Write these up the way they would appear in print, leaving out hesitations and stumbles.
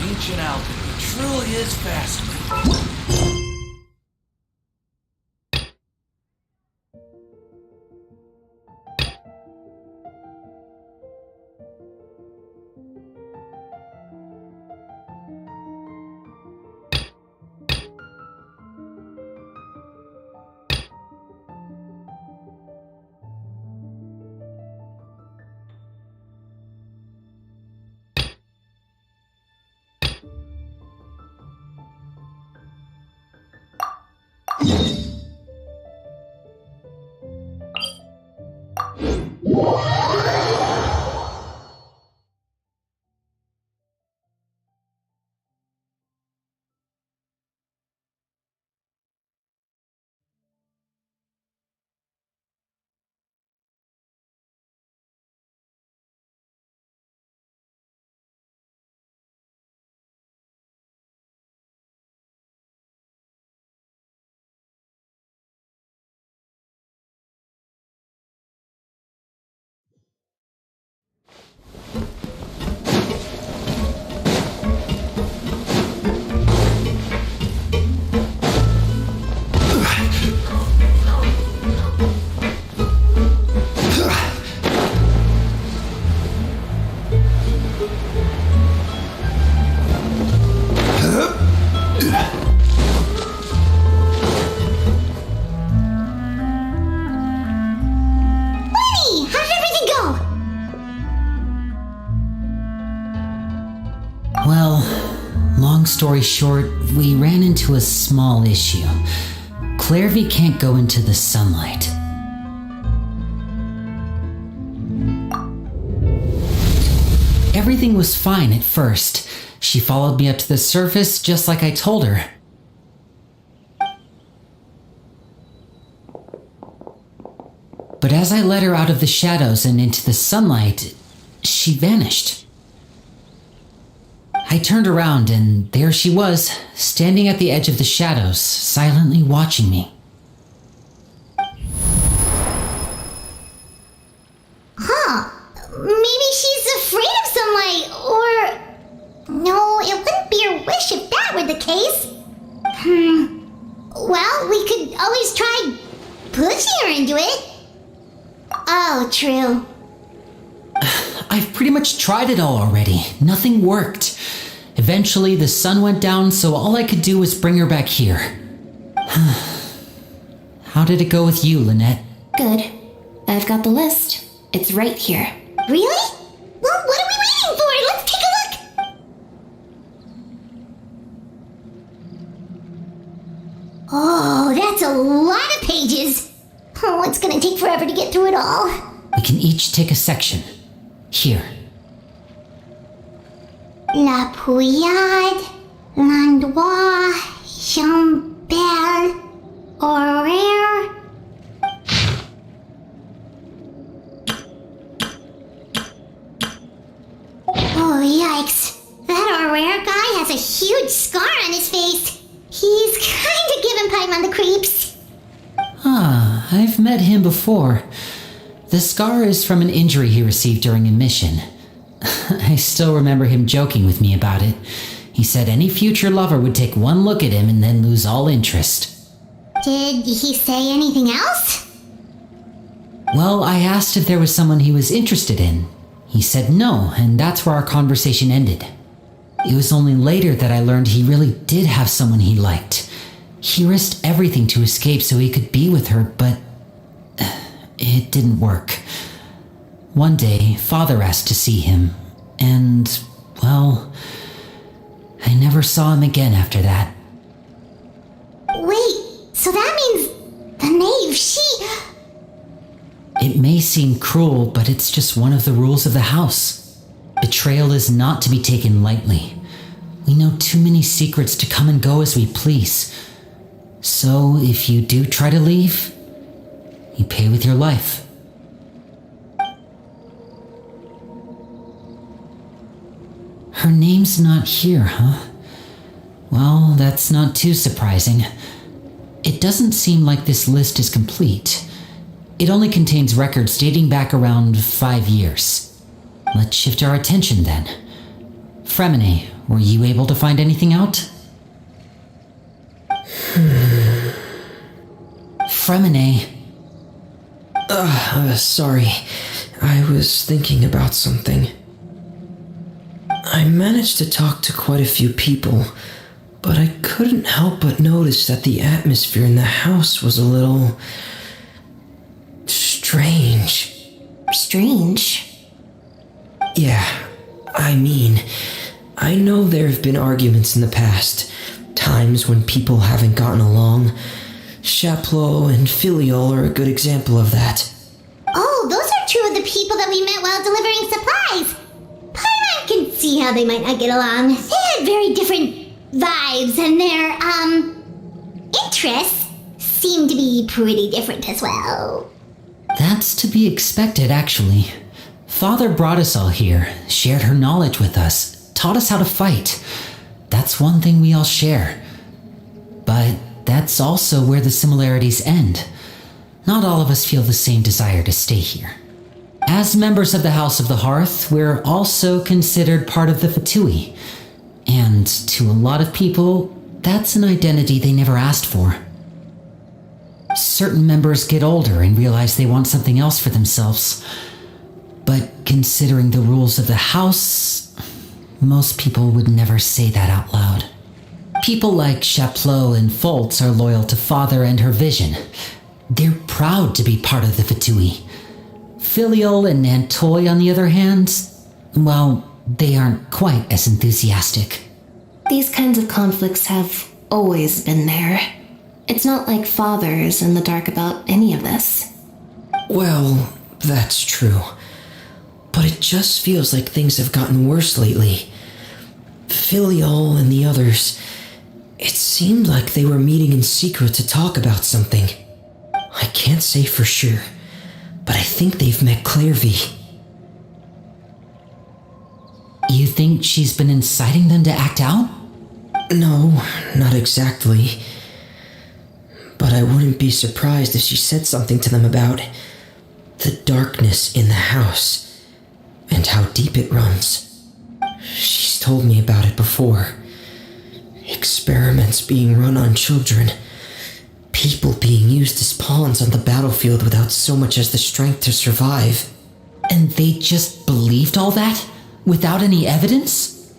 ancient alchemy truly is fascinating. Story short, we ran into a small issue. Clairvy can't go into the sunlight. Everything was fine at first. She followed me up to the surface just like I told her. But as I led her out of the shadows and into the sunlight, she vanished. I turned around and there she was, standing at the edge of the shadows, silently watching me. Huh. Maybe she's afraid of sunlight, or... No, it wouldn't be her wish if that were the case. Well, we could always try pushing her into it. Oh, true. I've pretty much tried it all already. Nothing worked. Eventually, the sun went down, so all I could do was bring her back here. How did it go with you, Lynette? Good. I've got the list. It's right here. Really? Well, what are we waiting for? Let's take a look! Oh, that's a lot of pages. Oh, it's gonna take forever to get through it all. We can each take a section. Here. La Pouillade, L'Endroit, Chambel, Horaire. Oh, yikes. That Horaire guy has a huge scar on his face. He's kinda giving Paimon the creeps. I've met him before. The scar is from an injury he received during a mission. I still remember him joking with me about it. He said any future lover would take one look at him and then lose all interest. Did he say anything else? Well, I asked if there was someone he was interested in. He said no, and that's where our conversation ended. It was only later that I learned he really did have someone he liked. He risked everything to escape so he could be with her, but it didn't work. One day, Father asked to see him, and, well, I never saw him again after that. Wait, so that means the knave, It may seem cruel, but it's just one of the rules of the house. Betrayal is not to be taken lightly. We know too many secrets to come and go as we please. So, if you do try to leave, you pay with your life. Her name's not here, huh? Well, that's not too surprising. It doesn't seem like this list is complete. It only contains records dating back around 5 years. Let's shift our attention then. Fremine, were you able to find anything out? Fremine. Sorry. I was thinking about something. I managed to talk to quite a few people, but I couldn't help but notice that the atmosphere in the house was a little... strange. Strange? Yeah, I know there have been arguments in the past, times when people haven't gotten along. Chaplot and Filial are a good example of that. Oh, those are two of the people that we met while delivering supplies. Paimon can see how they might not get along. They had very different vibes, and their, interests seem to be pretty different as well. That's to be expected, actually. Father brought us all here, shared her knowledge with us, taught us how to fight. That's one thing we all share. But that's also where the similarities end. Not all of us feel the same desire to stay here. As members of the House of the Hearth, we're also considered part of the Fatui. And to a lot of people, that's an identity they never asked for. Certain members get older and realize they want something else for themselves. But considering the rules of the house, most people would never say that out loud. People like Chaplot and Foltz are loyal to Father and her vision. They're proud to be part of the Fatui. Filial and Nantoy, on the other hand, well, they aren't quite as enthusiastic. These kinds of conflicts have always been there. It's not like Father is in the dark about any of this. Well, that's true. But it just feels like things have gotten worse lately. Filial and the others, it seemed like they were meeting in secret to talk about something. I can't say for sure, but I think they've met Clairvy. You think she's been inciting them to act out? No, not exactly. But I wouldn't be surprised if she said something to them about the darkness in the house and how deep it runs. She's told me about it before. Experiments being run on children. People being used as pawns on the battlefield without so much as the strength to survive. And they just believed all that? Without any evidence?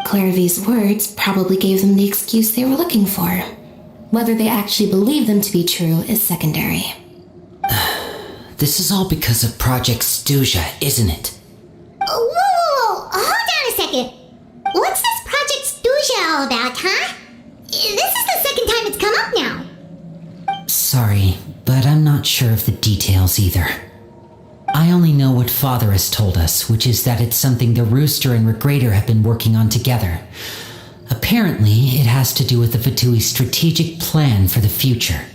Clairvy's words probably gave them the excuse they were looking for. Whether they actually believe them to be true is secondary. This is all because of Project Stuja, isn't it? Whoa, hold on a second. What's this Project Stuja all about, huh? This is the second time it's come up now. Sorry, but I'm not sure of the details either. I only know what Father has told us, which is that it's something the Rooster and Regrader have been working on together. Apparently, it has to do with the Fatui's strategic plan for the future.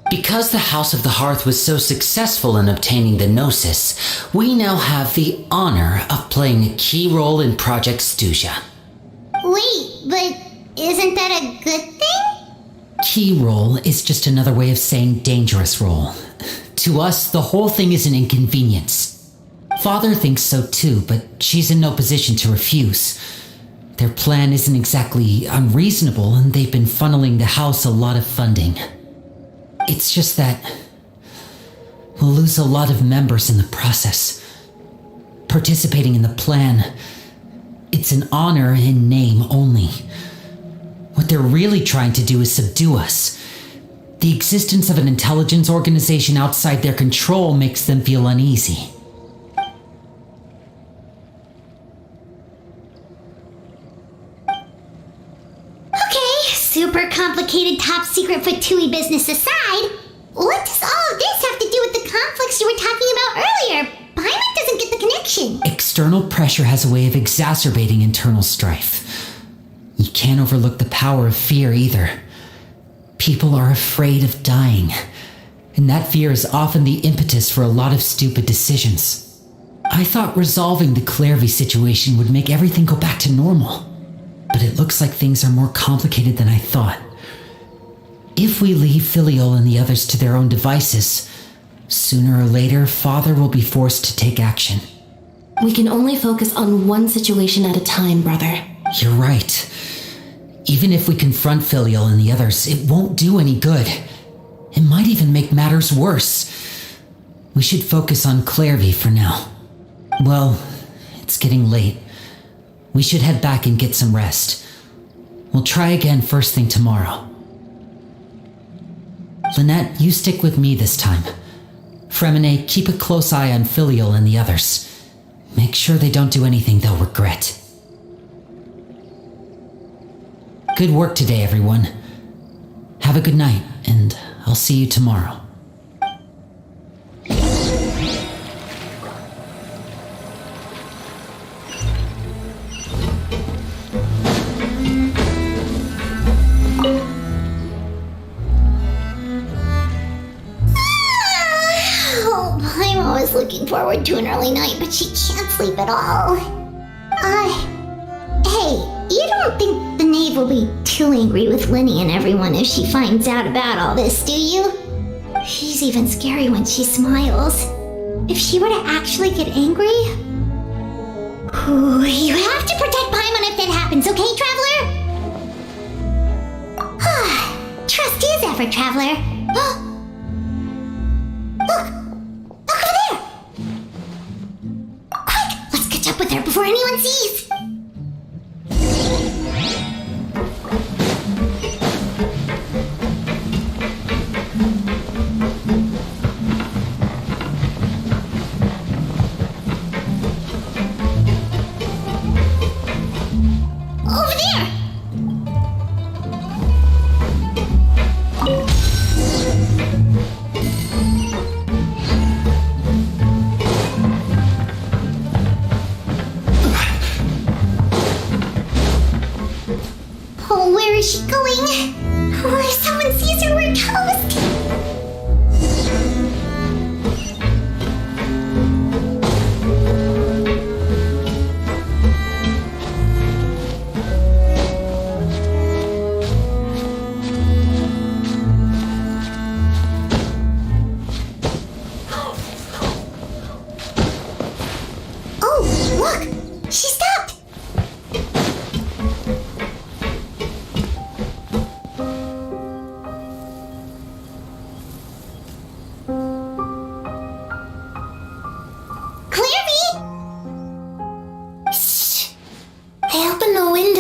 Because the House of the Hearth was so successful in obtaining the Gnosis, we now have the honor of playing a key role in Project Stuja. Wait, but isn't that a good thing? Key role is just another way of saying dangerous role. To us, the whole thing is an inconvenience. Father thinks so too, but she's in no position to refuse. Their plan isn't exactly unreasonable, and they've been funneling the house a lot of funding. It's just that we'll lose a lot of members in the process. Participating in the plan, it's an honor in name only. What they're really trying to do is subdue us. The existence of an intelligence organization outside their control makes them feel uneasy. Okay, super complicated top secret Fatui business aside, what does all of this have to do with the conflicts you were talking about earlier? Paimon doesn't get the connection. External pressure has a way of exacerbating internal strife. You can't overlook the power of fear either. People are afraid of dying, and that fear is often the impetus for a lot of stupid decisions. I thought resolving the Clairvy situation would make everything go back to normal, but it looks like things are more complicated than I thought. If we leave Filial and the others to their own devices, sooner or later, Father will be forced to take action. We can only focus on one situation at a time, brother. You're right. Even if we confront Filial and the others, it won't do any good. It might even make matters worse. We should focus on Clairvy for now. Well, it's getting late. We should head back and get some rest. We'll try again first thing tomorrow. Lynette, you stick with me this time. Fremine, keep a close eye on Filial and the others. Make sure they don't do anything they'll regret. Good work today, everyone. Have a good night, and I'll see you tomorrow. Looking forward to an early night, but she can't sleep at all. Hey, you don't think the knave will be too angry with Linny and everyone if she finds out about all this, do you? She's even scary when she smiles. If she were to actually get angry... Ooh, you have to protect Paimon if that happens, okay, Traveler? Trust is ever, Traveler. Up with her before anyone sees. Over there. Where is she going? Oh, if someone sees her, we're toast! Oh, look! She stopped!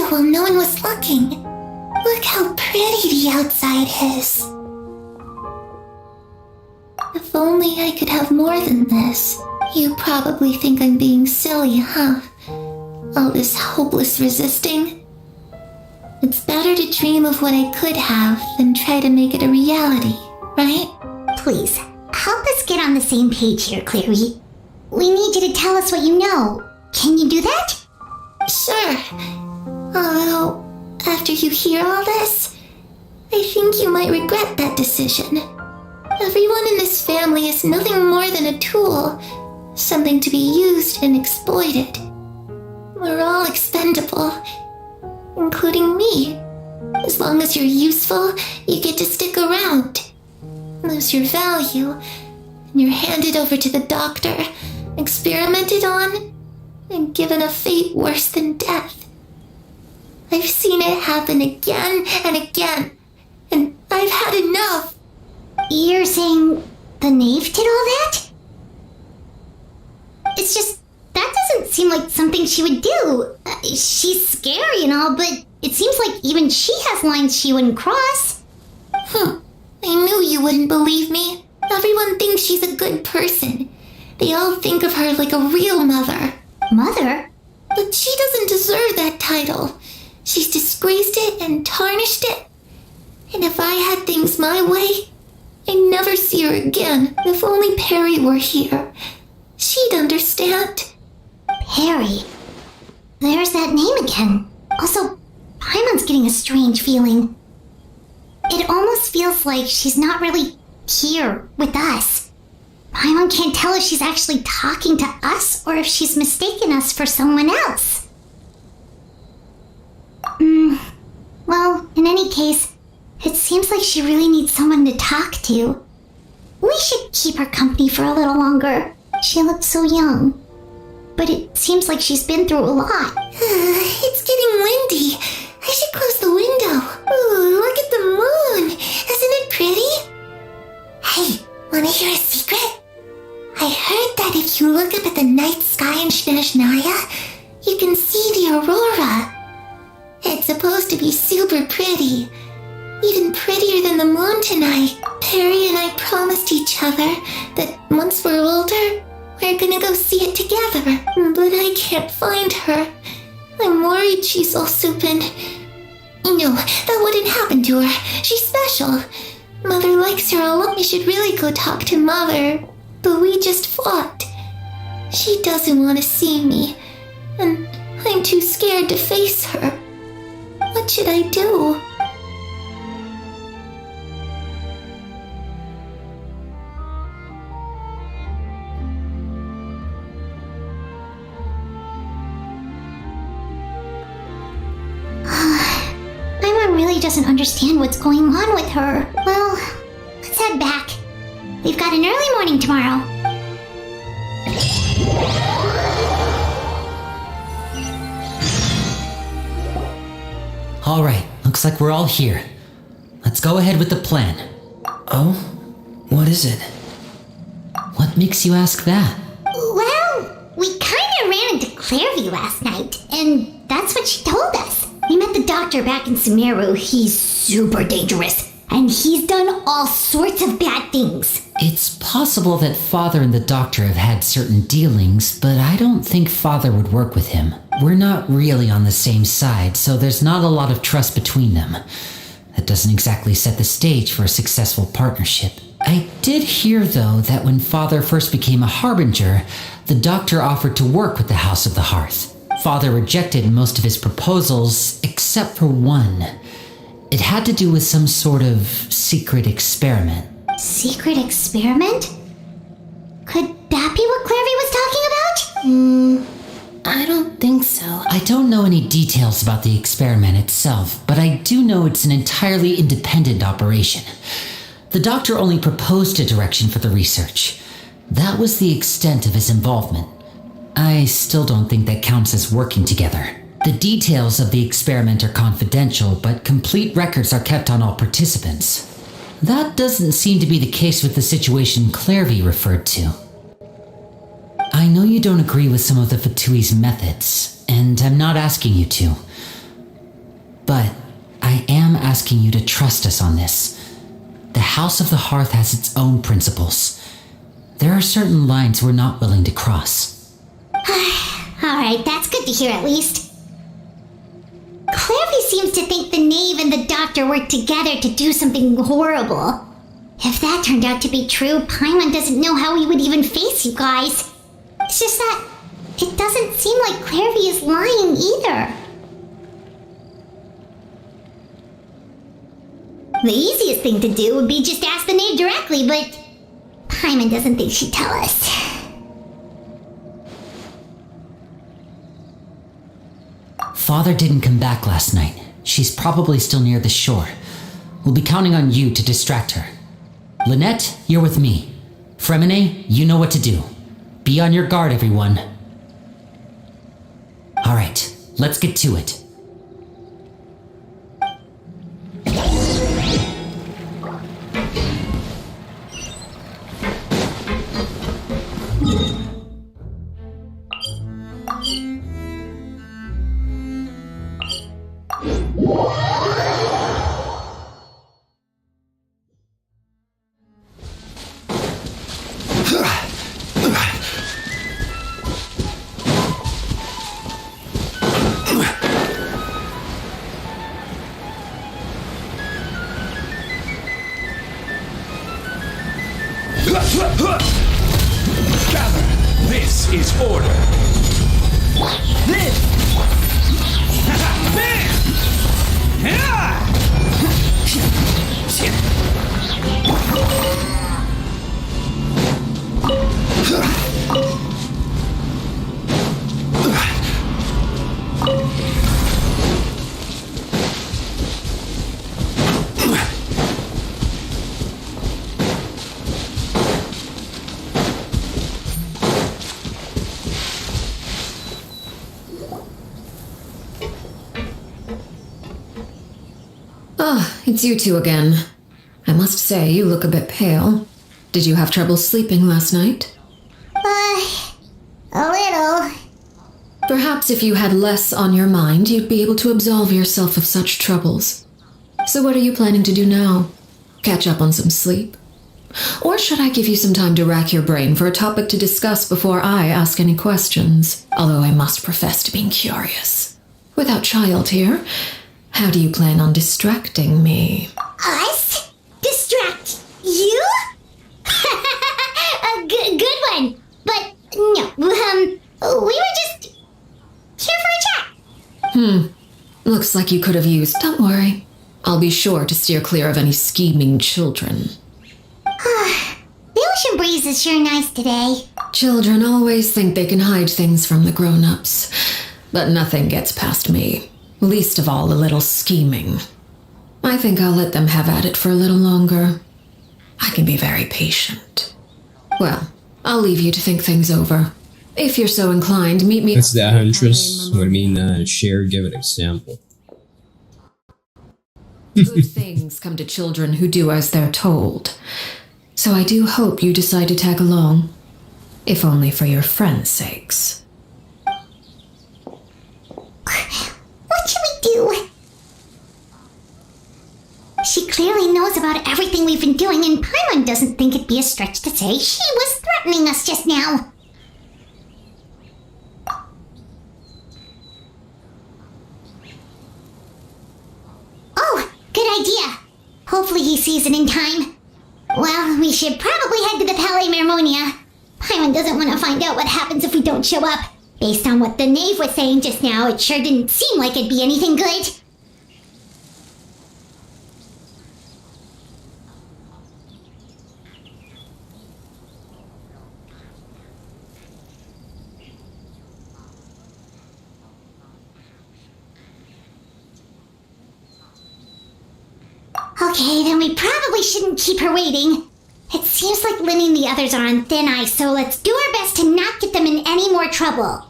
While no one was looking. Look how pretty the outside is. If only I could have more than this. You probably think I'm being silly, huh? All this hopeless resisting. It's better to dream of what I could have than try to make it a reality, right? Please, help us get on the same page here, Clary. We need you to tell us what you know. Can you do that? Sure. Although, after you hear all this, I think you might regret that decision. Everyone in this family is nothing more than a tool, something to be used and exploited. We're all expendable, including me. As long as you're useful, you get to stick around. Lose your value, and you're handed over to the doctor, experimented on, and given a fate worse than death. I've seen it happen again and again, and I've had enough. You're saying the knave did all that? It's just, that doesn't seem like something she would do. She's scary and all, but it seems like even she has lines she wouldn't cross. I knew you wouldn't believe me. Everyone thinks she's a good person. They all think of her like a real mother. Mother? But she doesn't deserve that title. She's disgraced it and tarnished it. And if I had things my way, I'd never see her again. If only Perry were here, she'd understand. Perry? There's that name again. Also, Paimon's getting a strange feeling. It almost feels like she's not really here with us. Paimon can't tell if she's actually talking to us or if she's mistaken us for someone else. Well, in any case, it seems like she really needs someone to talk to. We should keep her company for a little longer. She looks so young. but it seems like she's been through a lot. It's getting windy. I should close the window. Ooh, look at the moon. Isn't it pretty? Hey, wanna hear a secret? I heard that if you look up at the night sky in Snezhnaya, you can see the aurora. It's supposed to be super pretty. Even prettier than the moon tonight. Perry and I promised each other that once we're older, we're gonna go see it together. But I can't find her. I'm worried she's all soup and... No, that wouldn't happen to her. She's special. Mother likes her a lot. We should really go talk to Mother. But we just fought. She doesn't want to see me. And I'm too scared to face her. What should I do? Really doesn't understand what's going on with her. Well, let's head back. We've got an early morning tomorrow. All right, looks like we're all here. Let's go ahead with the plan. Oh? What is it? What makes you ask that? Well, we kinda ran into Clairvy last night, and that's what she told us. We met the doctor back in Sumeru. He's super dangerous, and he's done all sorts of bad things. It's possible that Father and the Doctor have had certain dealings, but I don't think Father would work with him. We're not really on the same side, so there's not a lot of trust between them. That doesn't exactly set the stage for a successful partnership. I did hear, though, that when Father first became a Harbinger, the Doctor offered to work with the House of the Hearth. Father rejected most of his proposals, except for one. It had to do with some sort of secret experiment. Secret experiment? Could that be what Clairvy was talking about? I don't think so. I don't know any details about the experiment itself, but I do know it's an entirely independent operation. The Doctor only proposed a direction for the research. That was the extent of his involvement. I still don't think that counts as working together. The details of the experiment are confidential, but complete records are kept on all participants. That doesn't seem to be the case with the situation Clairvy referred to. I know you don't agree with some of the Fatui's methods, and I'm not asking you to. But I am asking you to trust us on this. The House of the Hearth has its own principles. There are certain lines we're not willing to cross. Alright, that's good to hear at least. Clairvy seems to think the Knave and the Doctor worked together to do something horrible. If that turned out to be true, Paimon doesn't know how he would even face you guys. It's just that it doesn't seem like Clairvy is lying either. The easiest thing to do would be just ask the Knave directly, but Paimon doesn't think she'd tell us. Father didn't come back last night. She's probably still near the shore. We'll be counting on you to distract her. Lynette, you're with me. Fremine, you know what to do. Be on your guard, everyone. All right, let's get to it. Gather! This is order! This! It's you two again. I must say, you look a bit pale. Did you have trouble sleeping last night? A little. Perhaps if you had less on your mind, you'd be able to absolve yourself of such troubles. So what are you planning to do now? Catch up on some sleep? Or should I give you some time to rack your brain for a topic to discuss before I ask any questions? Although I must profess to being curious. Without child here, how do you plan on distracting me? Us? Distract you? A good one. But no, we were just here for a chat. Looks like you could have used... Don't worry. I'll be sure to steer clear of any scheming children. The ocean breeze is sure nice today. Children always think they can hide things from the grown-ups. But nothing gets past me. Least of all a little scheming. I think I'll let them have at it for a little longer. I can be very patient. Well, I'll leave you to think things over. If you're so inclined, meet me... That's the huntress. What I mean, share, give an example. Good things come to children who do as they're told. So I do hope you decide to tag along. If only for your friends' sakes. What should we do? She clearly knows about everything we've been doing, and Paimon doesn't think it'd be a stretch to say she was threatening us just now. Oh, good idea. Hopefully he sees it in time. Well, we should probably head to the Palais Mermonia. Paimon doesn't want to find out what happens if we don't show up. Based on what the knave was saying just now, it sure didn't seem like it'd be anything good. Okay, then we probably shouldn't keep her waiting. It seems like Linny and the others are on thin ice, so let's do our best to not get them in any more trouble.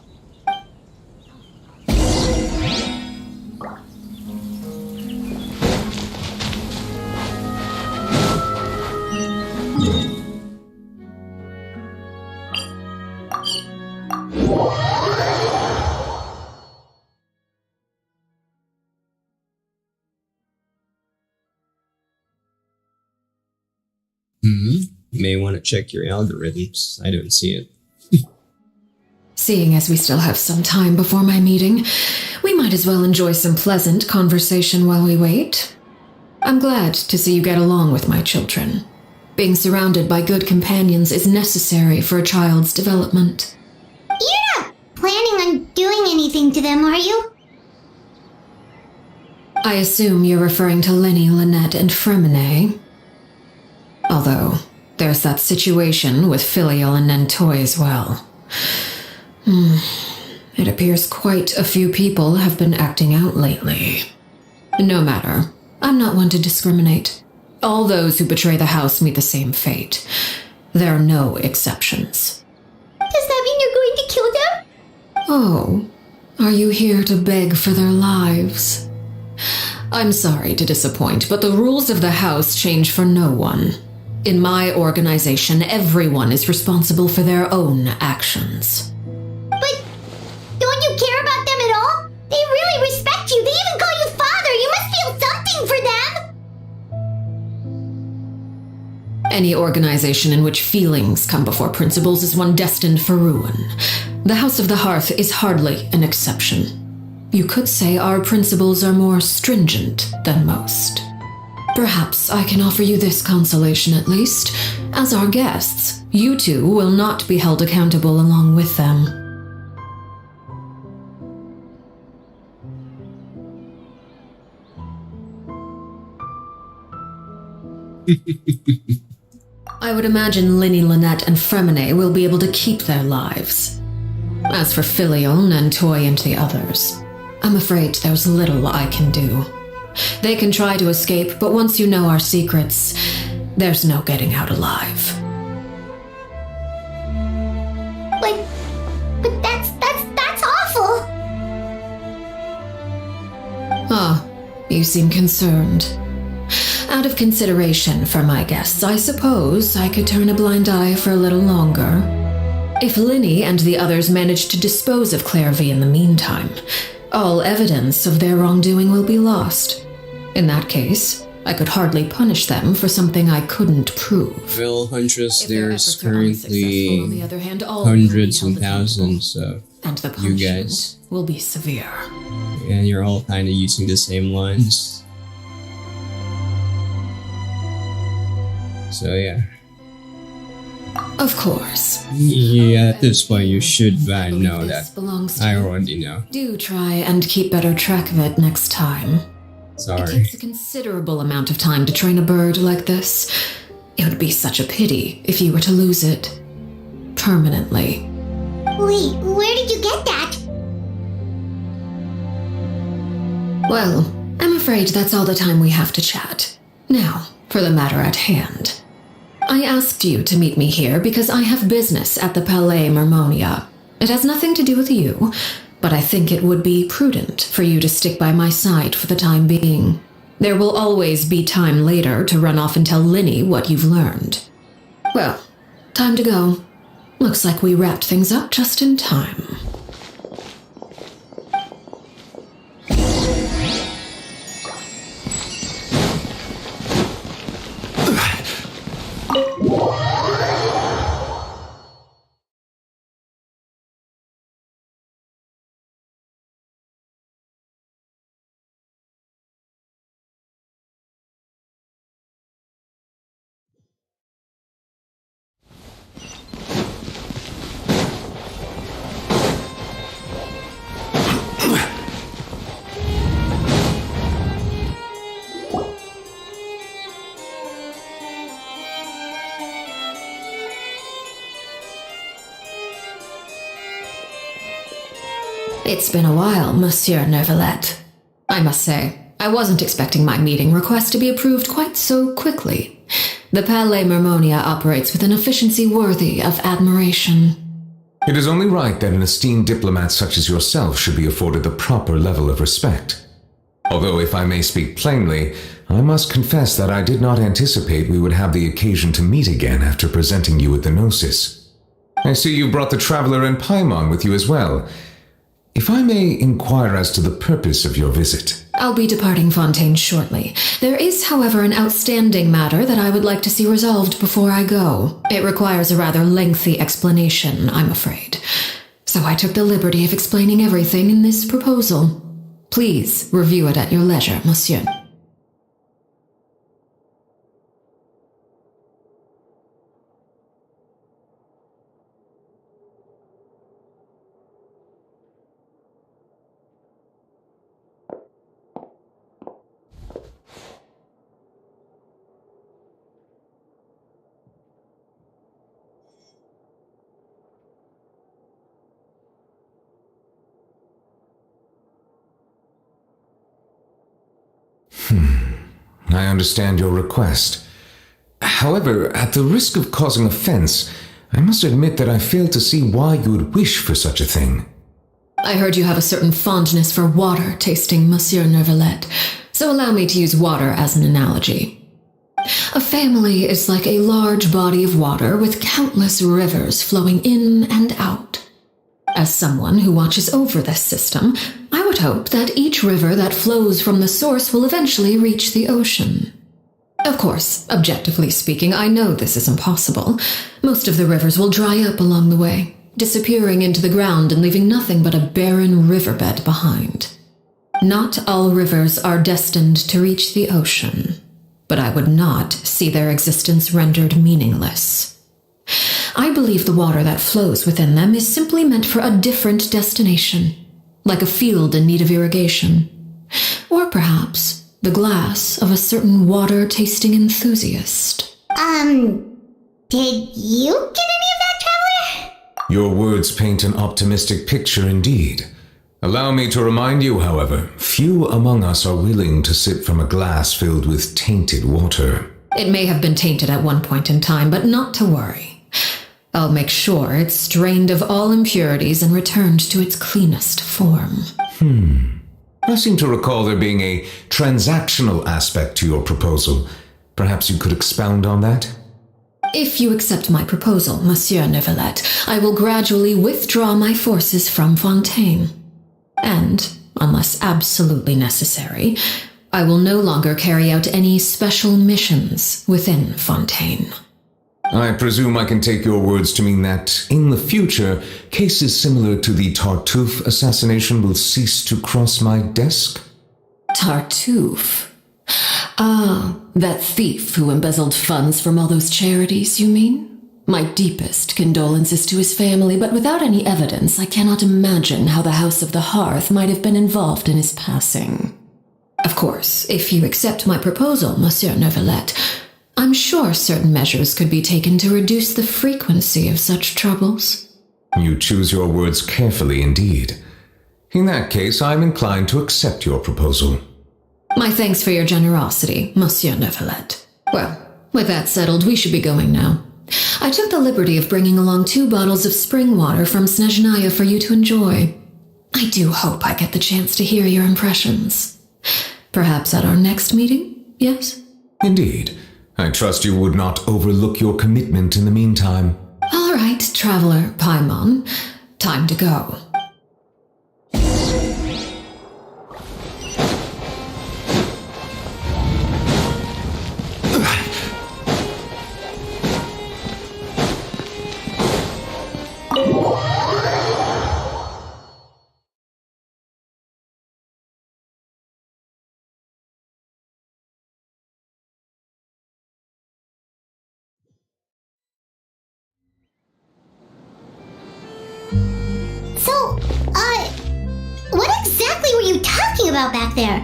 You may want to check your algorithms. I don't see it. Seeing as we still have some time before my meeting, we might as well enjoy some pleasant conversation while we wait. I'm glad to see you get along with my children. Being surrounded by good companions is necessary for a child's development. You're not planning on doing anything to them, are you? I assume you're referring to Linny, Lynette, and Fremine. Although, there's that situation with Filial and Nentoy as well. It appears quite a few people have been acting out lately. No matter, I'm not one to discriminate. All those who betray the house meet the same fate. There are no exceptions. Does that mean you're going to kill them? Oh, are you here to beg for their lives? I'm sorry to disappoint, but the rules of the house change for no one. In my organization, everyone is responsible for their own actions. But don't you care about them at all? They really respect you. They even call you father. You must feel something for them. Any organization in which feelings come before principles is one destined for ruin. The House of the Hearth is hardly an exception. You could say our principles are more stringent than most. Perhaps I can offer you this consolation at least. As our guests, you two will not be held accountable along with them. I would imagine Linny, Lynette, and Fremine will be able to keep their lives. As for Filial, Nentoy, and the others, I'm afraid there's little I can do. They can try to escape, but once you know our secrets, there's no getting out alive. But that's awful. Ah, you seem concerned. Out of consideration for my guests, I suppose I could turn a blind eye for a little longer. If Linny and the others manage to dispose of Clairvy in the meantime, all evidence of their wrongdoing will be lost. In that case, I could hardly punish them for something I couldn't prove. Well, Huntress, If their there's efforts are unsuccessful, on currently the other hand, all will be hundreds held and thousands of and the you punishment guys. will be severe. And you're all kind of using the same lines. So yeah. Of course. Yeah, at this point you should I believe know this that. belongs to I you. already know. Do try and keep better track of it next time. It Sorry. takes a considerable amount of time to train a bird like this. It would be such a pity if you were to lose it permanently. Wait, where did you get that? Well, I'm afraid that's all the time we have to chat. Now, for the matter at hand. I asked you to meet me here because I have business at the Palais Mermonia. It has nothing to do with you, but I think it would be prudent for you to stick by my side for the time being. There will always be time later to run off and tell Linny what you've learned. Well, time to go. Looks like we wrapped things up just in time. It's been a while, Monsieur Neuvillette. I must say, I wasn't expecting my meeting request to be approved quite so quickly. The Palais Mermonia operates with an efficiency worthy of admiration. It is only right that an esteemed diplomat such as yourself should be afforded the proper level of respect. Although, if I may speak plainly, I must confess that I did not anticipate we would have the occasion to meet again after presenting you with the Gnosis. I see you brought the Traveler and Paimon with you as well. If I may inquire as to the purpose of your visit. I'll be departing Fontaine shortly. There is, however, an outstanding matter that I would like to see resolved before I go. It requires a rather lengthy explanation, I'm afraid. So I took the liberty of explaining everything in this proposal. Please review it at your leisure, monsieur. I understand your request. However, at the risk of causing offense, I must admit that I fail to see why you would wish for such a thing. I heard you have a certain fondness for water tasting, Monsieur Neuvillette, so allow me to use water as an analogy. A family is like a large body of water with countless rivers flowing in and out. As someone who watches over this system, I would hope that each river that flows from the source will eventually reach the ocean. Of course, objectively speaking, I know this is impossible. Most of the rivers will dry up along the way, disappearing into the ground and leaving nothing but a barren riverbed behind. Not all rivers are destined to reach the ocean, but I would not see their existence rendered meaningless. I believe the water that flows within them is simply meant for a different destination, like a field in need of irrigation. Or perhaps the glass of a certain water-tasting enthusiast. Did you get any of that, Traveler? Your words paint an optimistic picture indeed. Allow me to remind you, however, few among us are willing to sip from a glass filled with tainted water. It may have been tainted at one point in time, but not to worry. I'll make sure it's drained of all impurities and returned to its cleanest form. I seem to recall there being a transactional aspect to your proposal. Perhaps you could expound on that? If you accept my proposal, Monsieur Neuvillette, I will gradually withdraw my forces from Fontaine. And, unless absolutely necessary, I will no longer carry out any special missions within Fontaine. I presume I can take your words to mean that, in the future, cases similar to the Tartuffe assassination will cease to cross my desk? Tartuffe? Ah, that thief who embezzled funds from all those charities, you mean? My deepest condolences to his family, but without any evidence, I cannot imagine how the House of the Hearth might have been involved in his passing. Of course, if you accept my proposal, Monsieur Neuvillette, I'm sure certain measures could be taken to reduce the frequency of such troubles. You choose your words carefully indeed. In that case, I'm inclined to accept your proposal. My thanks for your generosity, Monsieur Neuvillette. Well, with that settled, we should be going now. I took the liberty of bringing along 2 bottles of spring water from Snezhnaya for you to enjoy. I do hope I get the chance to hear your impressions. Perhaps at our next meeting, yes? Indeed. I trust you would not overlook your commitment in the meantime. All right, Traveler Paimon. Time to go. What exactly were you talking about back there?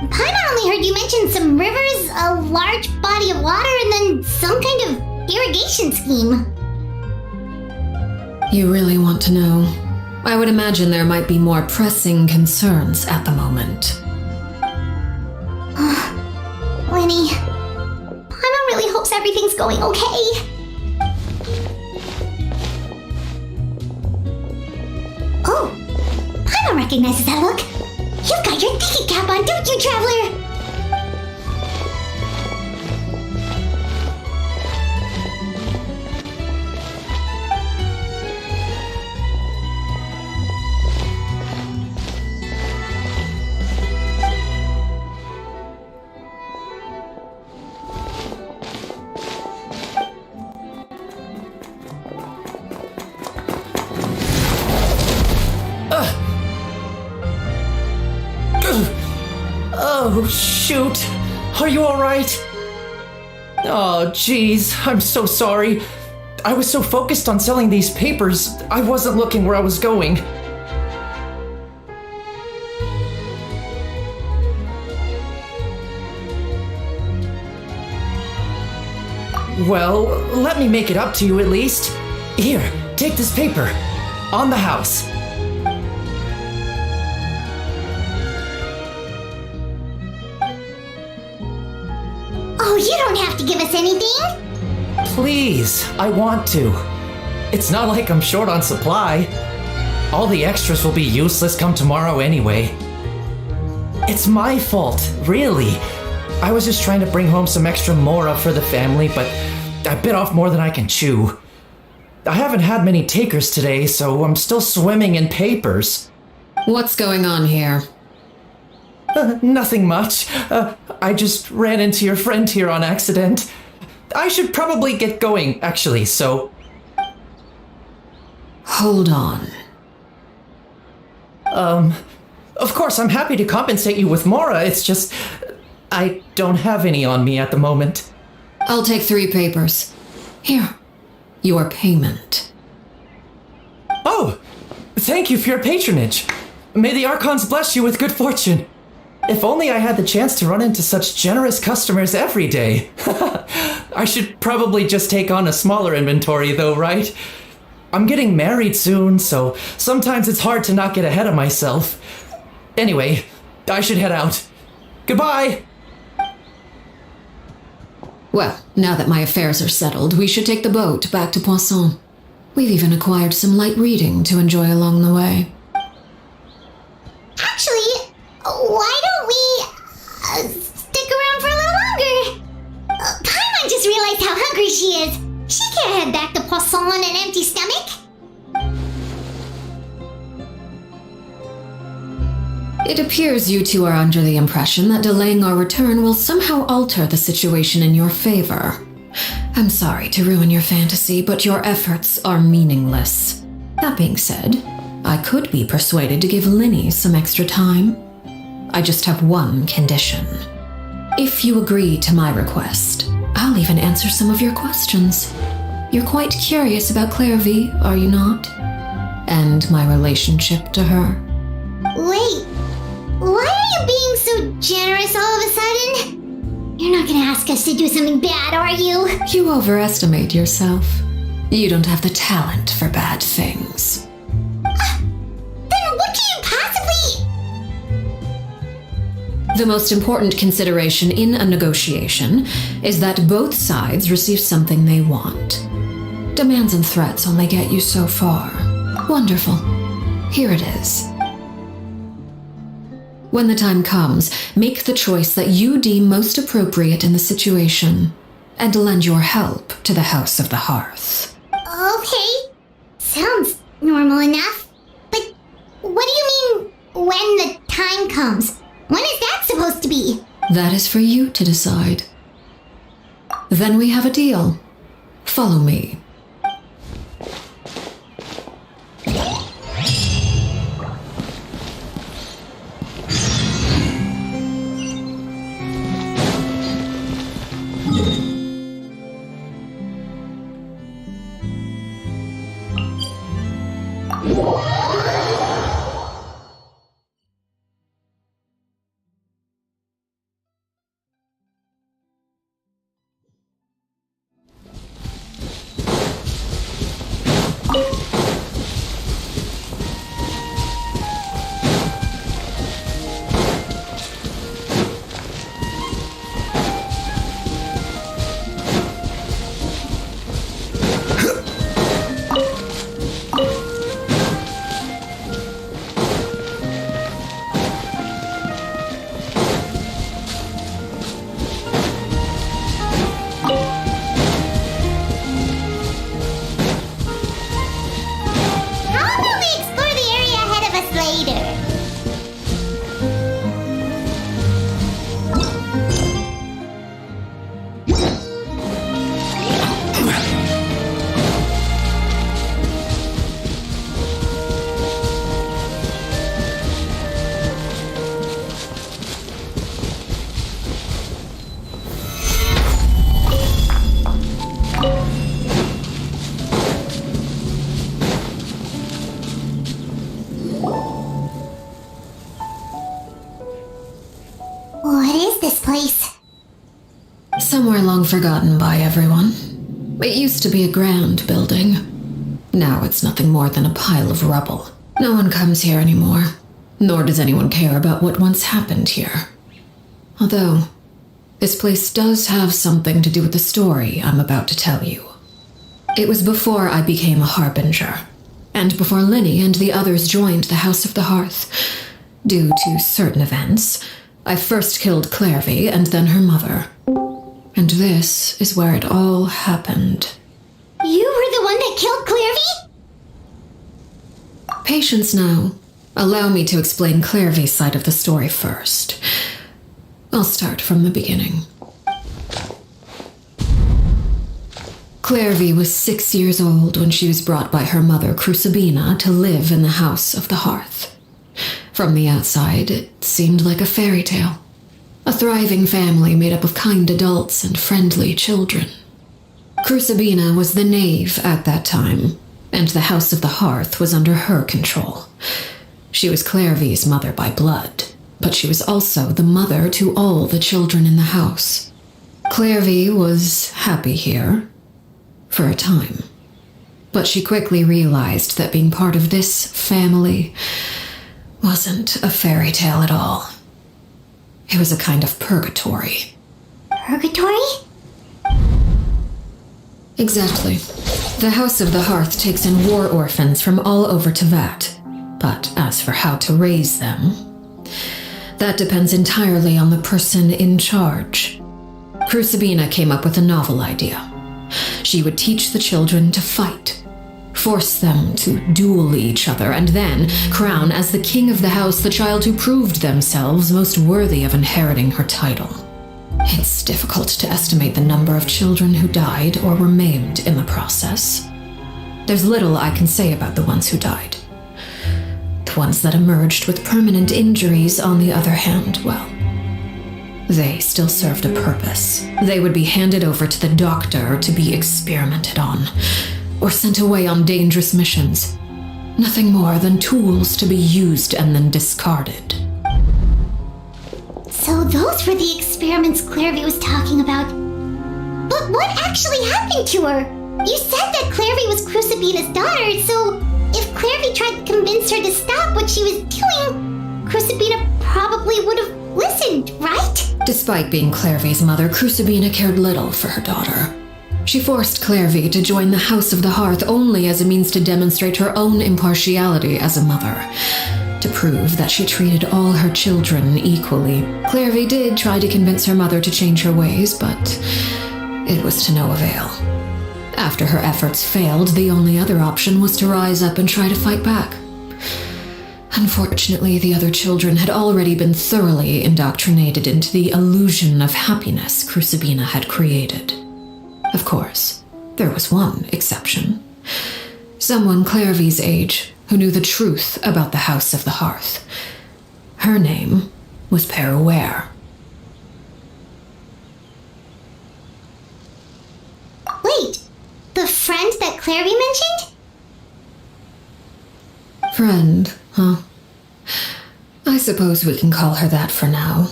Paimon only heard you mention some rivers, a large body of water, and then some kind of irrigation scheme. You really want to know? I would imagine there might be more pressing concerns at the moment. Winnie, Paimon really hopes everything's going okay. Oh, Paimon recognizes that look. You've got your thinking cap on, don't you, Traveler? Oh, shoot. Are you alright? Oh, jeez. I'm so sorry. I was so focused on selling these papers, I wasn't looking where I was going. Well, let me make it up to you at least. Here, take this paper. On the house. Oh, you don't have to give us anything. Please, I want to. It's not like I'm short on supply. All the extras will be useless come tomorrow anyway. It's my fault, really. I was just trying to bring home some extra mora for the family, but I bit off more than I can chew. I haven't had many takers today, so I'm still swimming in papers. What's going on here? Nothing much. I just ran into your friend here on accident. I should probably get going, actually, so... Hold on. Of course, I'm happy to compensate you with mora, it's just... I don't have any on me at the moment. I'll take 3 papers. Here. Your payment. Oh! Thank you for your patronage. May the Archons bless you with good fortune. If only I had the chance to run into such generous customers every day. I should probably just take on a smaller inventory though, right? I'm getting married soon, so sometimes it's hard to not get ahead of myself. Anyway, I should head out. Goodbye! Well, now that my affairs are settled, we should take the boat back to Poisson. We've even acquired some light reading to enjoy along the way. Actually, why don't we stick around for a little while? It appears you two are under the impression that delaying our return will somehow alter the situation in your favor. I'm sorry to ruin your fantasy, but your efforts are meaningless. That being said, I could be persuaded to give Linny some extra time. I just have one condition. If you agree to my request, I'll even answer some of your questions. You're quite curious about Clairvy, are you not? And my relationship to her. Wait, why are you being so generous all of a sudden? You're not gonna ask us to do something bad, are you? You overestimate yourself. You don't have the talent for bad things. Then what can you possibly... The most important consideration in a negotiation is that both sides receive something they want. Demands and threats only get you so far. Wonderful. Here it is. When the time comes, make the choice that you deem most appropriate in the situation, and lend your help to the House of the Hearth. Okay, sounds normal enough. But what do you mean, when the time comes? When is that supposed to be? That is for you to decide. Then we have a deal. Follow me. Somewhere long forgotten by everyone. It used to be a grand building. Now it's nothing more than a pile of rubble. No one comes here anymore, nor does anyone care about what once happened here. Although, this place does have something to do with the story I'm about to tell you. It was before I became a Harbinger, and before Linny and the others joined the House of the Hearth. Due to certain events, I first killed Clairvy and then her mother. And this is where it all happened. You were the one that killed Clairvy? Patience now. Allow me to explain Clairvy's side of the story first. I'll start from the beginning. Clairvy was 6 years old when she was brought by her mother, Crucibina, to live in the House of the Hearth. From the outside, it seemed like a fairy tale. A thriving family made up of kind adults and friendly children. Crucibina was the knave at that time, and the House of the Hearth was under her control. She was Clairvy's mother by blood, but she was also the mother to all the children in the house. Clairvy was happy here, for a time. But she quickly realized that being part of this family wasn't a fairy tale at all. It was a kind of purgatory. Purgatory? Exactly. The House of the Hearth takes in war orphans from all over Teyvat. But as for how to raise them, that depends entirely on the person in charge. Crucibina came up with a novel idea. She would teach the children to fight. force them to duel each other, and then crown as the king of the house the child who proved themselves most worthy of inheriting her title. It's difficult to estimate the number of children who died or were maimed in the process. There's little I can say about the ones who died. The ones that emerged with permanent injuries, on the other hand, well, they still served a purpose. They would be handed over to the doctor to be experimented on, or sent away on dangerous missions. Nothing more than tools to be used and then discarded. So those were the experiments Clairvy was talking about. But what actually happened to her? You said that Clairvy was Crucibina's daughter, so if Clairvy tried to convince her to stop what she was doing, Crucibina probably would have listened, right? Despite being Clairvy's mother, Crucibina cared little for her daughter. She forced Clairvy to join the House of the Hearth only as a means to demonstrate her own impartiality as a mother, to prove that she treated all her children equally. Clairvy did try to convince her mother to change her ways, but it was to no avail. After her efforts failed, the only other option was to rise up and try to fight back. Unfortunately, the other children had already been thoroughly indoctrinated into the illusion of happiness Crucibina had created. Of course, there was one exception. Someone Clairvy's age who knew the truth about the House of the Hearth. Her name was Peruere. Wait, the friend that Clairvy mentioned? Friend, huh? I suppose we can call her that for now.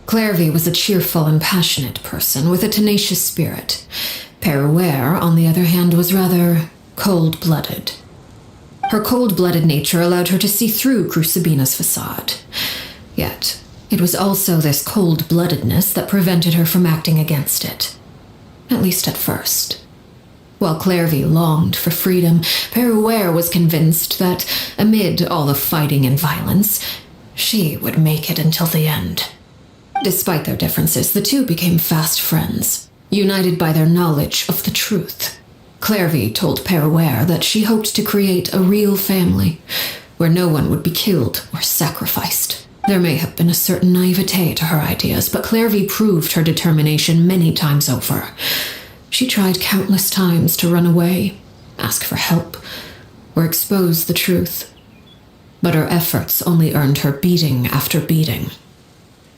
Clairvy was a cheerful and passionate person with a tenacious spirit. Peruere, on the other hand, was rather cold-blooded. Her cold-blooded nature allowed her to see through Crucibina's facade. Yet, it was also this cold-bloodedness that prevented her from acting against it. At least at first. While Clairvy longed for freedom, Peruere was convinced that, amid all the fighting and violence, she would make it until the end. Despite their differences, the two became fast friends, united by their knowledge of the truth. Clairvy told Peruere that she hoped to create a real family, where no one would be killed or sacrificed. There may have been a certain naivete to her ideas, but Clairvy proved her determination many times over. She tried countless times to run away, ask for help, or expose the truth. But her efforts only earned her beating after beating.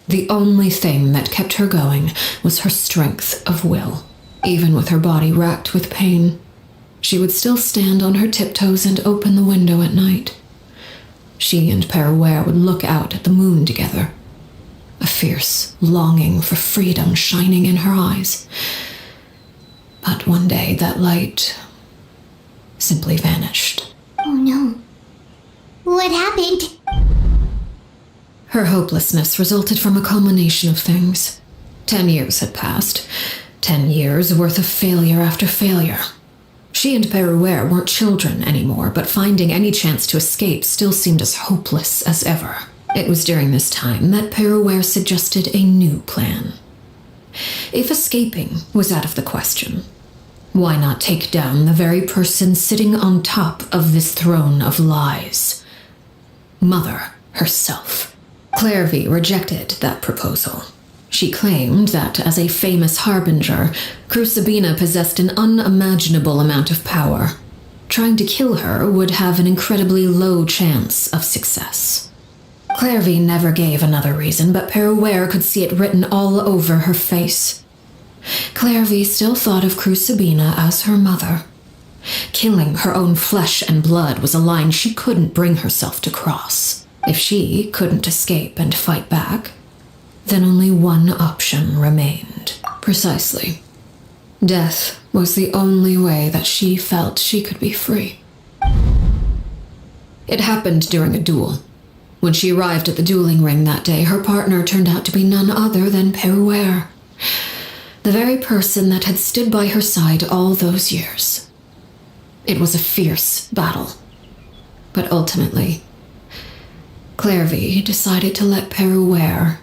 The only thing that kept her going was her strength of will. Even with her body racked with pain, she would still stand on her tiptoes and open the window at night. She and Peruere would look out at the moon together, a fierce longing for freedom shining in her eyes. But one day that light simply vanished. Oh no. What happened? Her hopelessness resulted from a culmination of things. 10 years had passed. 10 years worth of failure after failure. She and Peruere weren't children anymore, but finding any chance to escape still seemed as hopeless as ever. It was during this time that Peruere suggested a new plan. If escaping was out of the question, why not take down the very person sitting on top of this throne of lies? Mother herself. Clairvy rejected that proposal. She claimed that, as a famous harbinger, Crucibina possessed an unimaginable amount of power. Trying to kill her would have an incredibly low chance of success. Clairvy never gave another reason, but Peruere could see it written all over her face. Clairvy still thought of Crucibina as her mother. Killing her own flesh and blood was a line she couldn't bring herself to cross. If she couldn't escape and fight back, then only one option remained. Precisely. Death was the only way that she felt she could be free. It happened during a duel. When she arrived at the dueling ring that day, her partner turned out to be none other than Peruere, the very person that had stood by her side all those years. It was a fierce battle, but ultimately, Clairvy decided to let Peruere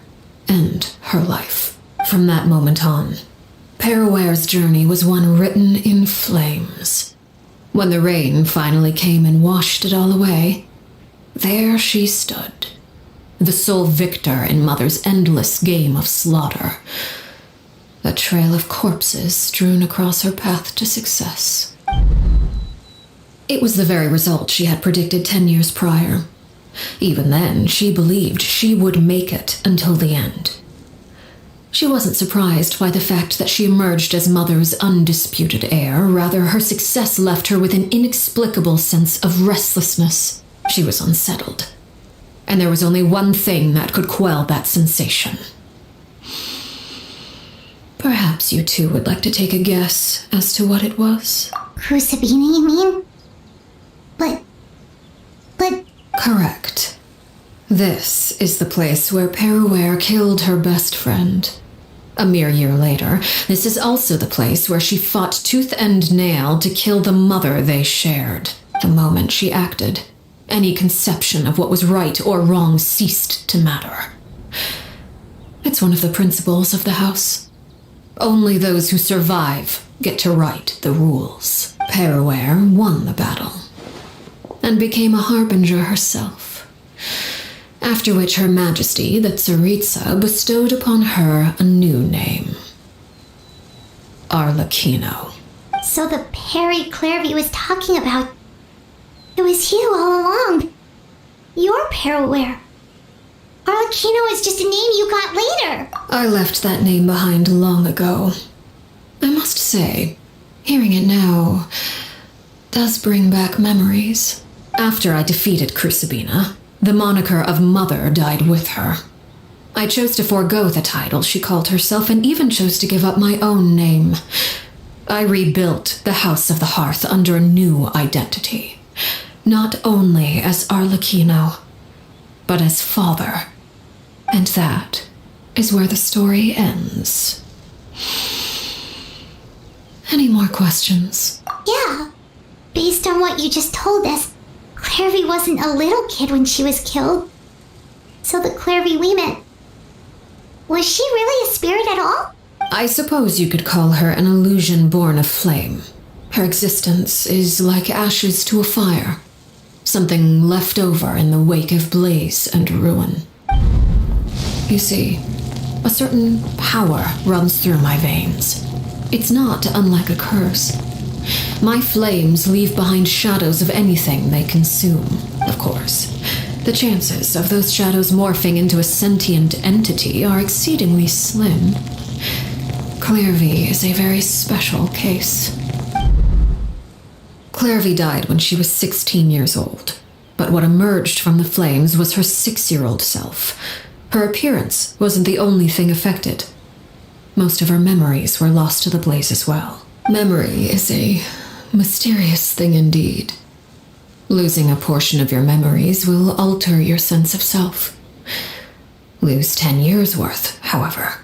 end her life. From that moment on, Paraware's journey was one written in flames. When the rain finally came and washed it all away, there she stood, the sole victor in Mother's endless game of slaughter. A trail of corpses strewn across her path to success. It was the very result she had predicted 10 years prior. Even then, she believed she would make it until the end. She wasn't surprised by the fact that she emerged as Mother's undisputed heir. Rather, her success left her with an inexplicable sense of restlessness. She was unsettled. And there was only one thing that could quell that sensation. Perhaps you two would like to take a guess as to what it was? Crucibina, you mean? But... Correct. This is the place where Paraware killed her best friend. A mere year later, this is also the place where she fought tooth and nail to kill the mother they shared. The moment she acted, any conception of what was right or wrong ceased to matter. It's one of the principles of the house. Only those who survive get to write the rules. Paraware won the battle and became a harbinger herself. After which Her Majesty, the Tsaritsa, bestowed upon her a new name. Arlecchino. So the Perry Clairvy was talking about... It was you all along. You're Paraware. Arlecchino is just a name you got later. I left that name behind long ago. I must say, hearing it now does bring back memories. After I defeated Crucibina, the moniker of Mother died with her. I chose to forego the title she called herself and even chose to give up my own name. I rebuilt the House of the Hearth under a new identity. Not only as Arlecchino, but as father. And that is where the story ends. Any more questions? Yeah. Based on what you just told us, Clairvy wasn't a little kid when she was killed. So the Clairvy we met... Was she really a spirit at all? I suppose you could call her an illusion born of flame. Her existence is like ashes to a fire. Something left over in the wake of blaze and ruin. You see, a certain power runs through my veins. It's not unlike a curse. My flames leave behind shadows of anything they consume, of course. The chances of those shadows morphing into a sentient entity are exceedingly slim. Clairvy is a very special case. Clairvy died when she was 16 years old, but what emerged from the flames was her 6-year-old self. Her appearance wasn't the only thing affected. Most of her memories were lost to the blaze as well. Memory is a mysterious thing indeed. Losing a portion of your memories will alter your sense of self. Lose 10 years' worth, however,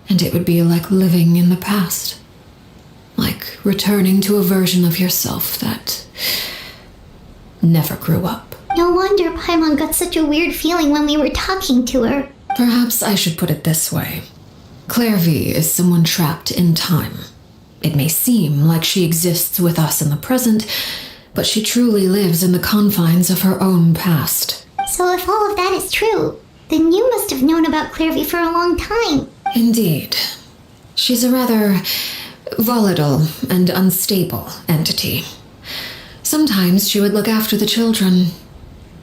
and it would be like living in the past. Like returning to a version of yourself that never grew up. No wonder Paimon got such a weird feeling when we were talking to her. Perhaps I should put it this way. Clairvy is someone trapped in time. It may seem like she exists with us in the present, but she truly lives in the confines of her own past. So if all of that is true, then you must have known about Clairvy for a long time. Indeed. She's a rather volatile and unstable entity. Sometimes she would look after the children.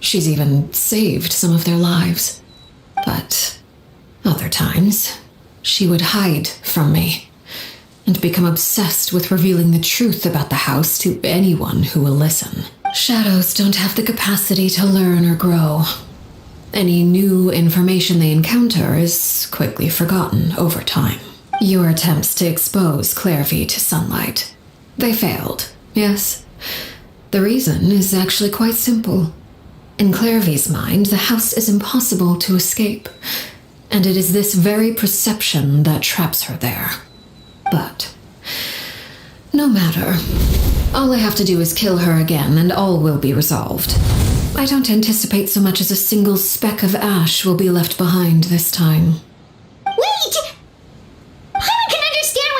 She's even saved some of their lives. But other times, she would hide from me and become obsessed with revealing the truth about the house to anyone who will listen. Shadows don't have the capacity to learn or grow. Any new information they encounter is quickly forgotten over time. Your attempts to expose Clairvy to sunlight, they failed, yes? The reason is actually quite simple. In Clairvy's mind, the house is impossible to escape, and it is this very perception that traps her there. But no matter. All I have to do is kill her again, and all will be resolved. I don't anticipate so much as a single speck of ash will be left behind this time. Wait! Paimon can understand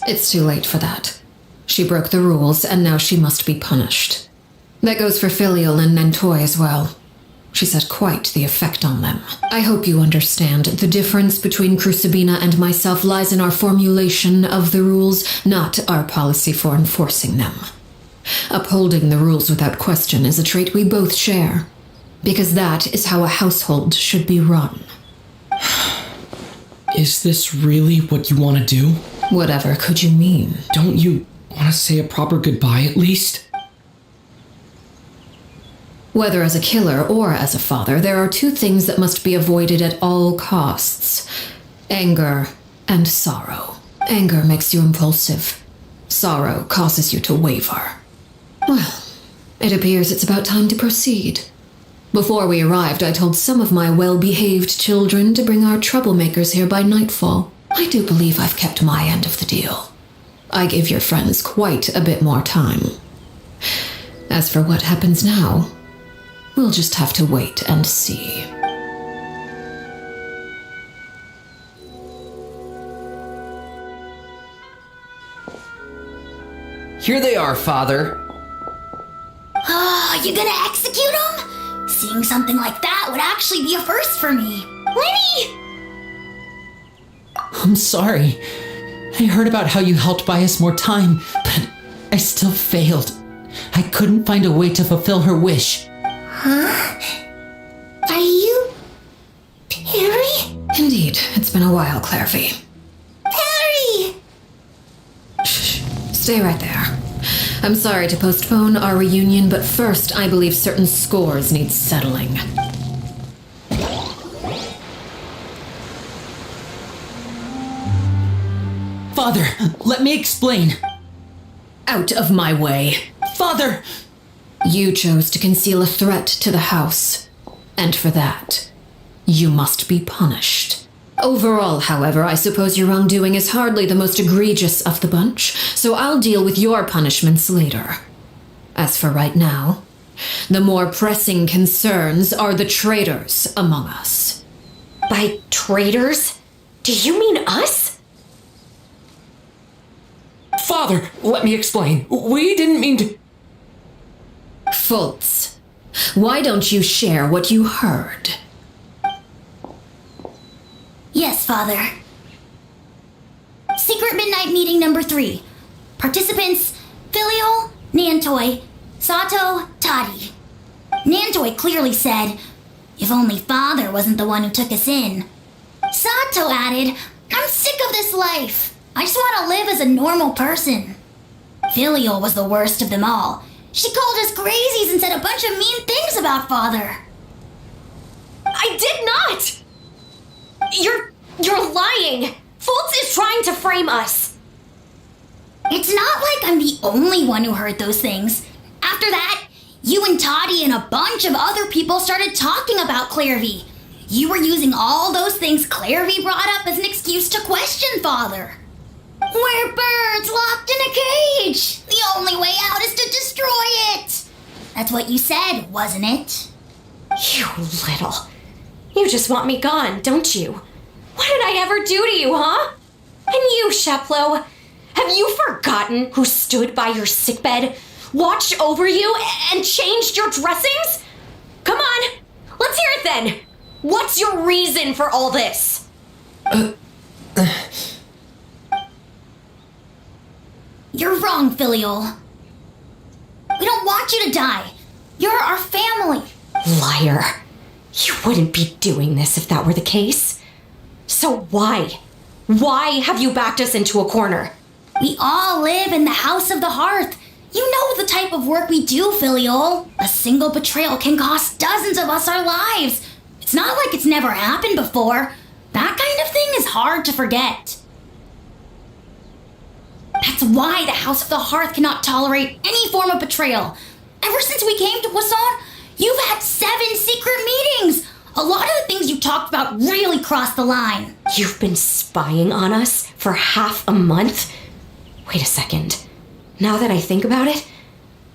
It's too late for that. She broke the rules, and now she must be punished. That goes for Filial and Nantoy as well. She's had quite the effect on them. I hope you understand. The difference between Crucibina and myself lies in our formulation of the rules, not our policy for enforcing them. Upholding the rules without question is a trait we both share, because that is how a household should be run. Is this really what you want to do? Whatever could you mean? Don't you want to say a proper goodbye at least? Whether as a killer or as a father, there are two things that must be avoided at all costs: anger and sorrow. Anger makes you impulsive. Sorrow causes you to waver. Well, it appears it's about time to proceed. Before we arrived, I told some of my well-behaved children to bring our troublemakers here by nightfall. I do believe I've kept my end of the deal. I gave your friends quite a bit more time. As for what happens now, we'll just have to wait and see. Here they are, Father. Oh, you gonna execute him? Seeing something like that would actually be a first for me. Lenny! I'm sorry. I heard about how you helped buy us more time, but I still failed. I couldn't find a way to fulfill her wish. Huh? Are you... Perry? Indeed, it's been a while, Clairvy. Perry! Shh, stay right there. I'm sorry to postpone our reunion, but first I believe certain scores need settling. Father, let me explain. Out of my way. Father! You chose to conceal a threat to the house, and for that, you must be punished. Overall, however, I suppose your wrongdoing is hardly the most egregious of the bunch, so I'll deal with your punishments later. As for right now, the more pressing concerns are the traitors among us. By traitors? Do you mean us? Father, let me explain. We didn't mean to... Fultz, why don't you share what you heard? Yes, Father. Secret Midnight Meeting number 3. Participants: Filial, Nantoy, Sato, Toddy. Nantoy clearly said, "If only Father wasn't the one who took us in." Sato added, "I'm sick of this life. I just want to live as a normal person." Filial was the worst of them all. She called us crazies and said a bunch of mean things about Father. I did not! You're lying! Fultz is trying to frame us! It's not like I'm the only one who heard those things. After that, you and Toddy and a bunch of other people started talking about Clairvy. You were using all those things Clairvy brought up as an excuse to question Father. We're birds locked in a cage. The only way out is to destroy it. That's what you said, wasn't it? You little... You just want me gone, don't you? What did I ever do to you, huh? And you, Sheplo, have you forgotten who stood by your sickbed, watched over you, and changed your dressings? Come on, let's hear it then. What's your reason for all this? You're wrong, Filial. We don't want you to die. You're our family. Liar. You wouldn't be doing this if that were the case. So why? Why have you backed us into a corner? We all live in the House of the Hearth. You know the type of work we do, Filial. A single betrayal can cost dozens of us our lives. It's not like it's never happened before. That kind of thing is hard to forget. That's why the House of the Hearth cannot tolerate any form of betrayal. Ever since we came to Poisson, you've had 7 secret meetings. A lot of the things you talked about really crossed the line. You've been spying on us for half a month? Wait a second. Now that I think about it,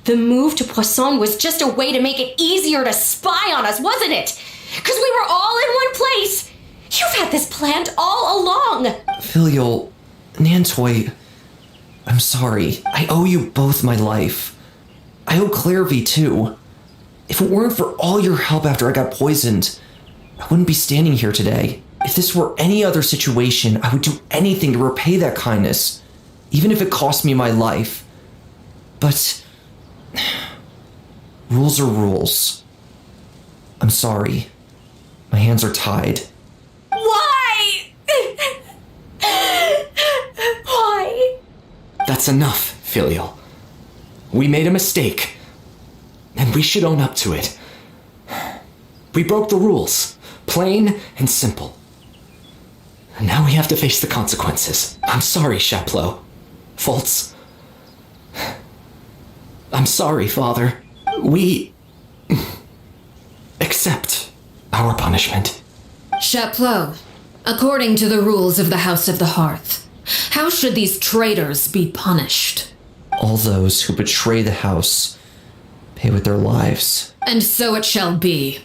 the move to Poisson was just a way to make it easier to spy on us, wasn't it? Because we were all in one place. You've had this planned all along. Filial, Nantoy, I'm sorry. I owe you both my life. I owe Claire V too. If it weren't for all your help after I got poisoned, I wouldn't be standing here today. If this were any other situation, I would do anything to repay that kindness, even if it cost me my life. But rules are rules. I'm sorry. My hands are tied. Why? Why? That's enough, Filial. We made a mistake, and we should own up to it. We broke the rules, plain and simple. And now we have to face the consequences. I'm sorry, Chapleau. Fultz. I'm sorry, Father. We accept our punishment. Chapleau, according to the rules of the House of the Hearth, how should these traitors be punished? All those who betray the house pay with their lives. And so it shall be.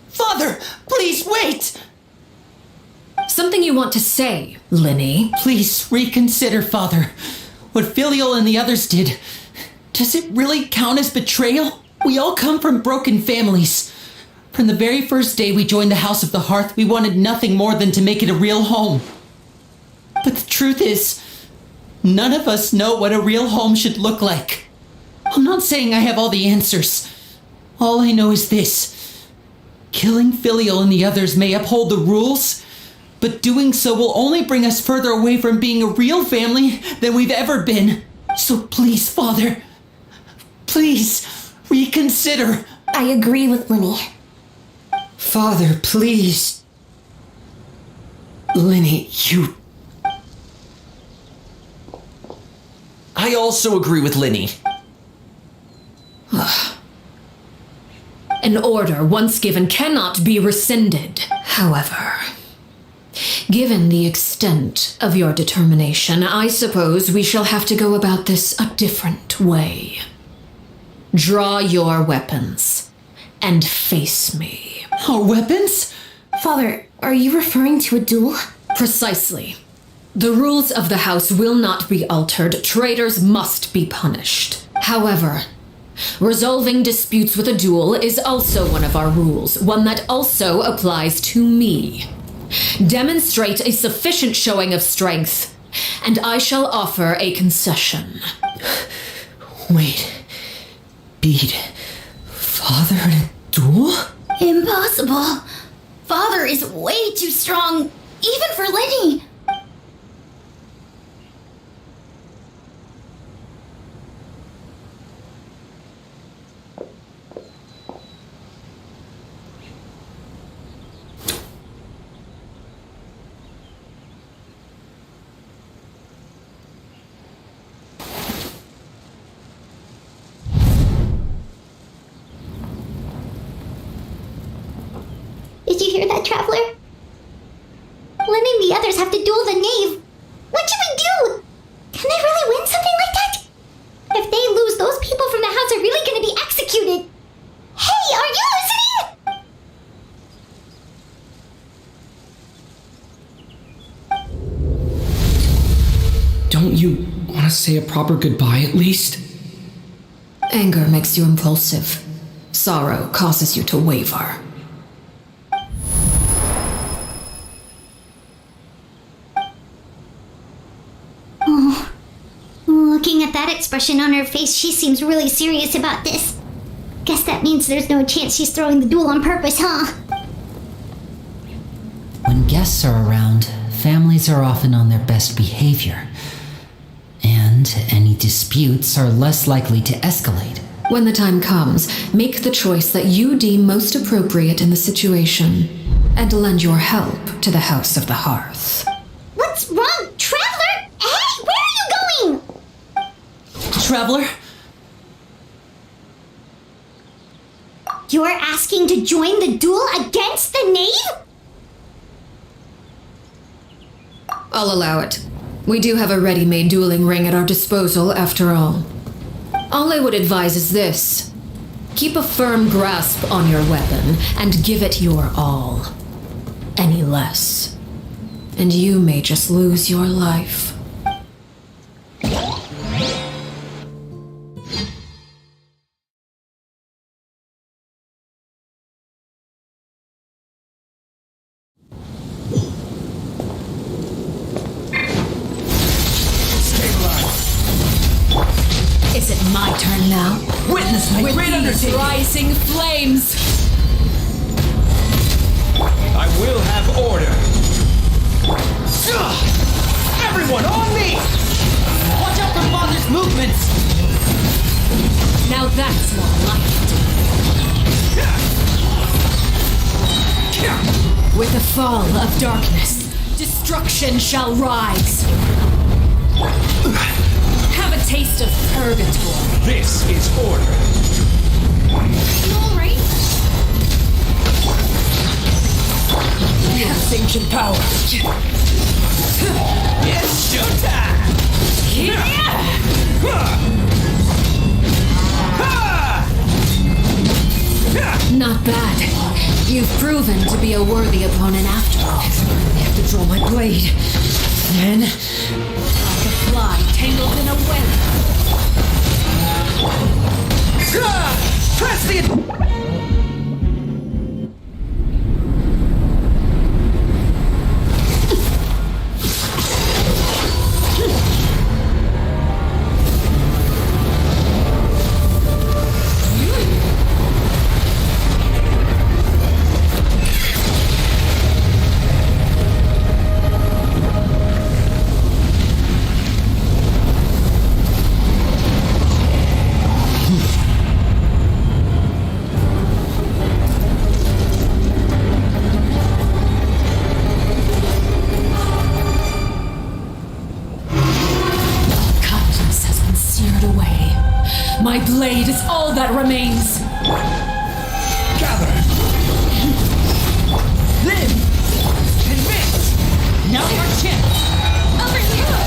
Father, please wait! Something you want to say, Linny? Please reconsider, Father. What Filial and the others did, does it really count as betrayal? We all come from broken families. From the very first day we joined the House of the Hearth, we wanted nothing more than to make it a real home. But the truth is, none of us know what a real home should look like. I'm not saying I have all the answers. All I know is this. Killing Filial and the others may uphold the rules, but doing so will only bring us further away from being a real family than we've ever been. So please, Father, please reconsider. I agree with Linny. Father, please. Linny, you... I also agree with Linny. An order once given cannot be rescinded. However, given the extent of your determination, I suppose we shall have to go about this a different way. Draw your weapons and face me. Our weapons? Father, are you referring to a duel? Precisely. The rules of the house will not be altered. Traitors must be punished. However, resolving disputes with a duel is also one of our rules, one that also applies to me. Demonstrate a sufficient showing of strength, and I shall offer a concession. Wait. Beat Father in a duel? Impossible. Father is way too strong, even for Linny. Did you hear that, Traveler? Linny and the others have to duel the knave. What should we do? Can they really win something like that? If they lose, those people from the house are really going to be executed. Hey, are you listening? Don't you want to say a proper goodbye at least? Anger makes you impulsive. Sorrow causes you to waver. Looking at that expression on her face, she seems really serious about this. Guess that means there's no chance she's throwing the duel on purpose, huh? When guests are around, families are often on their best behavior. And any disputes are less likely to escalate. When the time comes, make the choice that you deem most appropriate in the situation, and lend your help to the House of the Hearth. What's wrong, Traveler? Hey, where are you going? Traveler? You're asking to join the duel against the knave? I'll allow it. We do have a ready-made dueling ring at our disposal, after all. All I would advise is this. Keep a firm grasp on your weapon and give it your all. Any less, and you may just lose your life. Is it my turn now? Witness my With great these undertaking! rising flames! I will have order. Everyone on me! Watch out for Father's movements! Now that's more like it. With the fall of darkness, destruction shall rise. Have a taste of purgatory. This is order. You alright? Yes, ancient power! It's showtime! Not bad. You've proven to be a worthy opponent after all. I have to draw my blade. Then, Like a fly tangled in a web. Press the... Kindness has been seared away. My blade is all that remains. Gather. Lynn! And Vince! Now your chance! Over here!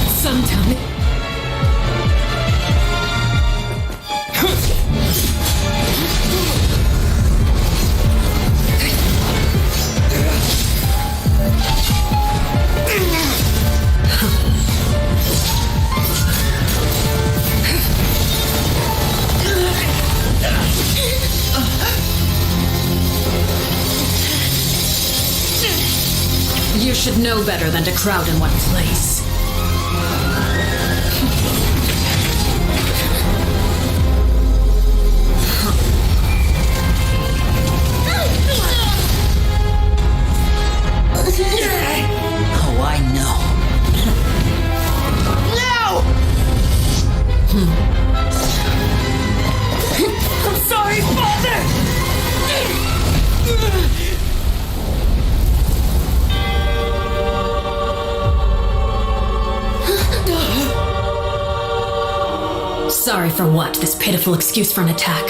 Sometime. You should know better than to crowd in one place. oh, I know. I'm sorry, Father! Sorry for what? This pitiful excuse for an attack.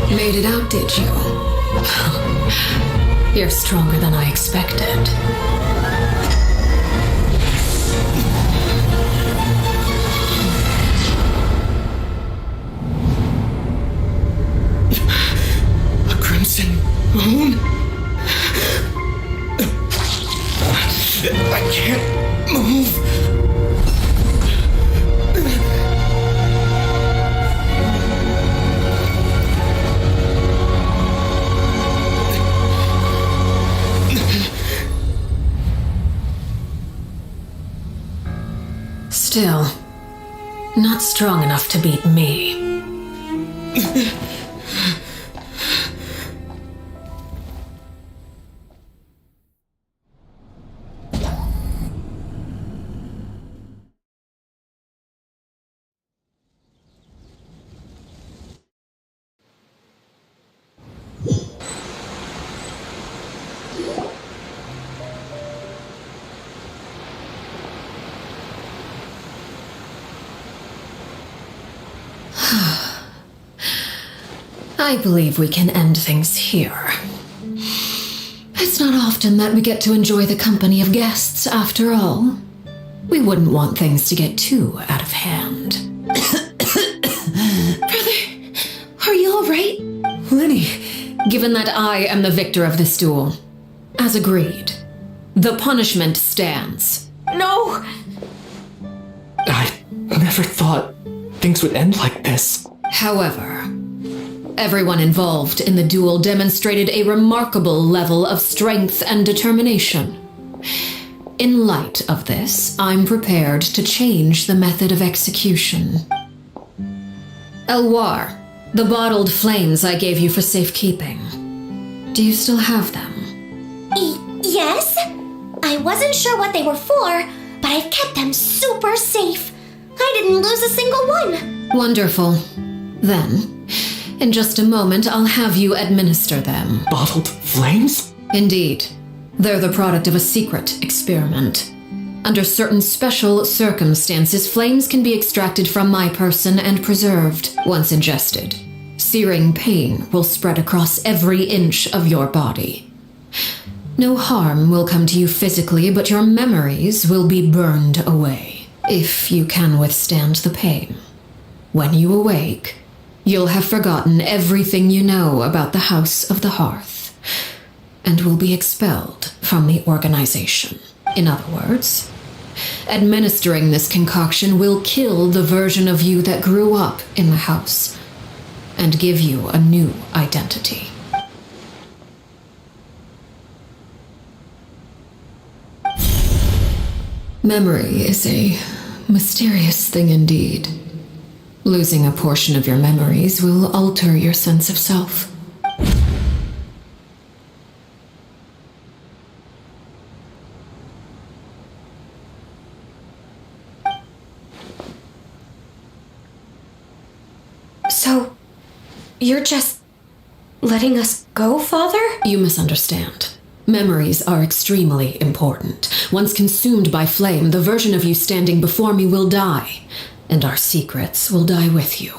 Made it out, did you? You're stronger than I expected. A crimson moon? I can't move. Still, not strong enough to beat me. I believe we can end things here. It's not often that we get to enjoy the company of guests, after all. We wouldn't want things to get too out of hand. Brother, are you alright? Lenny, given that I am the victor of this duel, as agreed, the punishment stands. No! I never thought things would end like this. However, everyone involved in the duel demonstrated a remarkable level of strength and determination. In light of this, I'm prepared to change the method of execution. Elwar, the bottled flames I gave you for safekeeping. Do you still have them? Yes? I wasn't sure what they were for, but I've kept them super safe. I didn't lose a single one. Wonderful. Then, in just a moment, I'll have you administer them. Bottled flames? Indeed. They're the product of a secret experiment. Under certain special circumstances, flames can be extracted from my person and preserved. Once ingested, searing pain will spread across every inch of your body. No harm will come to you physically, but your memories will be burned away, if you can withstand the pain. When you awake, you'll have forgotten everything you know about the House of the Hearth, and will be expelled from the organization. In other words, administering this concoction will kill the version of you that grew up in the house, and give you a new identity. Memory is a mysterious thing indeed. Losing a portion of your memories will alter your sense of self. So, you're just letting us go, Father? You misunderstand. Memories are extremely important. Once consumed by flame, the version of you standing before me will die, and our secrets will die with you.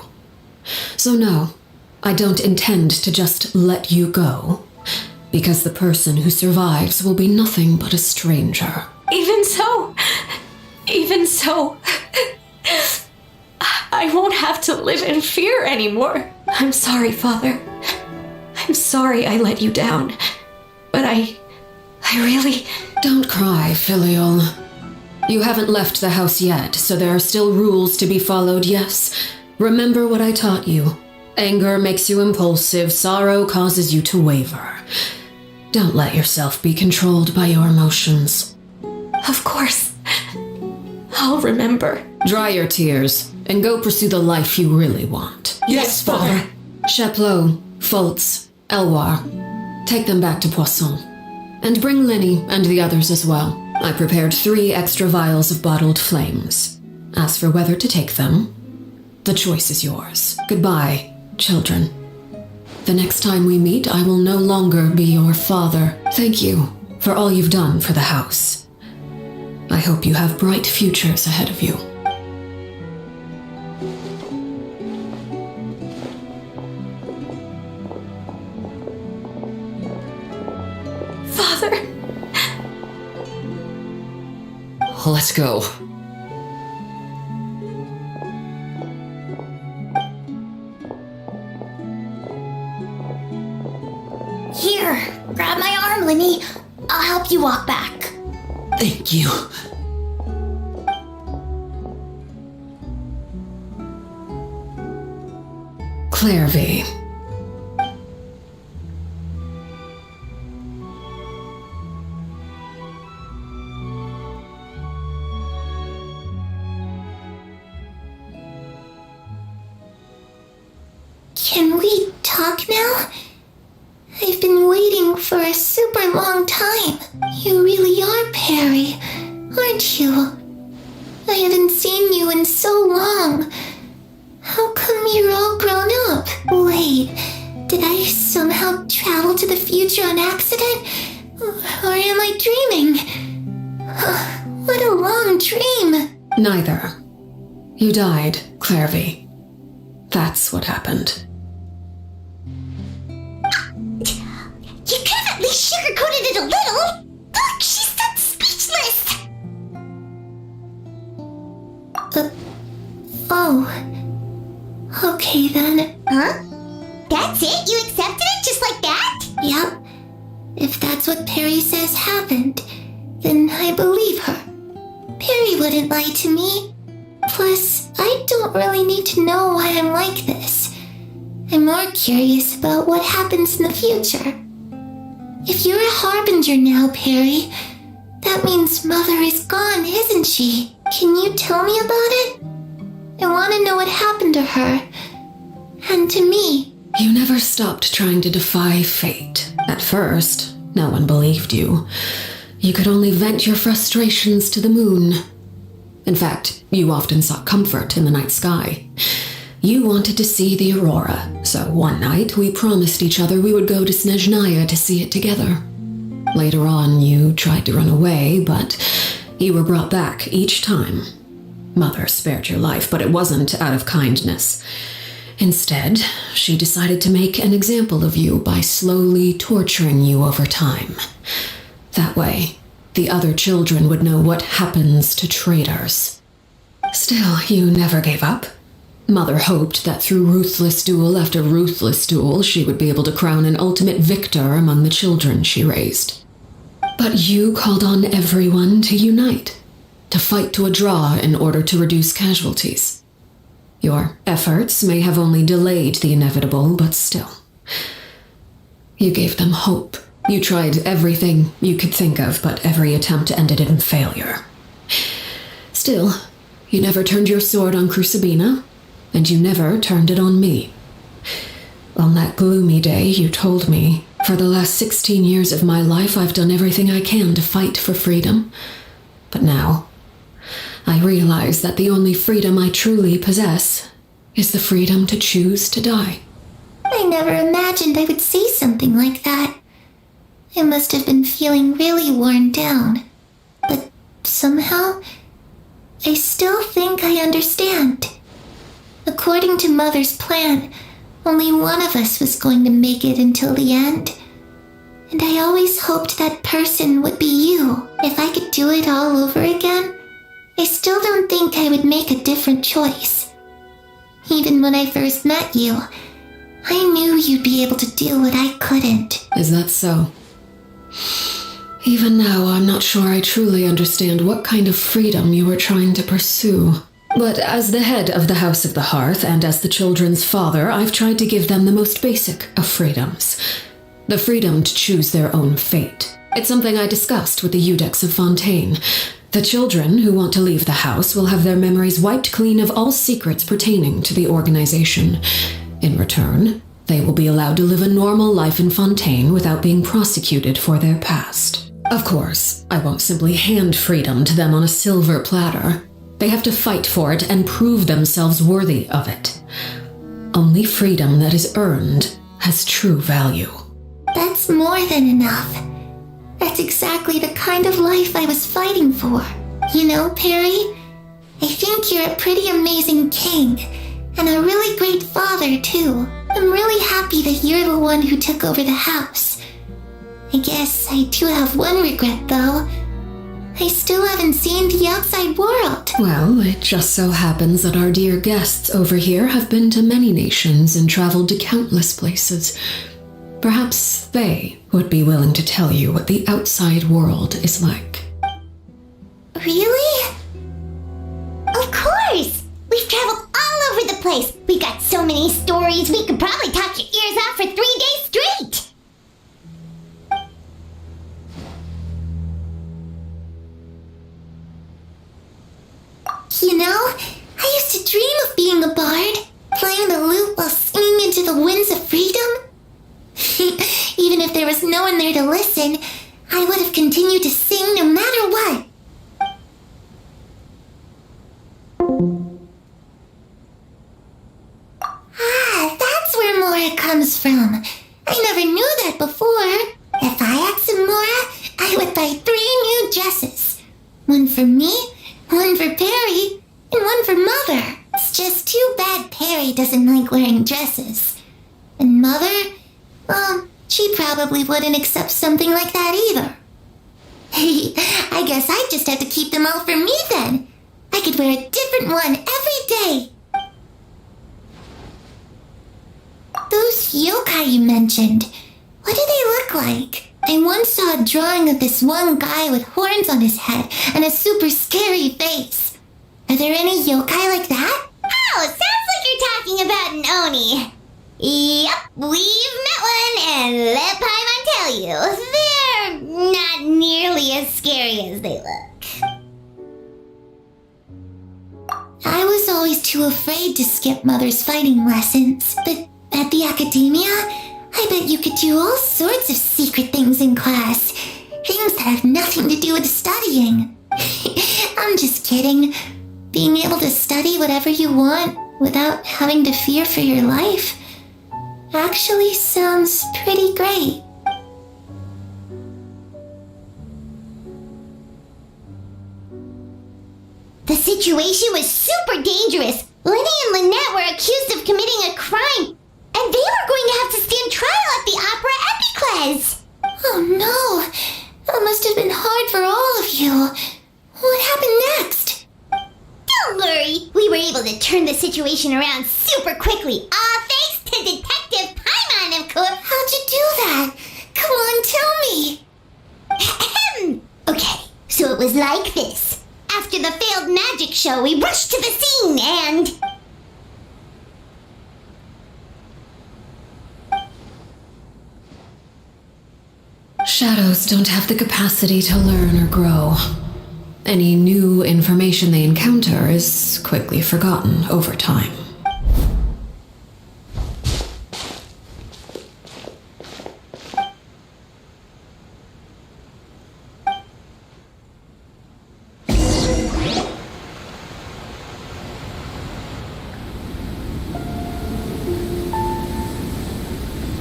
So no, I don't intend to just let you go, because the person who survives will be nothing but a stranger. Even so, I won't have to live in fear anymore. I'm sorry, Father. I'm sorry I let you down. But I really... Don't cry, Filial. You haven't left the house yet, so there are still rules to be followed, yes. Remember what I taught you. Anger makes you impulsive, sorrow causes you to waver. Don't let yourself be controlled by your emotions. Of course. I'll remember. Dry your tears, and go pursue the life you really want. Yes, Father. Chaplot, Fultz, Elwar, take them back to Poisson. And bring Lenny and the others as well. I prepared 3 extra vials of bottled flames. As for whether to take them, the choice is yours. Goodbye, children. The next time we meet, I will no longer be your father. Thank you for all you've done for the house. I hope you have bright futures ahead of you. Father! Let's go. Here, grab my arm, Lenny. I'll help you walk back. Thank you. Clairvy. Can we talk now? I've been waiting for a super long time. You really are Perry, aren't you? I haven't seen you in so long. How come you're all grown up? Wait, did I somehow travel to the future on accident? Or am I dreaming? What a long dream. Neither. You died, Clairvy. That's what happened. You could have at least sugarcoated it a little. Look, she's that speechless. Okay then. Huh? That's it? You accepted it just like that? Yep. If that's what Perry says happened, then I believe her. Perry wouldn't lie to me. Plus, I don't really need to know why I'm like this. I'm more curious about what happens in the future. If you're a harbinger now, Perry, that means Mother is gone, isn't she? Can you tell me about it? I want to know what happened to her. And to me. You never stopped trying to defy fate. At first, no one believed you. You could only vent your frustrations to the moon. In fact, you often sought comfort in the night sky. You wanted to see the aurora, so one night we promised each other we would go to Snezhnaya to see it together. Later on, you tried to run away, but you were brought back each time. Mother spared your life, but it wasn't out of kindness. Instead, she decided to make an example of you by slowly torturing you over time. That way, the other children would know what happens to traitors. Still, you never gave up. Mother hoped that through ruthless duel after ruthless duel, she would be able to crown an ultimate victor among the children she raised. But you called on everyone to unite, to fight to a draw in order to reduce casualties. Your efforts may have only delayed the inevitable, but still. You gave them hope. You tried everything you could think of, but every attempt ended in failure. Still, you never turned your sword on Crucibina, and you never turned it on me. On that gloomy day, you told me, for the last 16 years of my life, I've done everything I can to fight for freedom. But now, I realize that the only freedom I truly possess is the freedom to choose to die. I never imagined I would say something like that. I must have been feeling really worn down. But somehow, I still think I understand. According to Mother's plan, only one of us was going to make it until the end. And I always hoped that person would be you. If I could do it all over again, I still don't think I would make a different choice. Even when I first met you, I knew you'd be able to do what I couldn't. Is that so? Even now, I'm not sure I truly understand what kind of freedom you were trying to pursue. But as the head of the House of the Hearth and as the children's father, I've tried to give them the most basic of freedoms. The freedom to choose their own fate. It's something I discussed with the Eudex of Fontaine. The children who want to leave the house will have their memories wiped clean of all secrets pertaining to the organization. In return, they will be allowed to live a normal life in Fontaine without being prosecuted for their past. Of course, I won't simply hand freedom to them on a silver platter. They have to fight for it and prove themselves worthy of it. Only freedom that is earned has true value. That's more than enough. That's exactly the kind of life I was fighting for. You know, Perry, I think you're a pretty amazing king, and a really great father, too. I'm really happy that you're the one who took over the house. I guess I do have one regret, though. I still haven't seen the outside world. Well, it just so happens that our dear guests over here have been to many nations and traveled to countless places. Perhaps they would be willing to tell you what the outside world is like. Really? Of course! We've traveled all over the place. We got so many stories, we could probably talk your ears off for 3 days straight. You know, I used to dream of being a bard, playing the lute while singing into the winds of freedom? Even if there was no one there to listen, I would have continued to sing no matter what. Ah, that's where Mora comes from. I never knew that before. If I asked Mora, I would buy 3 new dresses. One for me, one for Perry, and one for Mother. It's just too bad Perry doesn't like wearing dresses. And Mother, well, she probably wouldn't accept something like that either. I guess I just have to keep them all for me then. I could wear a different one every day. Those yokai you mentioned, what do they look like? I once saw a drawing of this one guy with horns on his head and a super scary face. Are there any yokai like that? Oh, sounds like you're talking about an Oni. Yep, we've met one, and let Paimon tell you, they're not nearly as scary as they look. I was always too afraid to skip Mother's fighting lessons, but at the academia, I bet you could do all sorts of secret things in class. Things that have nothing to do with studying. I'm just kidding. Being able to study whatever you want without having to fear for your life actually sounds pretty great. The situation was super dangerous. Lenny and Lynette were accused of committing a crime, and they were going to have to stand trial at the Opera Epicles. Oh no! That must have been hard for all of you. What happened next? Don't worry, we were able to turn the situation around super quickly, all thanks to Detective Paimon, of course. How'd you do that? Come on, tell me. Okay, so it was like this. After the failed magic show, we rushed to the scene and... Shadows don't have the capacity to learn or grow. Any new information they encounter is quickly forgotten over time.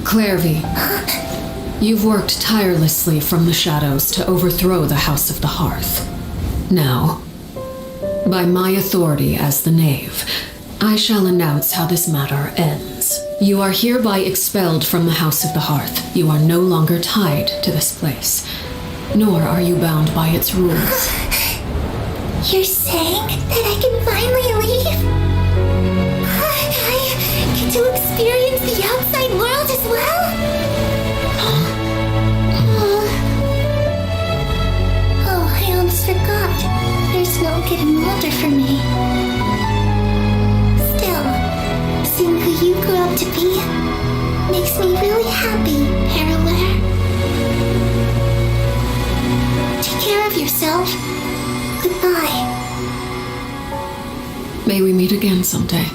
Clairvy, you've worked tirelessly from the shadows to overthrow the House of the Hearth. Now, by my authority as the Knave, I shall announce how this matter ends. You are hereby expelled from the House of the Hearth. You are no longer tied to this place, nor are you bound by its rules. You're saying that I can finally leave? I get to experience the outside world as well? Oh, I almost forgot. There's no getting older for me. Still, seeing who you grew up to be makes me really happy, Parallare. Take care of yourself. Goodbye. May we meet again someday.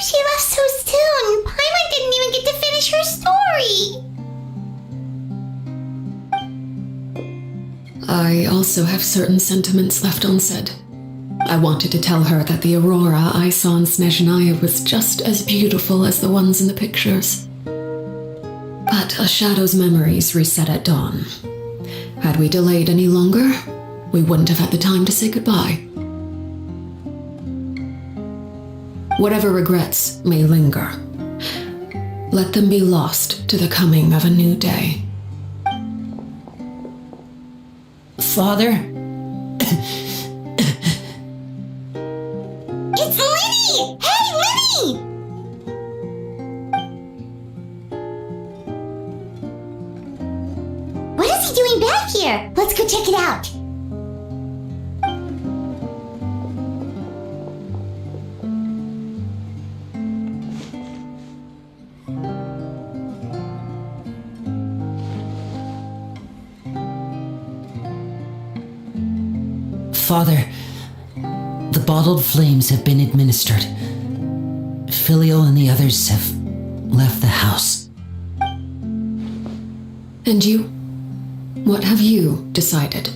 She left so soon. Paimon didn't even get to finish her story. I also have certain sentiments left unsaid. I wanted to tell her that the aurora I saw in Snezhnaya was just as beautiful as the ones in the pictures. But a shadow's memories reset at dawn. Had we delayed any longer, we wouldn't have had the time to say goodbye. Whatever regrets may linger, let them be lost to the coming of a new day. Father? It's Linny! Hey, Linny! What is he doing back here? Let's go check it out. Father, the bottled flames have been administered. Filial and the others have left the house. And you? What have you decided?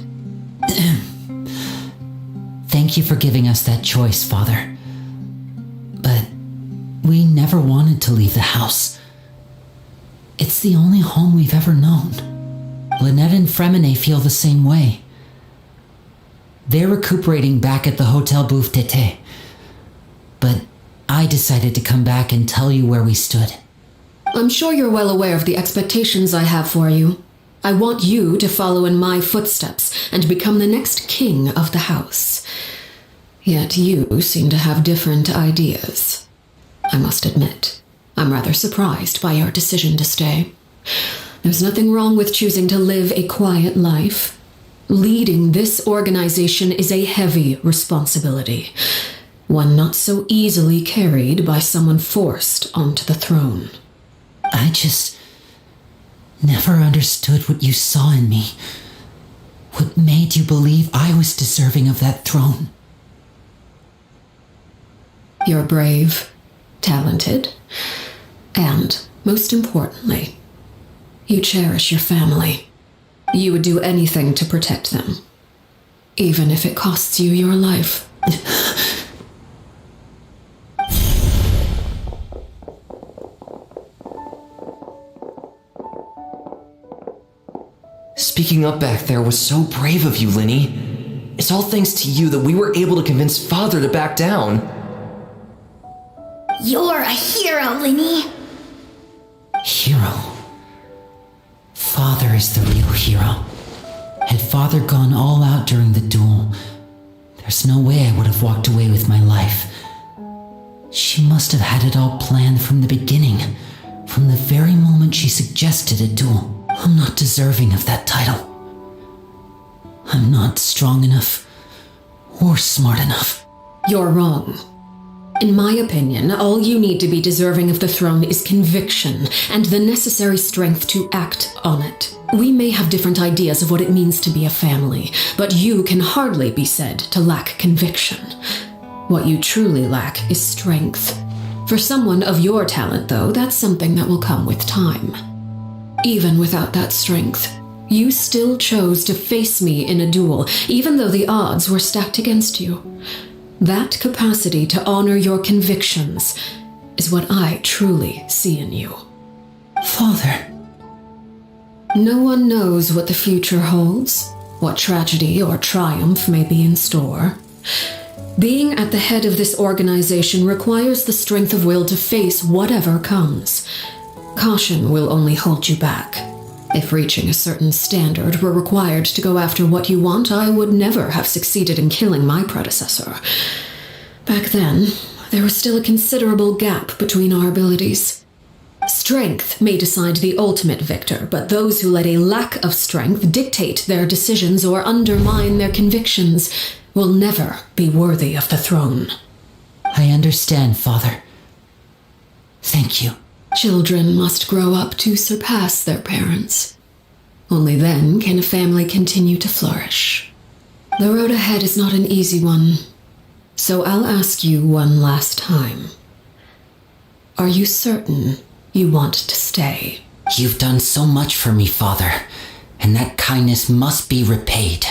Thank you for giving us that choice, Father. But we never wanted to leave the house. It's the only home we've ever known. Lynette and Fremine feel the same way. They're recuperating back at the Hotel Bouffe Tété. But I decided to come back and tell you where we stood. I'm sure you're well aware of the expectations I have for you. I want you to follow in my footsteps and become the next king of the house. Yet you seem to have different ideas. I must admit, I'm rather surprised by your decision to stay. There's nothing wrong with choosing to live a quiet life. Leading this organization is a heavy responsibility, one not so easily carried by someone forced onto the throne. I just never understood what you saw in me. What made you believe I was deserving of that throne? You're brave, talented, and, most importantly, you cherish your family. You would do anything to protect them, even if it costs you your life. Speaking up back there was so brave of you, Linny. It's all thanks to you that we were able to convince Father to back down. You're a hero, Linny. Hero? Father is the real hero. Had Father gone all out during the duel, there's no way I would have walked away with my life. She must have had it all planned from the beginning, from the very moment she suggested a duel. I'm not deserving of that title. I'm not strong enough or smart enough. You're wrong. In my opinion, all you need to be deserving of the throne is conviction and the necessary strength to act on it. We may have different ideas of what it means to be a family, but you can hardly be said to lack conviction. What you truly lack is strength. For someone of your talent, though, that's something that will come with time. Even without that strength, you still chose to face me in a duel, even though the odds were stacked against you. That capacity to honor your convictions is what I truly see in you. Father. No one knows what the future holds, what tragedy or triumph may be in store. Being at the head of this organization requires the strength of will to face whatever comes. Caution will only hold you back. If reaching a certain standard were required to go after what you want, I would never have succeeded in killing my predecessor. Back then, there was still a considerable gap between our abilities. Strength may decide the ultimate victor, but those who let a lack of strength dictate their decisions or undermine their convictions will never be worthy of the throne. I understand, Father. Thank you. Children must grow up to surpass their parents. Only then can a family continue to flourish. The road ahead is not an easy one, so I'll ask you one last time. Are you certain you want to stay? You've done so much for me, Father, and that kindness must be repaid.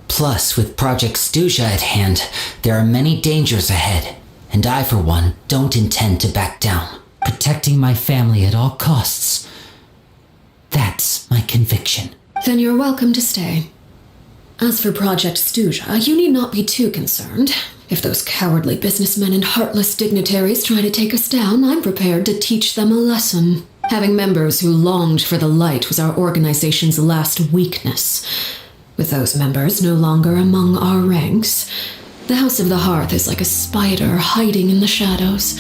Plus, with Project Stuja at hand, there are many dangers ahead, and I, for one, don't intend to back down. Protecting my family at all costs. That's my conviction. Then you're welcome to stay. As for Project Stuja, you need not be too concerned. If those cowardly businessmen and heartless dignitaries try to take us down, I'm prepared to teach them a lesson. Having members who longed for the light was our organization's last weakness. With those members no longer among our ranks, the House of the Hearth is like a spider hiding in the shadows.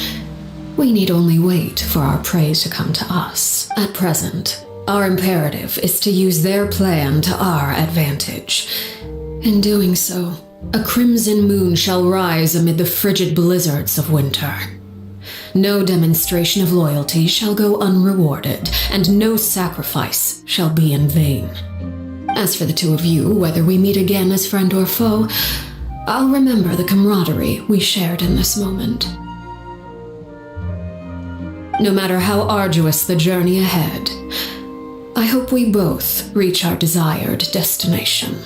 We need only wait for our prey to come to us. At present, our imperative is to use their plan to our advantage. In doing so, a crimson moon shall rise amid the frigid blizzards of winter. No demonstration of loyalty shall go unrewarded, and no sacrifice shall be in vain. As for the two of you, whether we meet again as friend or foe, I'll remember the camaraderie we shared in this moment. No matter how arduous the journey ahead, I hope we both reach our desired destination.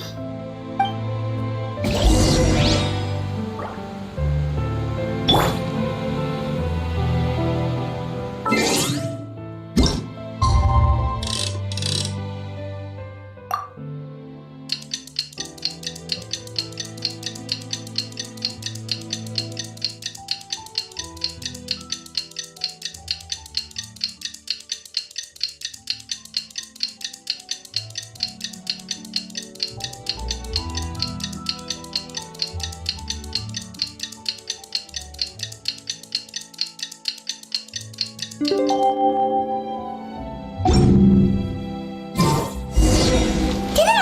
Didn't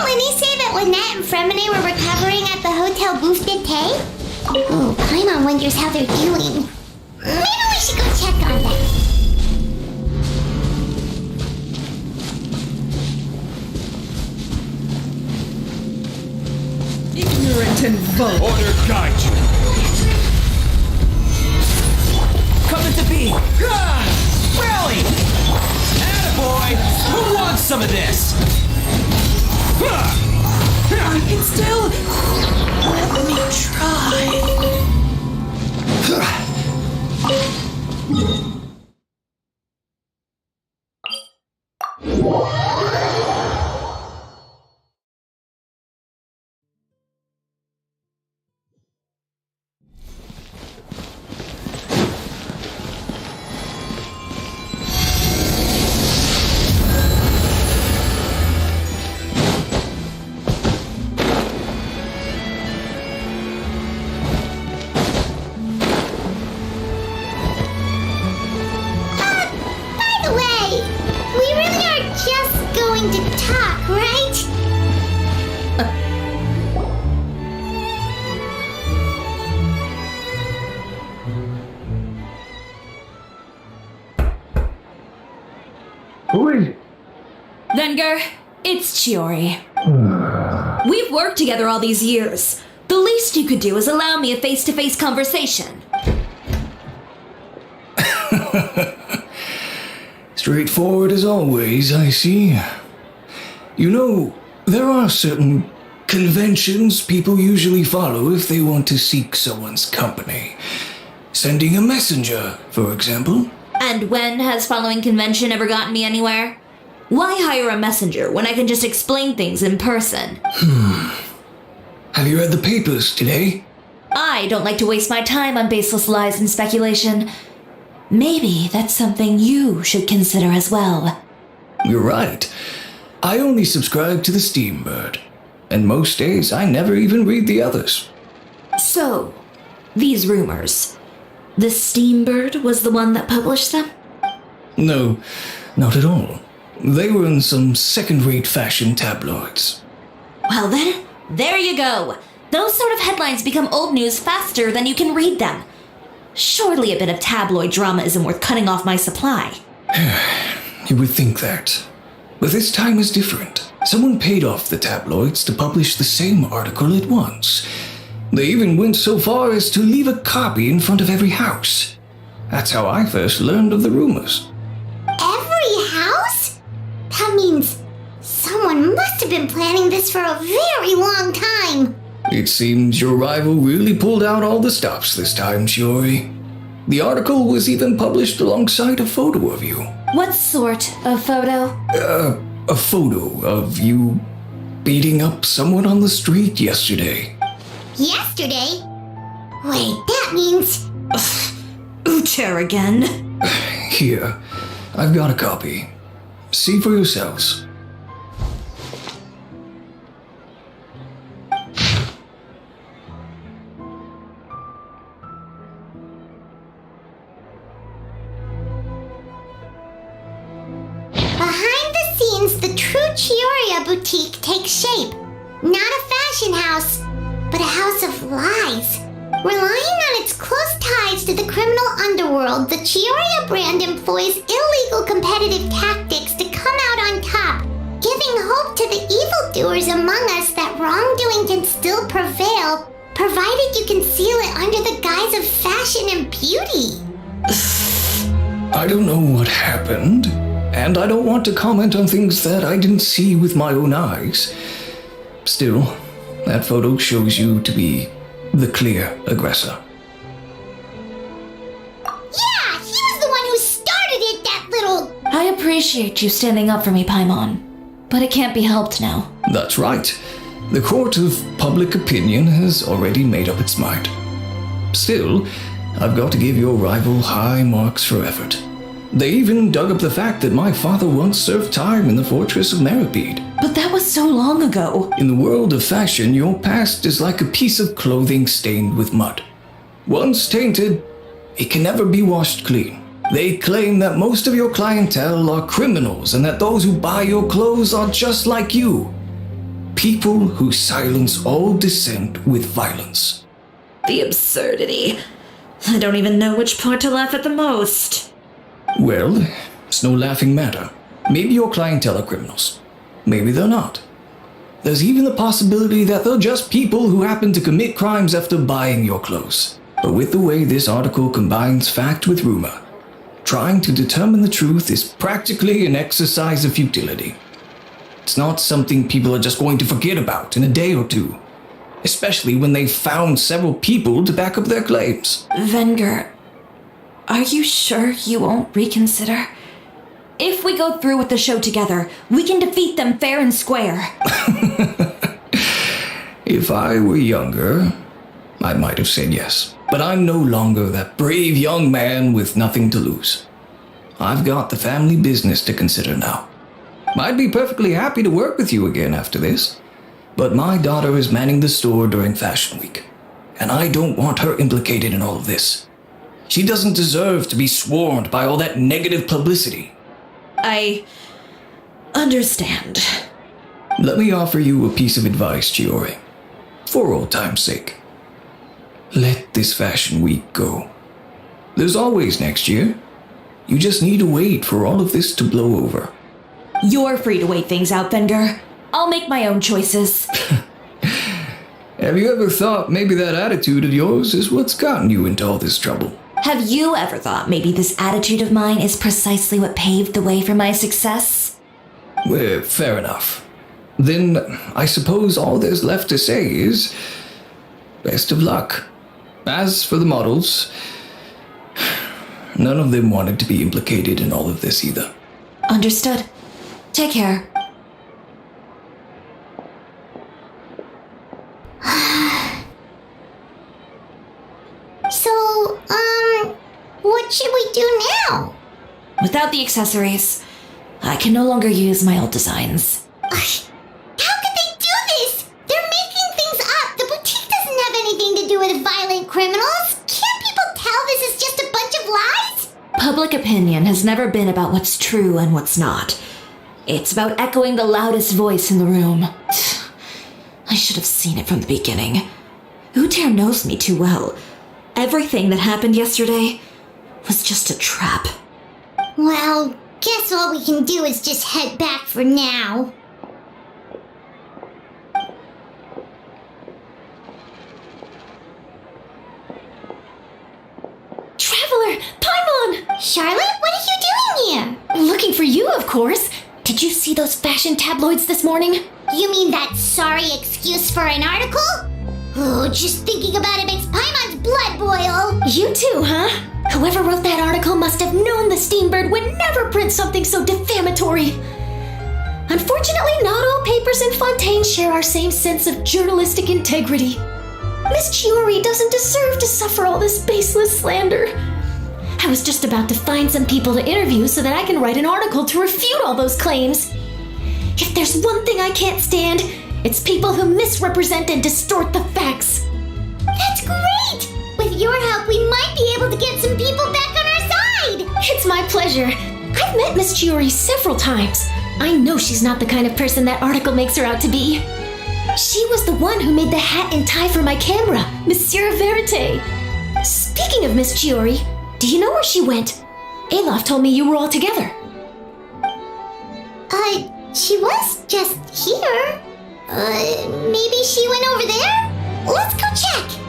Winnie say that Lynette and Fremine were recovering at the Hotel Booth de Tay? Oh, Paimon wonders how they're doing. Maybe we should go check on them. Ignorant and vulgar. Order guide you. Coming to be! Rally! Attaboy! Who wants some of this? I can still... Let me try. Who is it? Venger, it's Chiori. We've worked together all these years. The least you could do is allow me a face-to-face conversation. Straightforward as always, I see. You know, there are certain conventions people usually follow if they want to seek someone's company. Sending a messenger, for example. And when has following convention ever gotten me anywhere? Why hire a messenger when I can just explain things in person? Have you read the papers today? I don't like to waste my time on baseless lies and speculation. Maybe that's something you should consider as well. You're right. I only subscribe to the Steambird. And most days I never even read the others. So, these rumors. The Steambird was the one that published them? No, not at all. They were in some second-rate fashion tabloids. Well then, there you go. Those sort of headlines become old news faster than you can read them. Surely a bit of tabloid drama isn't worth cutting off my supply. You would think that. But this time is different. Someone paid off the tabloids to publish the same article at once. They even went so far as to leave a copy in front of every house. That's how I first learned of the rumors. Every house? That means someone must have been planning this for a very long time. It seems your rival really pulled out all the stops this time, Chiori. The article was even published alongside a photo of you. What sort of photo? A photo of you beating up someone on the street yesterday. Yesterday? Wait, that means... Ucher again. Here, I've got a copy. See for yourselves. Behind the scenes, the true Chioria boutique takes shape. Not a fashion house, but a house of lies. Relying on its close ties to the criminal underworld, the Chioria brand employs illegal competitive tactics to come out on top, giving hope to the evil wrongdoers among us that wrongdoing can still prevail, provided you conceal it under the guise of fashion and beauty. I don't know what happened, and I don't want to comment on things that I didn't see with my own eyes. Still, that photo shows you to be the clear aggressor. Yeah, he was the one who started it, that little... I appreciate you standing up for me, Paimon, but it can't be helped now. That's right. The court of public opinion has already made up its mind. Still, I've got to give your rival high marks for effort. They even dug up the fact that my father once served time in the fortress of Meripede. But that was so long ago. In the world of fashion, your past is like a piece of clothing stained with mud. Once tainted, it can never be washed clean. They claim that most of your clientele are criminals and that those who buy your clothes are just like you. People who silence all dissent with violence. The absurdity. I don't even know which part to laugh at the most. Well, it's no laughing matter. Maybe your clientele are criminals. Maybe they're not. There's even the possibility that they're just people who happen to commit crimes after buying your clothes. But with the way this article combines fact with rumor, trying to determine the truth is practically an exercise of futility. It's not something people are just going to forget about in a day or two, especially when they've found several people to back up their claims. Venger, are you sure you won't reconsider? If we go through with the show together, we can defeat them fair and square. If I were younger, I might have said yes. But I'm no longer that brave young man with nothing to lose. I've got the family business to consider now. I'd be perfectly happy to work with you again after this, but my daughter is manning the store during Fashion Week, and I don't want her implicated in all of this. She doesn't deserve to be swarmed by all that negative publicity. I understand. Let me offer you a piece of advice, Chiori, for old time's sake. Let this Fashion Week go. There's always next year. You just need to wait for all of this to blow over. You're free to wait things out, Venger. I'll make my own choices. Have you ever thought maybe that attitude of yours is what's gotten you into all this trouble? Have you ever thought maybe this attitude of mine is precisely what paved the way for my success? Well, fair enough. Then I suppose all there's left to say is best of luck. As for the models, none of them wanted to be implicated in all of this either. Understood. Take care. So, what should we do now? Without the accessories, I can no longer use my old designs. How could they do this? They're making things up. The boutique doesn't have anything to do with violent criminals. Can't people tell this is just a bunch of lies? Public opinion has never been about what's true and what's not. It's about echoing the loudest voice in the room. I should have seen it from the beginning. Uter knows me too well. Everything that happened yesterday was just a trap. Well, guess all we can do is just head back for now. Traveler! Paimon! Charlotte, what are you doing here? Looking for you, of course. Did you see those fashion tabloids this morning? You mean that sorry excuse for an article? Oh, just thinking about it makes Paimon's blood boil. You too, huh? Whoever wrote that article must have known the Steambird would never print something so defamatory. Unfortunately, not all papers in Fontaine share our same sense of journalistic integrity. Miss Chiori doesn't deserve to suffer all this baseless slander. I was just about to find some people to interview so that I can write an article to refute all those claims. If there's one thing I can't stand, it's people who misrepresent and distort the facts. That's great! With your help, we might be able to get some people back on our side! It's my pleasure. I've met Miss Chiori several times. I know she's not the kind of person that article makes her out to be. She was the one who made the hat and tie for my camera, Monsieur Verite. Speaking of Miss Chiori, do you know where she went? Alof told me you were all together. She was just here. Maybe she went over there? Let's go check.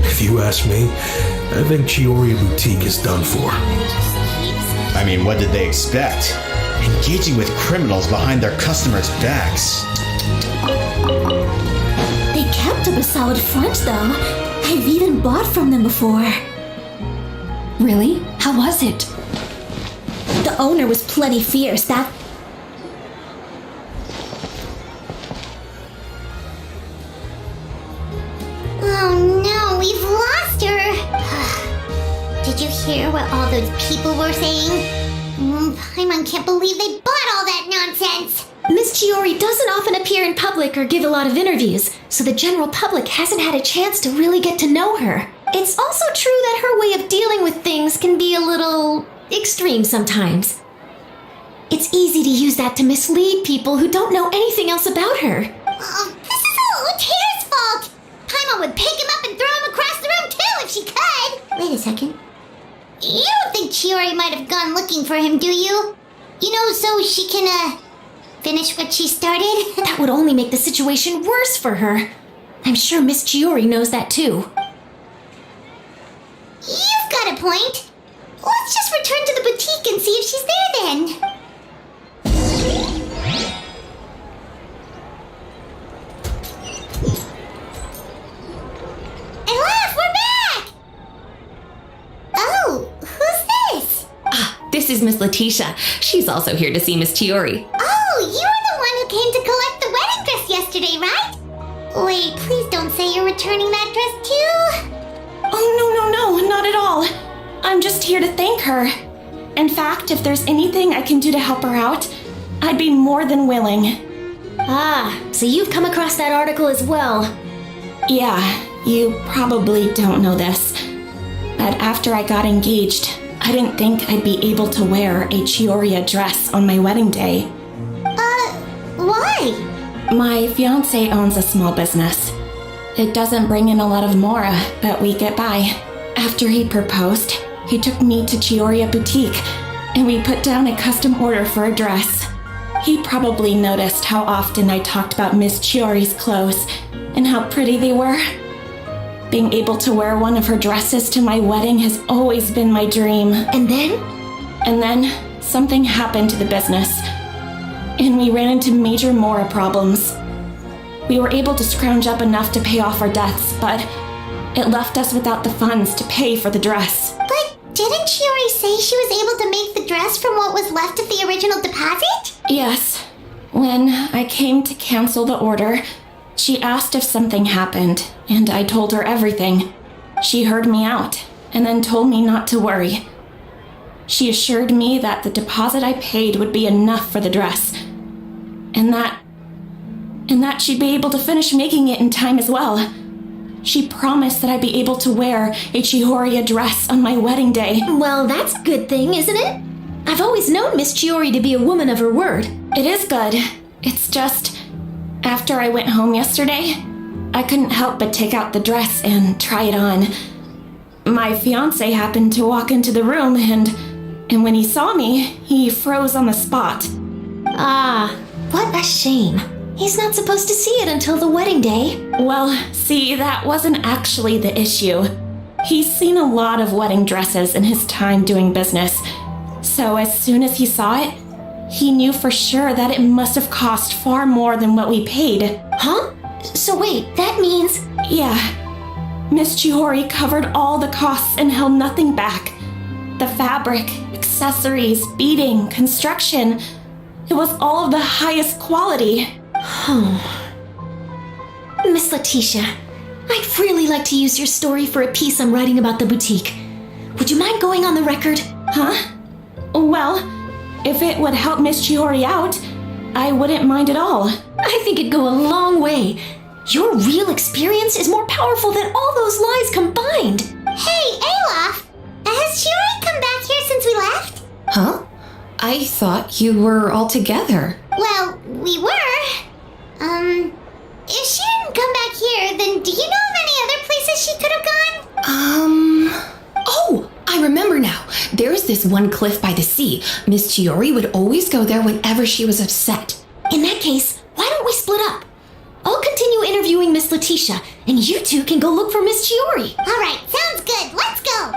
If you ask me, I think Chiori Boutique is done for. I mean, what did they expect? Engaging with criminals behind their customers' backs. They kept up a solid front, though. I've even bought from them before. Really? How was it? The owner was plenty fierce, that... Oh no, we've lost her! Did you hear what all those people were saying? Paimon can't believe they bought all that nonsense! Miss Chiori doesn't often appear in public or give a lot of interviews, so the general public hasn't had a chance to really get to know her. It's also true that her way of dealing with things can be a little extreme sometimes. It's easy to use that to mislead people who don't know anything else about her. This is all Uter's fault! Paimon would pick him up and throw him across the room too if she could! Wait a second. You don't think Chiori might have gone looking for him, do you? You know, so she can, finish what she started? That would only make the situation worse for her. I'm sure Miss Chiori knows that too. You've got a point. Let's just return to the boutique and see if she's there then. Elaf, we're back! Oh, who's this? This is Miss Letitia. She's also here to see Miss Chiori. Oh, you're the one who came to collect the wedding dress yesterday, right? Wait, please don't say you're returning that dress too. Oh, no, not at all. I'm just here to thank her. In fact, if there's anything I can do to help her out, I'd be more than willing. So you've come across that article as well. Yeah, you probably don't know this, but after I got engaged, I didn't think I'd be able to wear a Chioria dress on my wedding day. Why? My fiancé owns a small business. It doesn't bring in a lot of mora, but we get by. After he proposed, he took me to Chioria Boutique, and we put down a custom order for a dress. He probably noticed how often I talked about Miss Chiori's clothes and how pretty they were. Being able to wear one of her dresses to my wedding has always been my dream. And then? And then something happened to the business, and we ran into major mora problems. We were able to scrounge up enough to pay off our debts, but it left us without the funds to pay for the dress. But didn't Chiori say she was able to make the dress from what was left of the original deposit? Yes. When I came to cancel the order, she asked if something happened, and I told her everything. She heard me out, and then told me not to worry. She assured me that the deposit I paid would be enough for the dress, and that she'd be able to finish making it in time as well. She promised that I'd be able to wear a Chihoria dress on my wedding day. Well, that's a good thing, isn't it? I've always known Miss Chiori to be a woman of her word. It is good. It's just, after I went home yesterday, I couldn't help but take out the dress and try it on. My fiancé happened to walk into the room, and when he saw me, he froze on the spot. What a shame. He's not supposed to see it until the wedding day. Well, see, that wasn't actually the issue. He's seen a lot of wedding dresses in his time doing business, so as soon as he saw it, he knew for sure that it must have cost far more than what we paid. Huh? So wait, that means... Yeah. Miss Chihori covered all the costs and held nothing back. The fabric, accessories, beading, construction, it was all of the highest quality. Miss Letitia, I'd really like to use your story for a piece I'm writing about the boutique. Would you mind going on the record? Huh? Well, if it would help Miss Chiori out, I wouldn't mind at all. I think it'd go a long way. Your real experience is more powerful than all those lies combined. Hey, Olaf! Has Chiori come back here since we left? Huh? I thought you were all together. Well, we were. If she didn't come back here, then do you know of any other places she could have gone? Oh, I remember now. There's this one cliff by the sea. Miss Chiori would always go there whenever she was upset. In that case, why don't we split up? I'll continue interviewing Miss Letitia, and you two can go look for Miss Chiori. All right, sounds good. Let's go.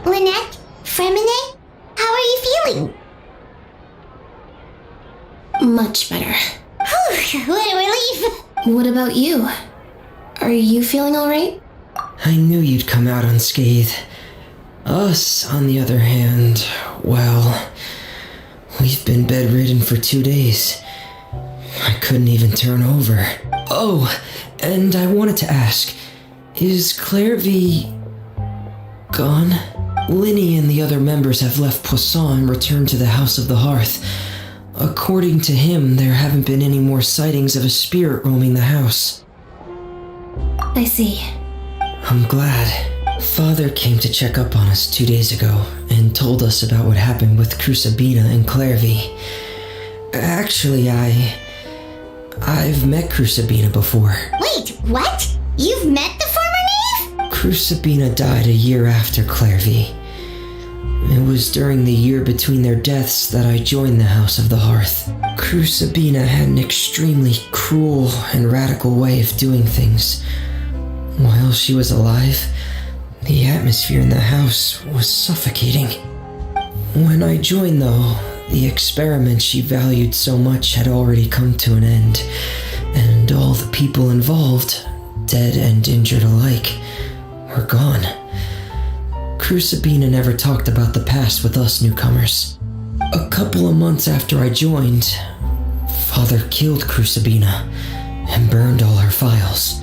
Lynette? Fremine? How are you feeling? Much better. Whew, what a relief. What about you? Are you feeling alright? I knew you'd come out unscathed. Us, on the other hand, well, we've been bedridden for 2 days. I couldn't even turn over. Oh, and I wanted to ask, is Claire V gone? Linny and the other members have left Poisson and returned to the House of the Hearth. According to him, there haven't been any more sightings of a spirit roaming the house. I see. I'm glad. Father came to check up on us 2 days ago and told us about what happened with Crusabina and Clairvy. Actually, I've met Crusabina before. Wait, what? You've met the former knave? Crusabina died a year after Clairvy. It was during the year between their deaths that I joined the House of the Hearth. Crusabina had an extremely cruel and radical way of doing things. While she was alive, the atmosphere in the house was suffocating. When I joined, though, the experiment she valued so much had already come to an end, and all the people involved, dead and injured alike, were gone. Crusabina never talked about the past with us newcomers. A couple of months after I joined, Father killed Crusabina and burned all her files.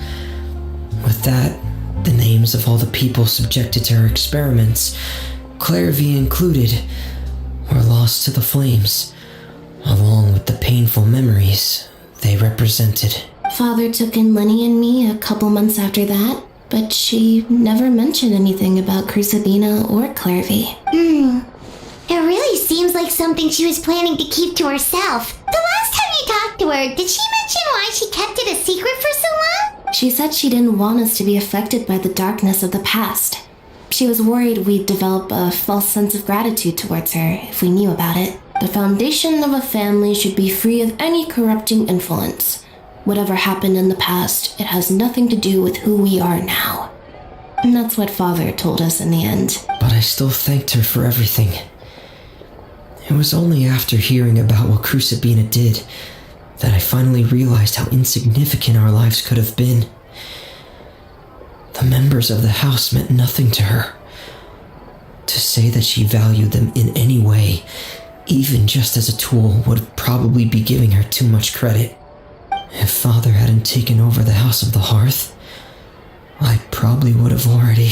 With that, the names of all the people subjected to her experiments, Clairvy included, were lost to the flames, along with the painful memories they represented. Father took in Lenny and me a couple months after that, but she never mentioned anything about Crusabina or Clairvy. It really seems like something she was planning to keep to herself. The last time you talked to her, did she mention why she kept it a secret for so long? She said she didn't want us to be affected by the darkness of the past. She was worried we'd develop a false sense of gratitude towards her if we knew about it. The foundation of a family should be free of any corrupting influence. Whatever happened in the past, it has nothing to do with who we are now. And that's what Father told us in the end. But I still thanked her for everything. It was only after hearing about what Crusabina did that I finally realized how insignificant our lives could have been. The members of the house meant nothing to her. To say that she valued them in any way, even just as a tool, would probably be giving her too much credit. If Father hadn't taken over the House of the Hearth, I probably would have already...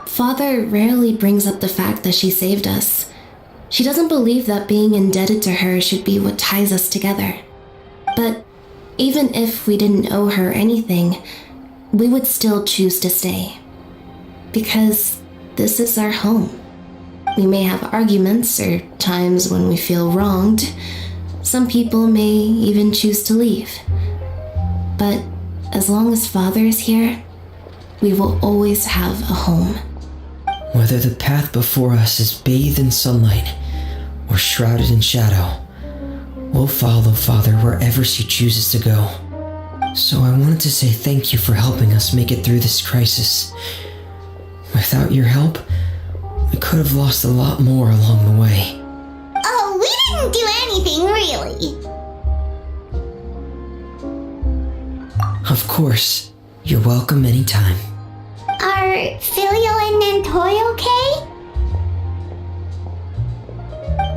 Father rarely brings up the fact that she saved us. She doesn't believe that being indebted to her should be what ties us together. But even if we didn't owe her anything, we would still choose to stay. Because this is our home. We may have arguments or times when we feel wronged. Some people may even choose to leave. But as long as Father is here, we will always have a home. Whether the path before us is bathed in sunlight or shrouded in shadow, we'll follow Father wherever she chooses to go. So I wanted to say thank you for helping us make it through this crisis. Without your help, we could have lost a lot more along the way. Oh, we didn't do anything, really. Of course, you're welcome anytime. Are Filial and Nantoy okay?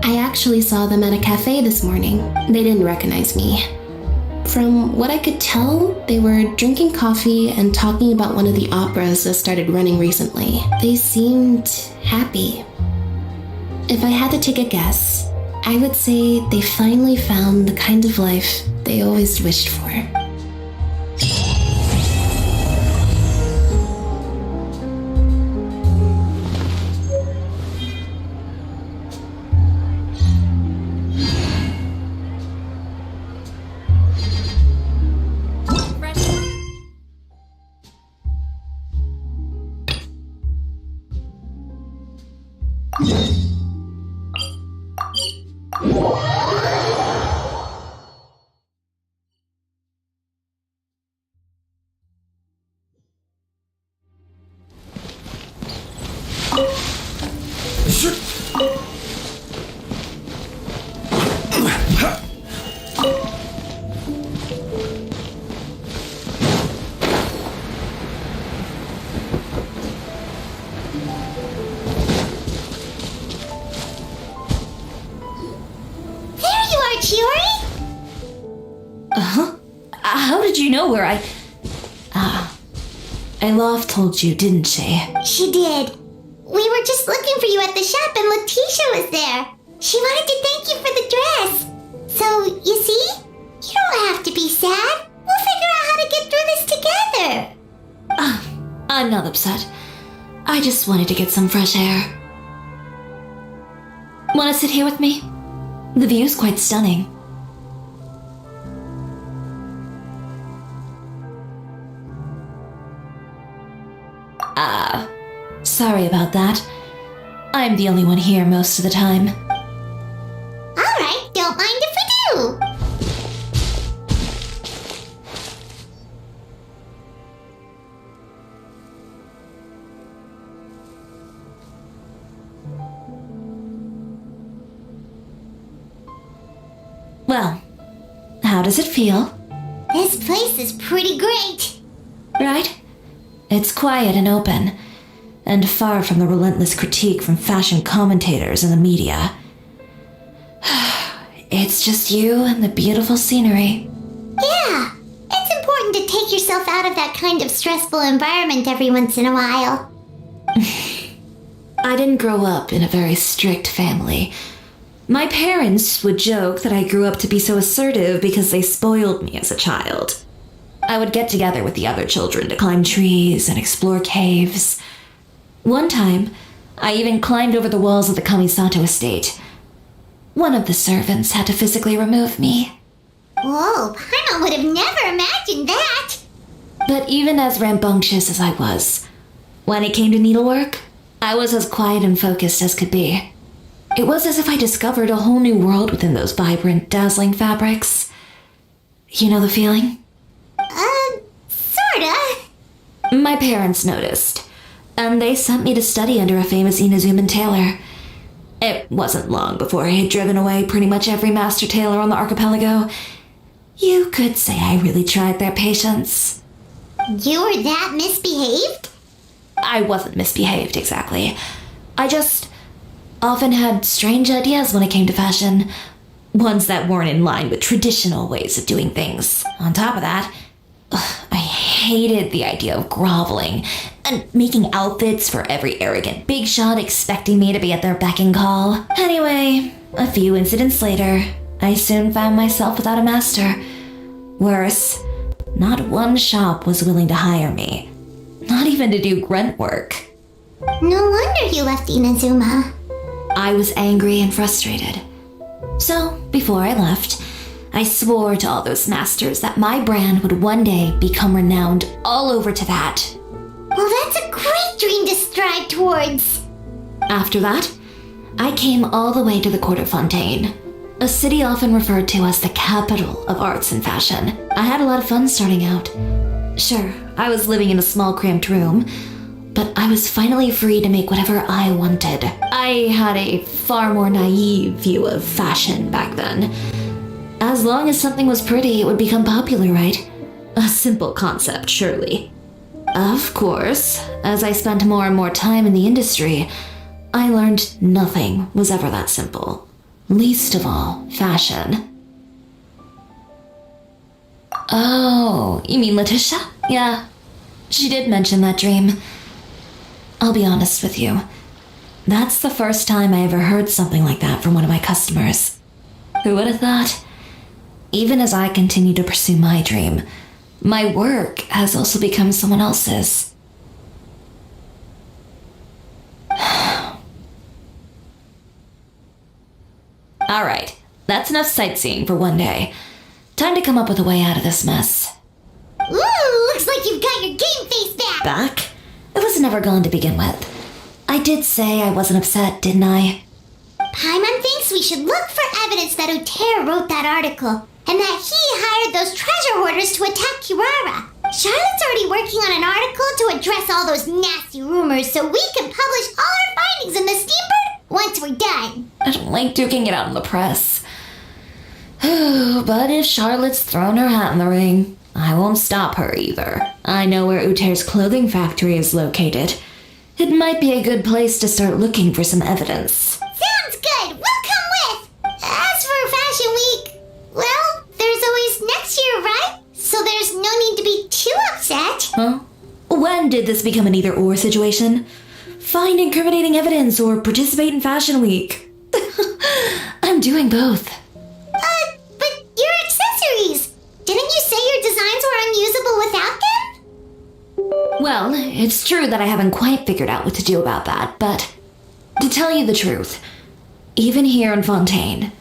I actually saw them at a cafe this morning. They didn't recognize me. From what I could tell, they were drinking coffee and talking about one of the operas that started running recently. They seemed happy. If I had to take a guess, I would say they finally found the kind of life they always wished for. How did you know where Aloft told you, didn't she? She did. We were just looking for you at the shop and Letitia was there. She wanted to thank you for the dress. So, you see? You don't have to be sad. We'll figure out how to get through this together. I'm not upset. I just wanted to get some fresh air. Want to sit here with me? The view's quite stunning. Sorry about that. I'm the only one here most of the time. Alright, don't mind if we do. Well, how does it feel? This place is pretty great. Right? It's quiet and open, and far from the relentless critique from fashion commentators and the media. It's just you and the beautiful scenery. Yeah, it's important to take yourself out of that kind of stressful environment every once in a while. I didn't grow up in a very strict family. My parents would joke that I grew up to be so assertive because they spoiled me as a child. I would get together with the other children to climb trees and explore caves. One time, I even climbed over the walls of the Kamisato estate. One of the servants had to physically remove me. Whoa, Paimon would have never imagined that. But even as rambunctious as I was, when it came to needlework, I was as quiet and focused as could be. It was as if I discovered a whole new world within those vibrant, dazzling fabrics. You know the feeling? Sorta. My parents noticed, and they sent me to study under a famous Inazuman tailor. It wasn't long before I had driven away pretty much every master tailor on the archipelago. You could say I really tried their patience. You were that misbehaved? I wasn't misbehaved, exactly. I just often had strange ideas when it came to fashion. Ones that weren't in line with traditional ways of doing things. On top of that, I hated the idea of groveling and making outfits for every arrogant big shot expecting me to be at their beck and call. Anyway, a few incidents later, I soon found myself without a master. Worse, not one shop was willing to hire me. Not even to do grunt work. No wonder you left Inazuma. I was angry and frustrated. So, before I left, I swore to all those masters that my brand would one day become renowned all over Teyvat. Well, that's a great dream to strive towards. After that, I came all the way to the court of Fontaine, a city often referred to as the capital of arts and fashion. I had a lot of fun starting out. Sure, I was living in a small cramped room, but I was finally free to make whatever I wanted. I had a far more naive view of fashion back then. As long as something was pretty, it would become popular, right? A simple concept, surely. Of course, as I spent more and more time in the industry, I learned nothing was ever that simple. Least of all, fashion. Oh, you mean Letitia? Yeah, she did mention that dream. I'll be honest with you. That's the first time I ever heard something like that from one of my customers. Who would have thought? Even as I continue to pursue my dream, my work has also become someone else's. Alright, that's enough sightseeing for one day. Time to come up with a way out of this mess. Ooh, looks like you've got your game face back! Back? It was never gone to begin with. I did say I wasn't upset, didn't I? Paimon thinks we should look for evidence that Uter wrote that article, and that he hired those treasure hoarders to attack Kirara. Charlotte's already working on an article to address all those nasty rumors so we can publish all our findings in the Steambird once we're done. I don't like duking it out in the press. But if Charlotte's thrown her hat in the ring, I won't stop her either. I know where Uter's clothing factory is located. It might be a good place to start looking for some evidence. Sounds good! We'll come with! As for Fashion Week, well, there's always next year, right? So there's no need to be too upset. Huh? When did this become an either-or situation? Find incriminating evidence or participate in Fashion Week. I'm doing both. But your accessories! Didn't you say your designs were unusable without them? Well, it's true that I haven't quite figured out what to do about that, but to tell you the truth, even here in Fontaine,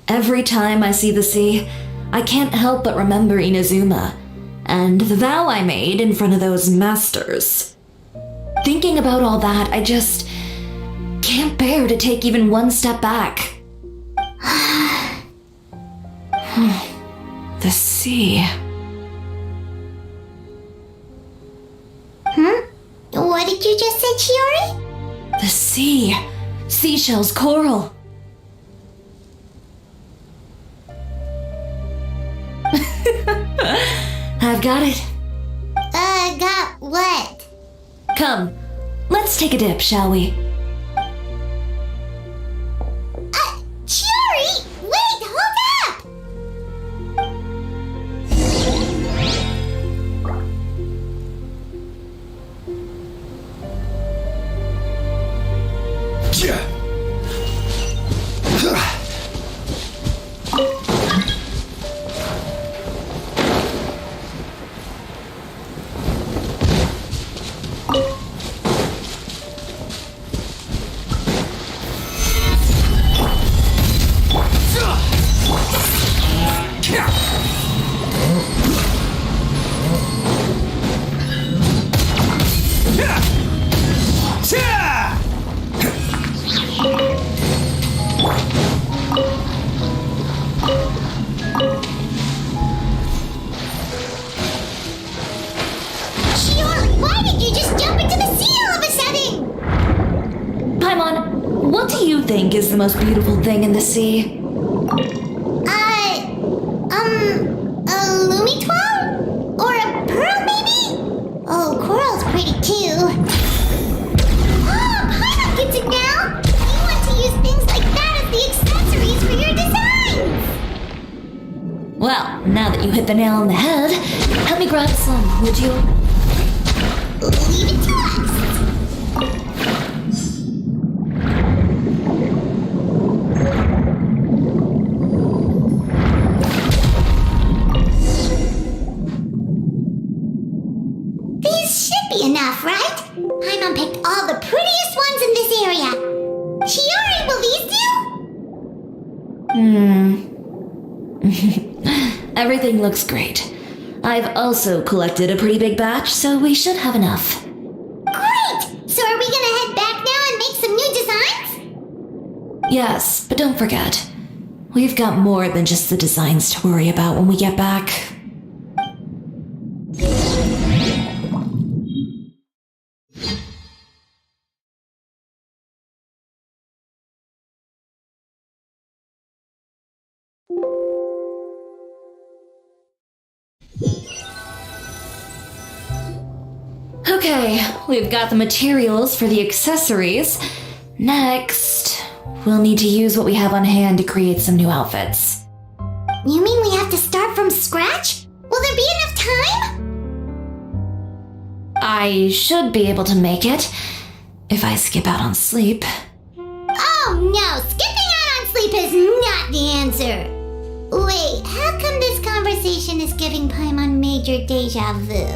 every time I see the sea, I can't help but remember Inazuma and the vow I made in front of those masters. Thinking about all that, I just can't bear to take even one step back. The sea. What did you just say, Chiori? The sea. Seashells, coral. I've got it. Got what? Come, let's take a dip, shall we? Chiori! Wait, hold up! Chiori, why did you just jump into the sea all of a sudden? Paimon, what do you think is the most beautiful thing in the sea? A Lumitoile? Or a pearl, maybe? Oh, coral's pretty too. Oh, Paimon gets it now! You want to use things like that as the accessories for your designs! Well, now that you hit the nail on the head, help me grab some, would you? Leave it to us! These should be enough, right? Paimon picked all the prettiest ones in this area. Chiori, will these do? Everything looks great. I've also collected a pretty big batch, so we should have enough. Great! So are we gonna head back now and make some new designs? Yes, but don't forget, we've got more than just the designs to worry about when we get back. Okay, we've got the materials for the accessories. Next, we'll need to use what we have on hand to create some new outfits. You mean we have to start from scratch? Will there be enough time? I should be able to make it if I skip out on sleep. Oh no, skipping out on sleep is not the answer. Wait, how come this conversation is giving Paimon major deja vu?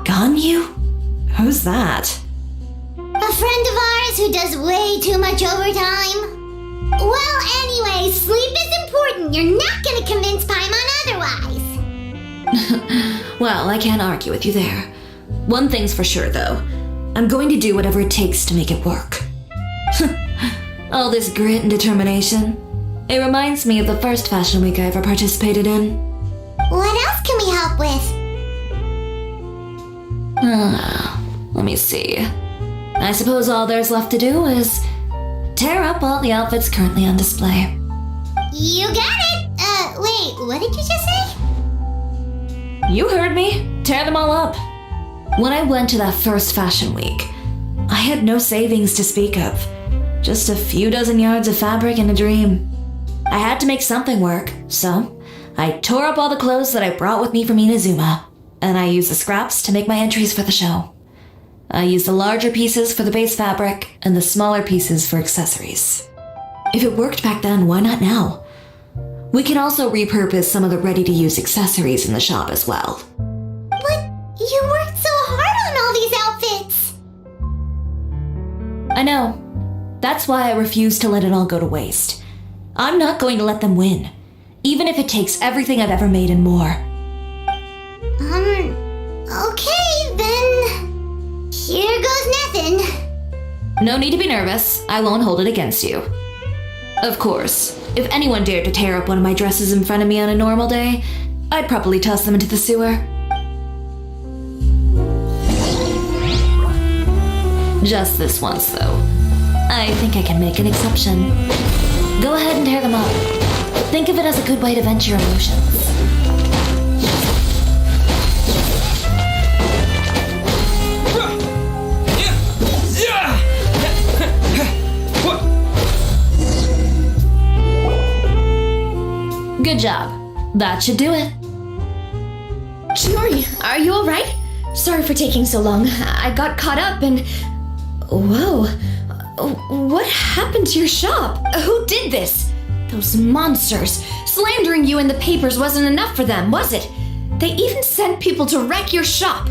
Ganyu? Who's that? A friend of ours who does way too much overtime. Well, anyway, sleep is important. You're not gonna convince Paimon otherwise. Well, I can't argue with you there. One thing's for sure, though. I'm going to do whatever it takes to make it work. All this grit and determination. It reminds me of the first fashion week I ever participated in. What else can we help with? Let me see. I suppose all there's left to do is tear up all the outfits currently on display. You got it! Wait, what did you just say? You heard me. Tear them all up. When I went to that first fashion week, I had no savings to speak of. Just a few dozen yards of fabric and a dream. I had to make something work, so I tore up all the clothes that I brought with me from Inazuma, and I used the scraps to make my entries for the show. I used the larger pieces for the base fabric and the smaller pieces for accessories. If it worked back then, why not now? We can also repurpose some of the ready-to-use accessories in the shop as well. But you worked so hard on all these outfits! I know. That's why I refuse to let it all go to waste. I'm not going to let them win, even if it takes everything I've ever made and more. Okay, then... Here goes nothing. No need to be nervous. I won't hold it against you. Of course, if anyone dared to tear up one of my dresses in front of me on a normal day, I'd probably toss them into the sewer. Just this once, though. I think I can make an exception. Go ahead and tear them up. Think of it as a good way to vent your emotions. Good job. That should do it. Chiori, are you alright? Sorry for taking so long. I got caught up and... Whoa. What happened to your shop? Who did this? Those monsters. Slandering you in the papers wasn't enough for them, was it? They even sent people to wreck your shop.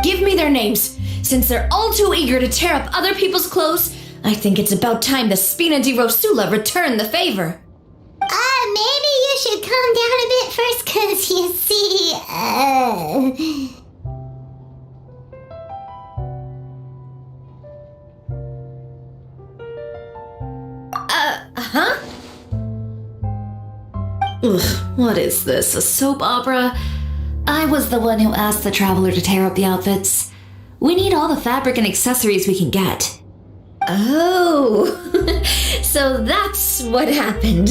Give me their names. Since they're all too eager to tear up other people's clothes, I think it's about time the Spina di Rosula return the favor. Maybe you should calm down a bit first, cause you see, Huh? Ugh, what is this, a soap opera? I was the one who asked the traveler to tear up the outfits. We need all the fabric and accessories we can get. Oh, so that's what happened.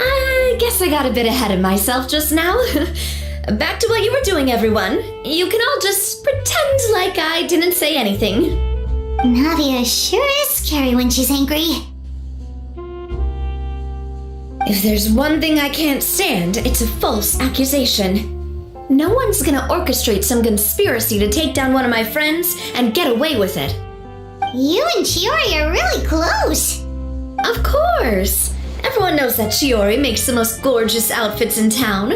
I guess I got a bit ahead of myself just now. Back to what you were doing, everyone. You can all just pretend like I didn't say anything. Navia sure is scary when she's angry. If there's one thing I can't stand, it's a false accusation. No one's gonna orchestrate some conspiracy to take down one of my friends and get away with it. You and Chiori are really close. Of course. Everyone knows that Chiori makes the most gorgeous outfits in town.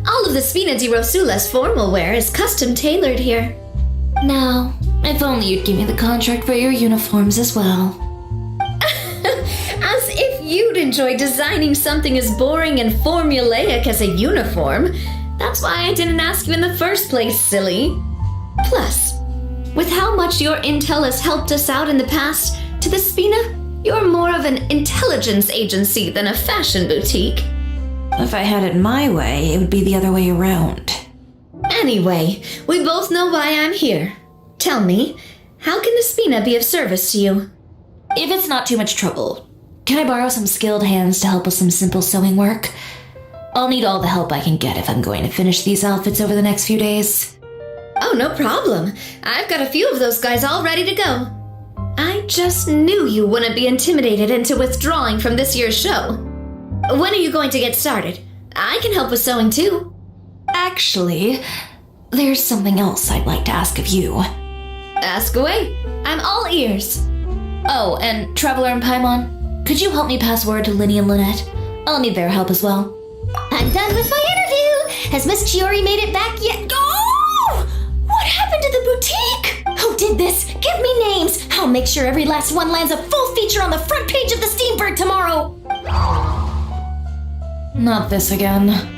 All of the Spina di Rosula's formal wear is custom tailored here. Now, if only you'd give me the contract for your uniforms as well. As if you'd enjoy designing something as boring and formulaic as a uniform. That's why I didn't ask you in the first place, silly. Plus, with how much your intel has helped us out in the past, to the Spina, you're more of an intelligence agency than a fashion boutique. If I had it my way, it would be the other way around. Anyway, we both know why I'm here. Tell me, how can the Spina be of service to you? If it's not too much trouble, can I borrow some skilled hands to help with some simple sewing work? I'll need all the help I can get if I'm going to finish these outfits over the next few days. Oh no problem. I've got a few of those guys all ready to go. I just knew you wouldn't be intimidated into withdrawing from this year's show. When are you going to get started? I can help with sewing too. Actually, there's something else I'd like to ask of you. Ask away. I'm all ears. Oh, and Traveler and Paimon, could you help me pass word to Linny and Lynette? I'll need their help as well. I'm done with my interview. Has Miss Chiori made it back yet? Oh! What happened to the boutique? Who did this? Give me names. I'll make sure every last one lands a full feature on the front page of the Steambird tomorrow. Not this again.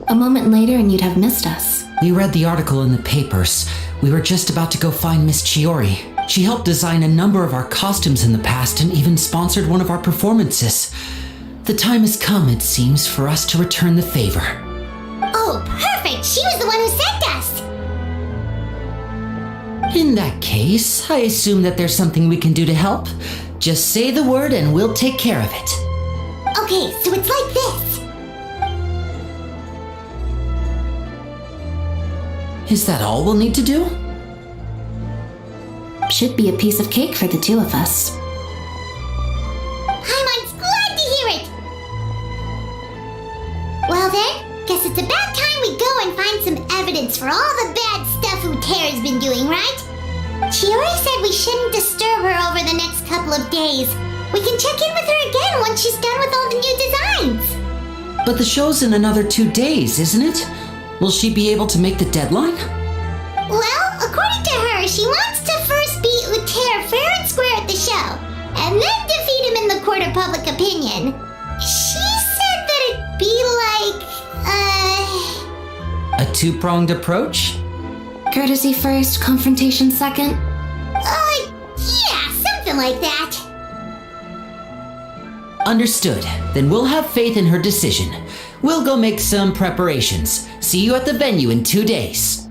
A moment later and you'd have missed us. We read the article in the papers. We were just about to go find Miss Chiori. She helped design a number of our costumes in the past and even sponsored one of our performances. The time has come, it seems, for us to return the favor. Oh, perfect! She was the one who sent us! In that case, I assume that there's something we can do to help. Just say the word and we'll take care of it. Okay, so it's like this. Is that all we'll need to do? Should be a piece of cake for the two of us. Paimon's glad to hear it! Well then, guess it's about time we go and find some evidence for all the bad stuff Uterra's been doing, right? Chiori said we shouldn't disturb her over the next couple of days. We can check in with her again once she's done with all the new designs. But the show's in another 2 days, isn't it? Will she be able to make the deadline? Well, according to her, she wants to first beat Uterra fair and square at the show, and then defeat him in the court of public opinion. She said that it'd be like, A two-pronged approach? Courtesy first, confrontation second? Yeah, something like that. Understood. Then we'll have faith in her decision. We'll go make some preparations. See you at the venue in 2 days.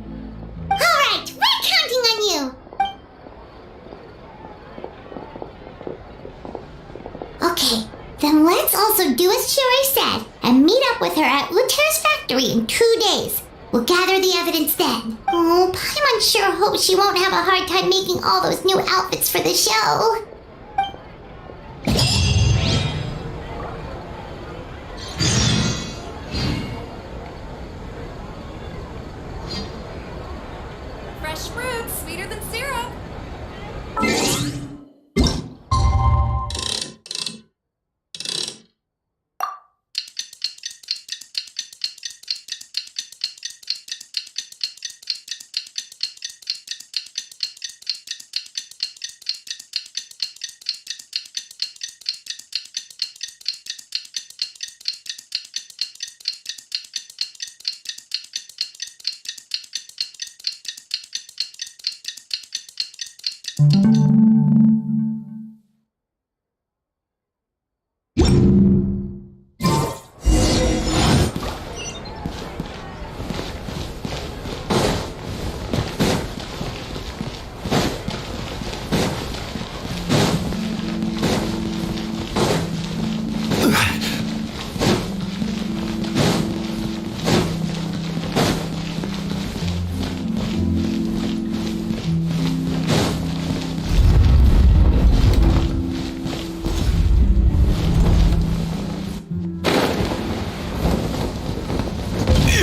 Alright, we're counting on you! Okay, then let's also do as Chiori said and meet up with her at Uterra's factory in 2 days. We'll gather the evidence then. Oh, Paimon sure hopes she won't have a hard time making all those new outfits for the show. Fresh fruit, sweeter than syrup.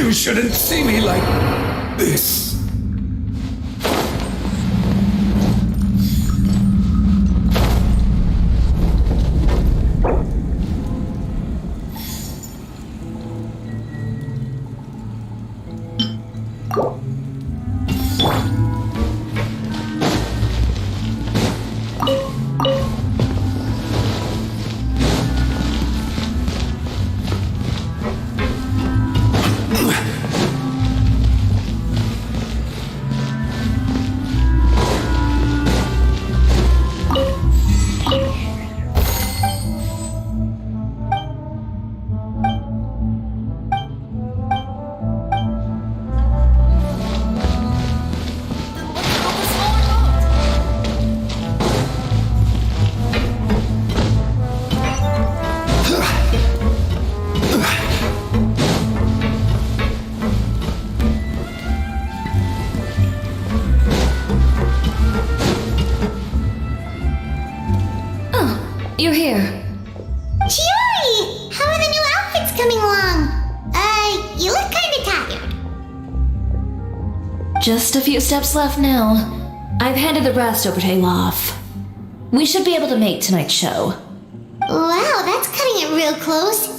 You shouldn't see me like this. You're here. Chiori! How are the new outfits coming along? You look kinda tired. Just a few steps left now. I've handed the rest over to Olaf. We should be able to make tonight's show. Wow, that's cutting it real close.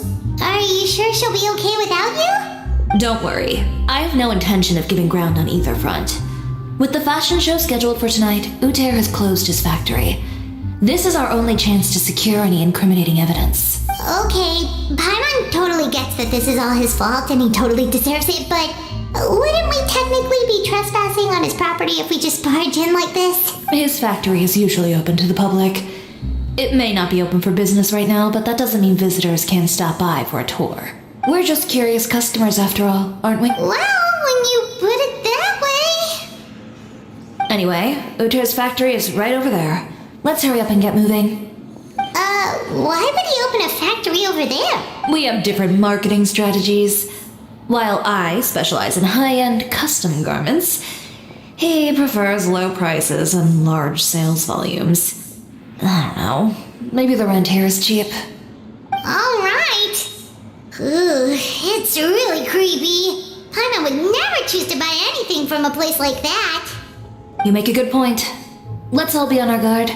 Are you sure she'll be okay without you? Don't worry. I have no intention of giving ground on either front. With the fashion show scheduled for tonight, Uter has closed his factory. This is our only chance to secure any incriminating evidence. Okay, Paimon totally gets that this is all his fault and he totally deserves it, but wouldn't we technically be trespassing on his property if we just barge in like this? His factory is usually open to the public. It may not be open for business right now, but that doesn't mean visitors can't stop by for a tour. We're just curious customers after all, aren't we? Well, when you put it that way... Anyway, Uter's factory is right over there. Let's hurry up and get moving. Why would he open a factory over there? We have different marketing strategies. While I specialize in high-end custom garments, he prefers low prices and large sales volumes. I don't know. Maybe the rent here is cheap. Alright. It's really creepy. Paimon would never choose to buy anything from a place like that. You make a good point. Let's all be on our guard.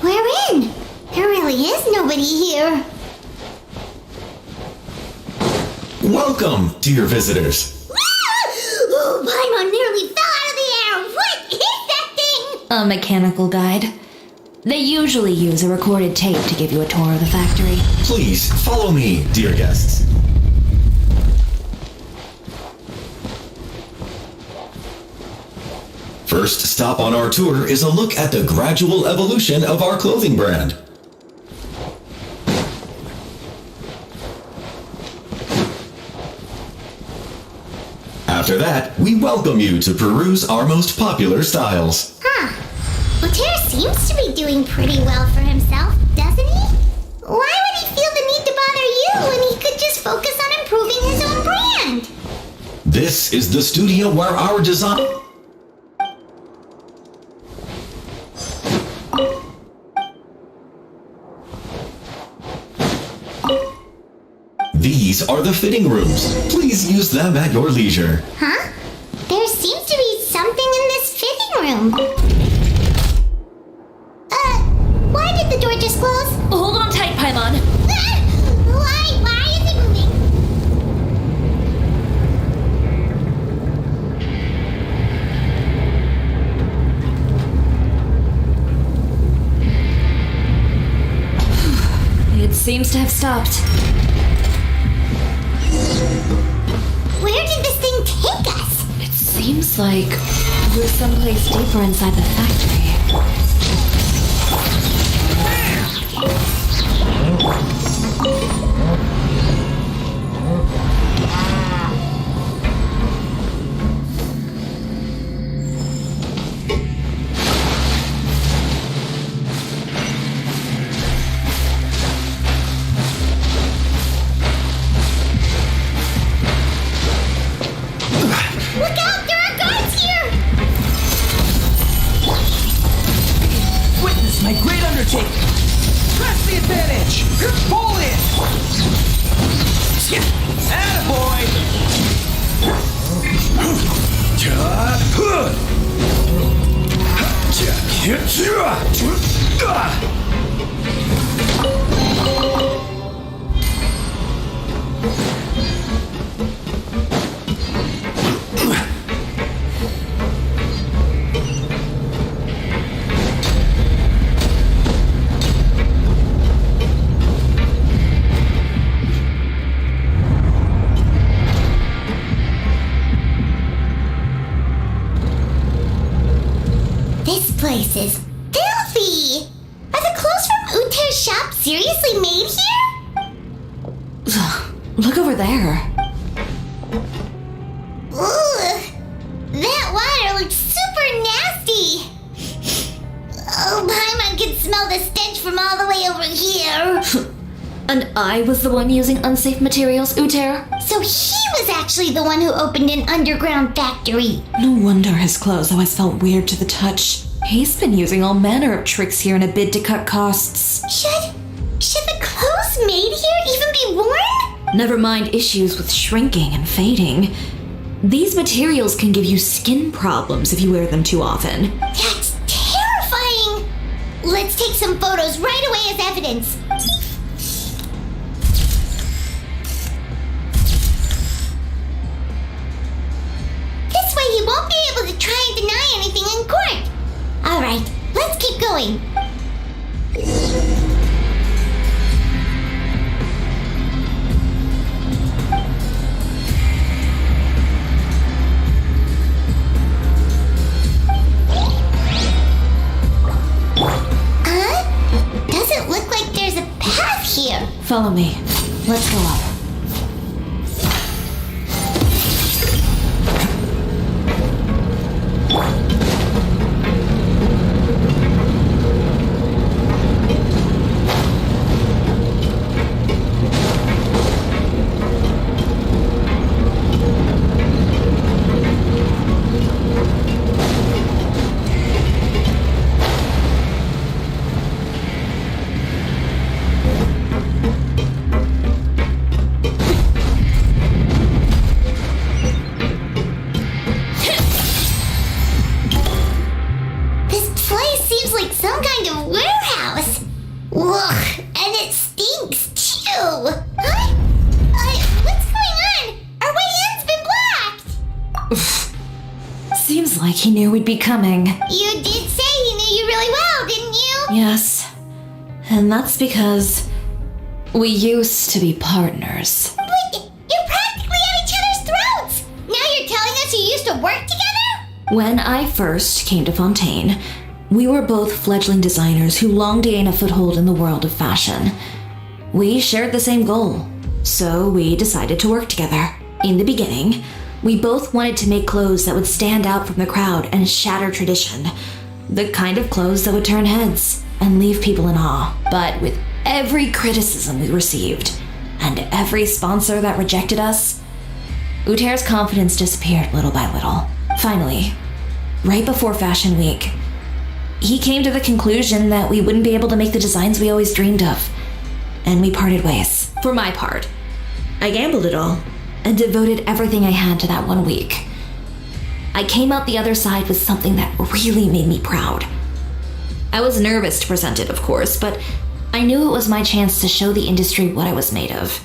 We're in. There really is nobody here. Welcome, dear visitors. Oh, Paimon nearly fell out of the air. What is that thing? A mechanical guide. They usually use a recorded tape to give you a tour of the factory. Please follow me, dear guests. First stop on our tour is a look at the gradual evolution of our clothing brand. After that, we welcome you to peruse our most popular styles. Huh. Uter seems to be doing pretty well for himself, doesn't he? Why would he feel the need to bother you when he could just focus on improving his own brand? This is the studio where our design... These are the fitting rooms. Please use them at your leisure. Huh? There seems to be something in this fitting room. Why did the door just close? Hold on tight, Paimon. Why is it moving? seems to have stopped. Where did this thing take us? It seems like we're someplace deeper inside the factory. Look out! There are guards here! Witness my great undertaking! Press the advantage! Pull in! This place is filthy! Are the clothes from Uter's shop seriously made here? Look over there. Ugh! That water looks super nasty! Oh, Paimon can smell the stench from all the way over here! And I was the one using unsafe materials, Uter? So he was actually the one who opened an underground factory! No wonder his clothes always felt weird to the touch. He's been using all manner of tricks here in a bid to cut costs. Should the clothes made here even be worn? Never mind issues with shrinking and fading. These materials can give you skin problems if you wear them too often. That's terrifying! Let's take some photos right away as evidence. This way he won't be able to try and deny anything in court. Alright, let's keep going. Doesn't look like there's a path here. Follow me. Let's go up. Seems like he knew we'd be coming. You did say he knew you really well, didn't you? Yes. And that's because we used to be partners. But you're practically at each other's throats! Now you're telling us you used to work together? When I first came to Fontaine, we were both fledgling designers who longed to gain a foothold in the world of fashion. We shared the same goal, so we decided to work together. In the beginning, we both wanted to make clothes that would stand out from the crowd and shatter tradition. The kind of clothes that would turn heads and leave people in awe. But with every criticism we received, and every sponsor that rejected us, Uter's confidence disappeared little by little. Finally, right before Fashion Week, he came to the conclusion that we wouldn't be able to make the designs we always dreamed of, and we parted ways. For my part, I gambled it all and devoted everything I had to that 1 week. I came out the other side with something that really made me proud. I was nervous to present it, of course, but I knew it was my chance to show the industry what I was made of.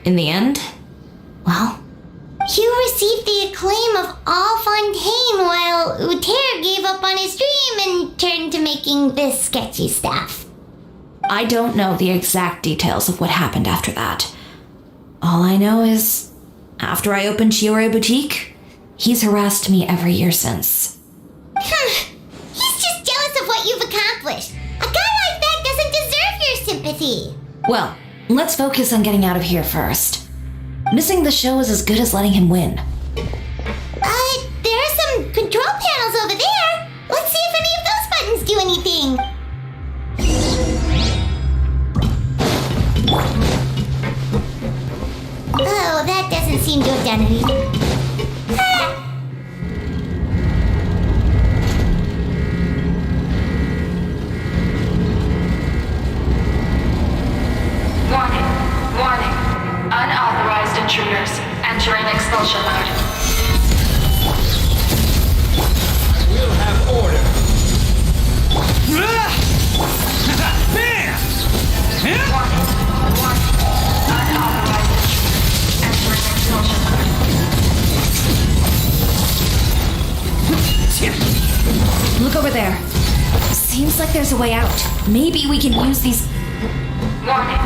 In the end, well, you received the acclaim of all Fontaine while Uter gave up on his dream and turned to making this sketchy stuff. I don't know the exact details of what happened after that. All I know is, after I opened Chiore Boutique, he's harassed me every year since. He's just jealous of what you've accomplished. A guy like that doesn't deserve your sympathy. Well, let's focus on getting out of here first. Missing the show is as good as letting him win. There are some control panels over there. Let's see if any of those buttons do anything. Oh, that doesn't seem to have done anything. Warning. Unauthorized intruders entering expulsion mode. We'll have order. Bam! Warning. Unauthorized intruders entering expulsion mode. Look over there. Seems like there's a way out. Maybe we can use these... Warning.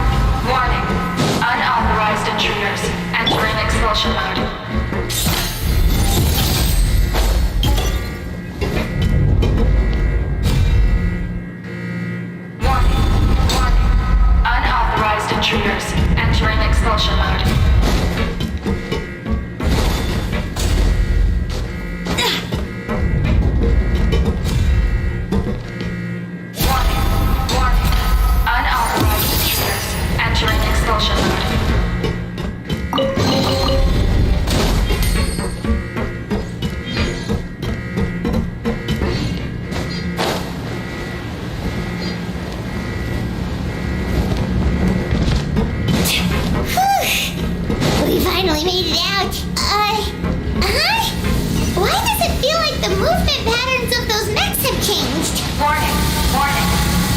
Unauthorized intruders entering expulsion mode. Warning. Unauthorized intruders entering expulsion mode. Entering expulsion mode. We finally made it out. Why does it feel like the movement patterns of those mechs have changed? Warning.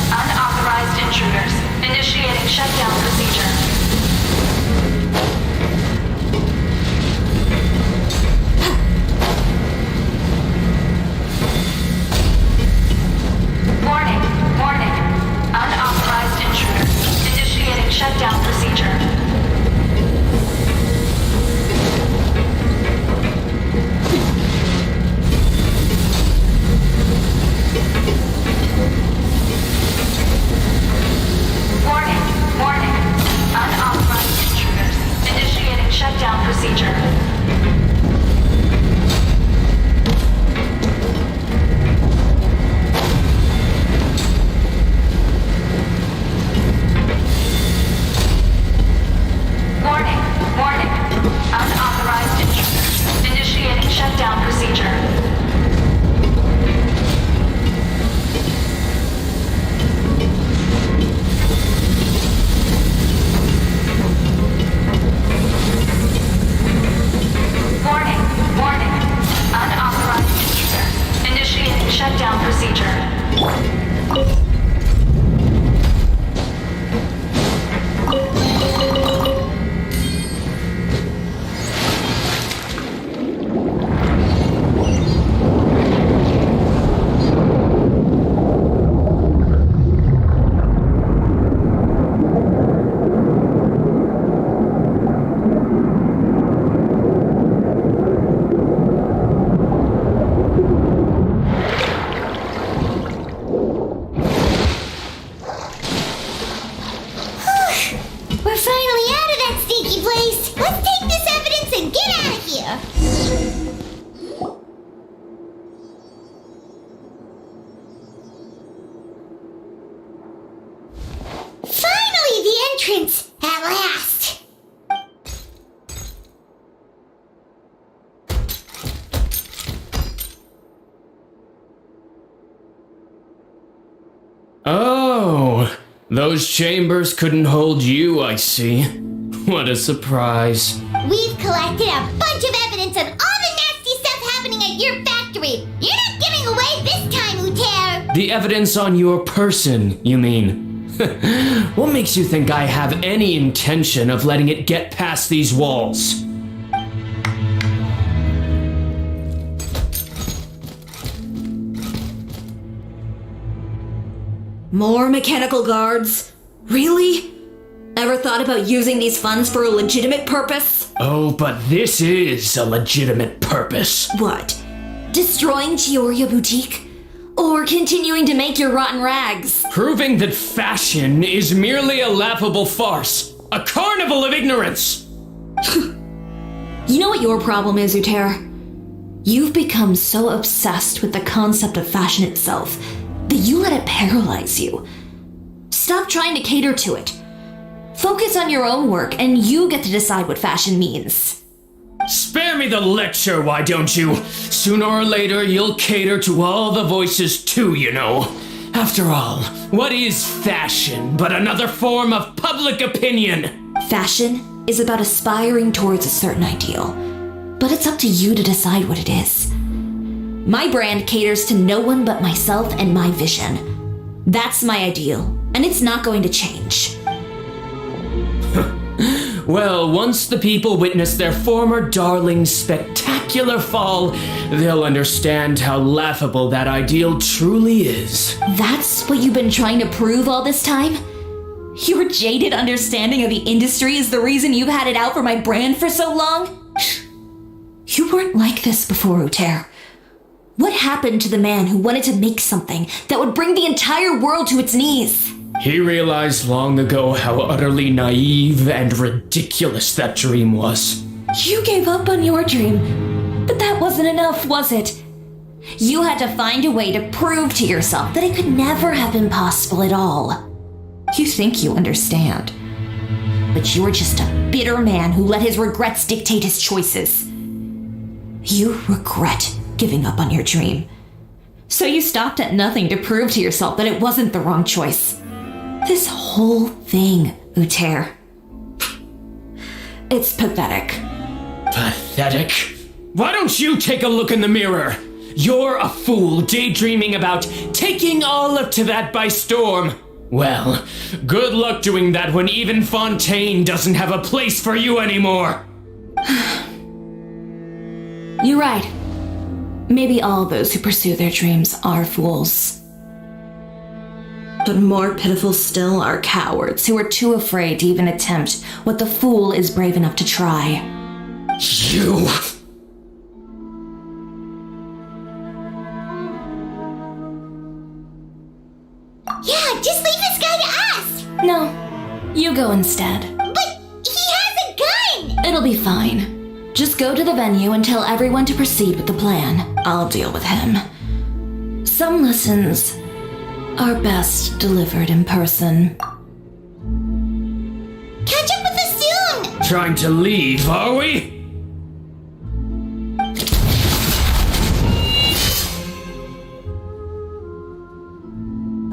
Unauthorized intruders. Initiating shutdown procedure. Warning. Unauthorized intruder. Initiating shutdown procedure. Warning. Unauthorized intruders. Initiating shutdown procedure. Warning. Unauthorized intruders. Initiating shutdown procedure. Warning. Unauthorized intruder. Initiating shutdown procedure. We're finally out of that stinky place. Let's take this evidence and get out of here. Finally, the entrance! At last! Oh, those chambers couldn't hold you, I see. What a surprise. We've collected a bunch of evidence on all the nasty stuff happening at your factory. You're not giving away this time, Uter. The evidence on your person, you mean? What makes you think I have any intention of letting it get past these walls? More mechanical guards? Really? Ever thought about using these funds for a legitimate purpose? Oh, but this is a legitimate purpose. What? Destroying Chioria Boutique? Or continuing to make your rotten rags? Proving that fashion is merely a laughable farce. A carnival of ignorance! You know what your problem is, Uter? You've become so obsessed with the concept of fashion itself that you let it paralyze you. Stop trying to cater to it. Focus on your own work and you get to decide what fashion means. Spare me the lecture, why don't you? Sooner or later, you'll cater to all the voices too, you know. After all, what is fashion but another form of public opinion? Fashion is about aspiring towards a certain ideal, but it's up to you to decide what it is. My brand caters to no one but myself and my vision. That's my ideal, and it's not going to change. Well, once the people witness their former darling's spectacular fall, they'll understand how laughable that ideal truly is. That's what you've been trying to prove all this time? Your jaded understanding of the industry is the reason you've had it out for my brand for so long? You weren't like this before, Uter. What happened to the man who wanted to make something that would bring the entire world to its knees? He realized long ago how utterly naive and ridiculous that dream was. You gave up on your dream, but that wasn't enough, was it? You had to find a way to prove to yourself that it could never have been possible at all. You think you understand, but you're just a bitter man who let his regrets dictate his choices. You regret giving up on your dream, so you stopped at nothing to prove to yourself that it wasn't the wrong choice. This whole thing, Uter. It's pathetic. Pathetic? Why don't you take a look in the mirror? You're a fool daydreaming about taking all of Teyvat by storm. Well, good luck doing that when even Fontaine doesn't have a place for you anymore. You're right. Maybe all those who pursue their dreams are fools. But more pitiful still are cowards who are too afraid to even attempt what the fool is brave enough to try. You! Yeah, just leave this guy to us! No, you go instead. But he has a gun! It'll be fine. Just go to the venue and tell everyone to proceed with the plan. I'll deal with him. Some lessons are best delivered in person. Catch up with us soon! Trying to leave, are we?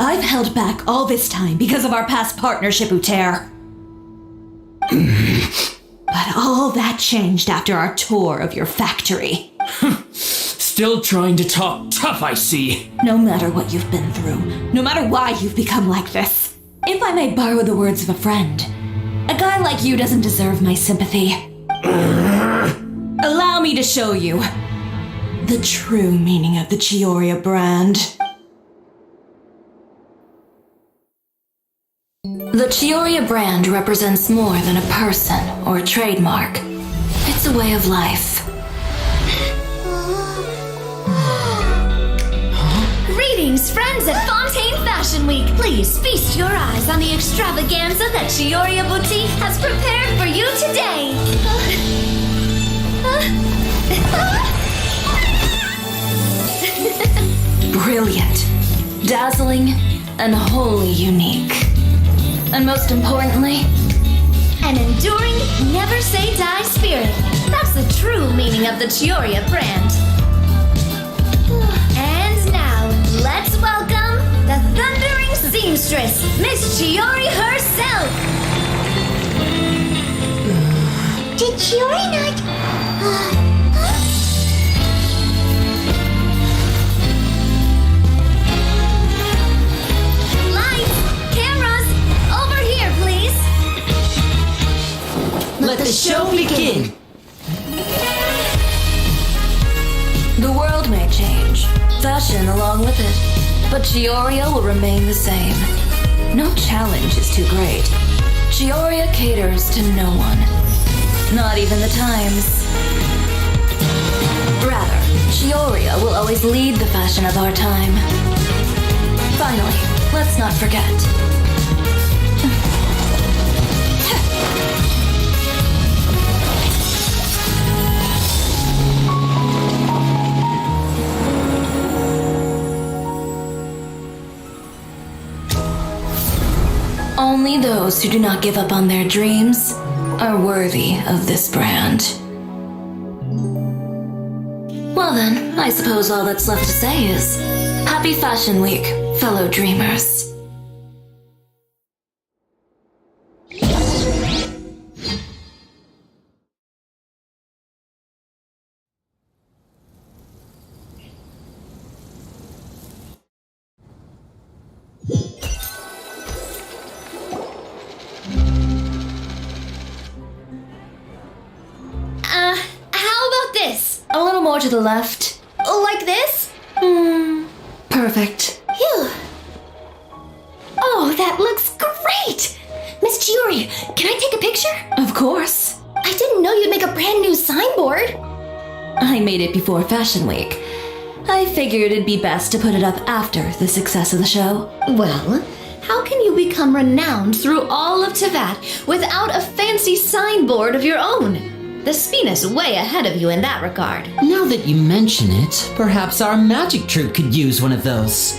I've held back all this time because of our past partnership, Uter. But all that changed after our tour of your factory. Still trying to talk tough, I see. No matter what you've been through, no matter why you've become like this, if I may borrow the words of a friend, a guy like you doesn't deserve my sympathy. Allow me to show you the true meaning of the Chioria brand. The Chioria brand represents more than a person or a trademark. It's a way of life. Greetings, friends at Fontaine Fashion Week. Please feast your eyes on the extravaganza that Chioria Boutique has prepared for you today. Brilliant, dazzling, and wholly unique. And most importantly, an enduring, never say die spirit. That's the true meaning of the Chioria brand. And now, let's welcome the thundering seamstress, Miss Chiori herself. Did Chiori not... let the show begin! The world may change, fashion along with it, but Chioria will remain the same. No challenge is too great. Chioria caters to no one. Not even the times. Rather, Chioria will always lead the fashion of our time. Finally, let's not forget. Only those who do not give up on their dreams are worthy of this brand. Well then, I suppose all that's left to say is, Happy Fashion Week, fellow dreamers. How about this? A little more to the left. Like this? Perfect. Phew. Oh, that looks great! Miss Chiori, can I take a picture? Of course. I didn't know you'd make a brand new signboard. I made it before Fashion Week. I figured it'd be best to put it up after the success of the show. Well, how can you become renowned through all of Teyvat without a fancy signboard of your own? The Spina's way ahead of you in that regard. Now that you mention it, perhaps our magic troupe could use one of those.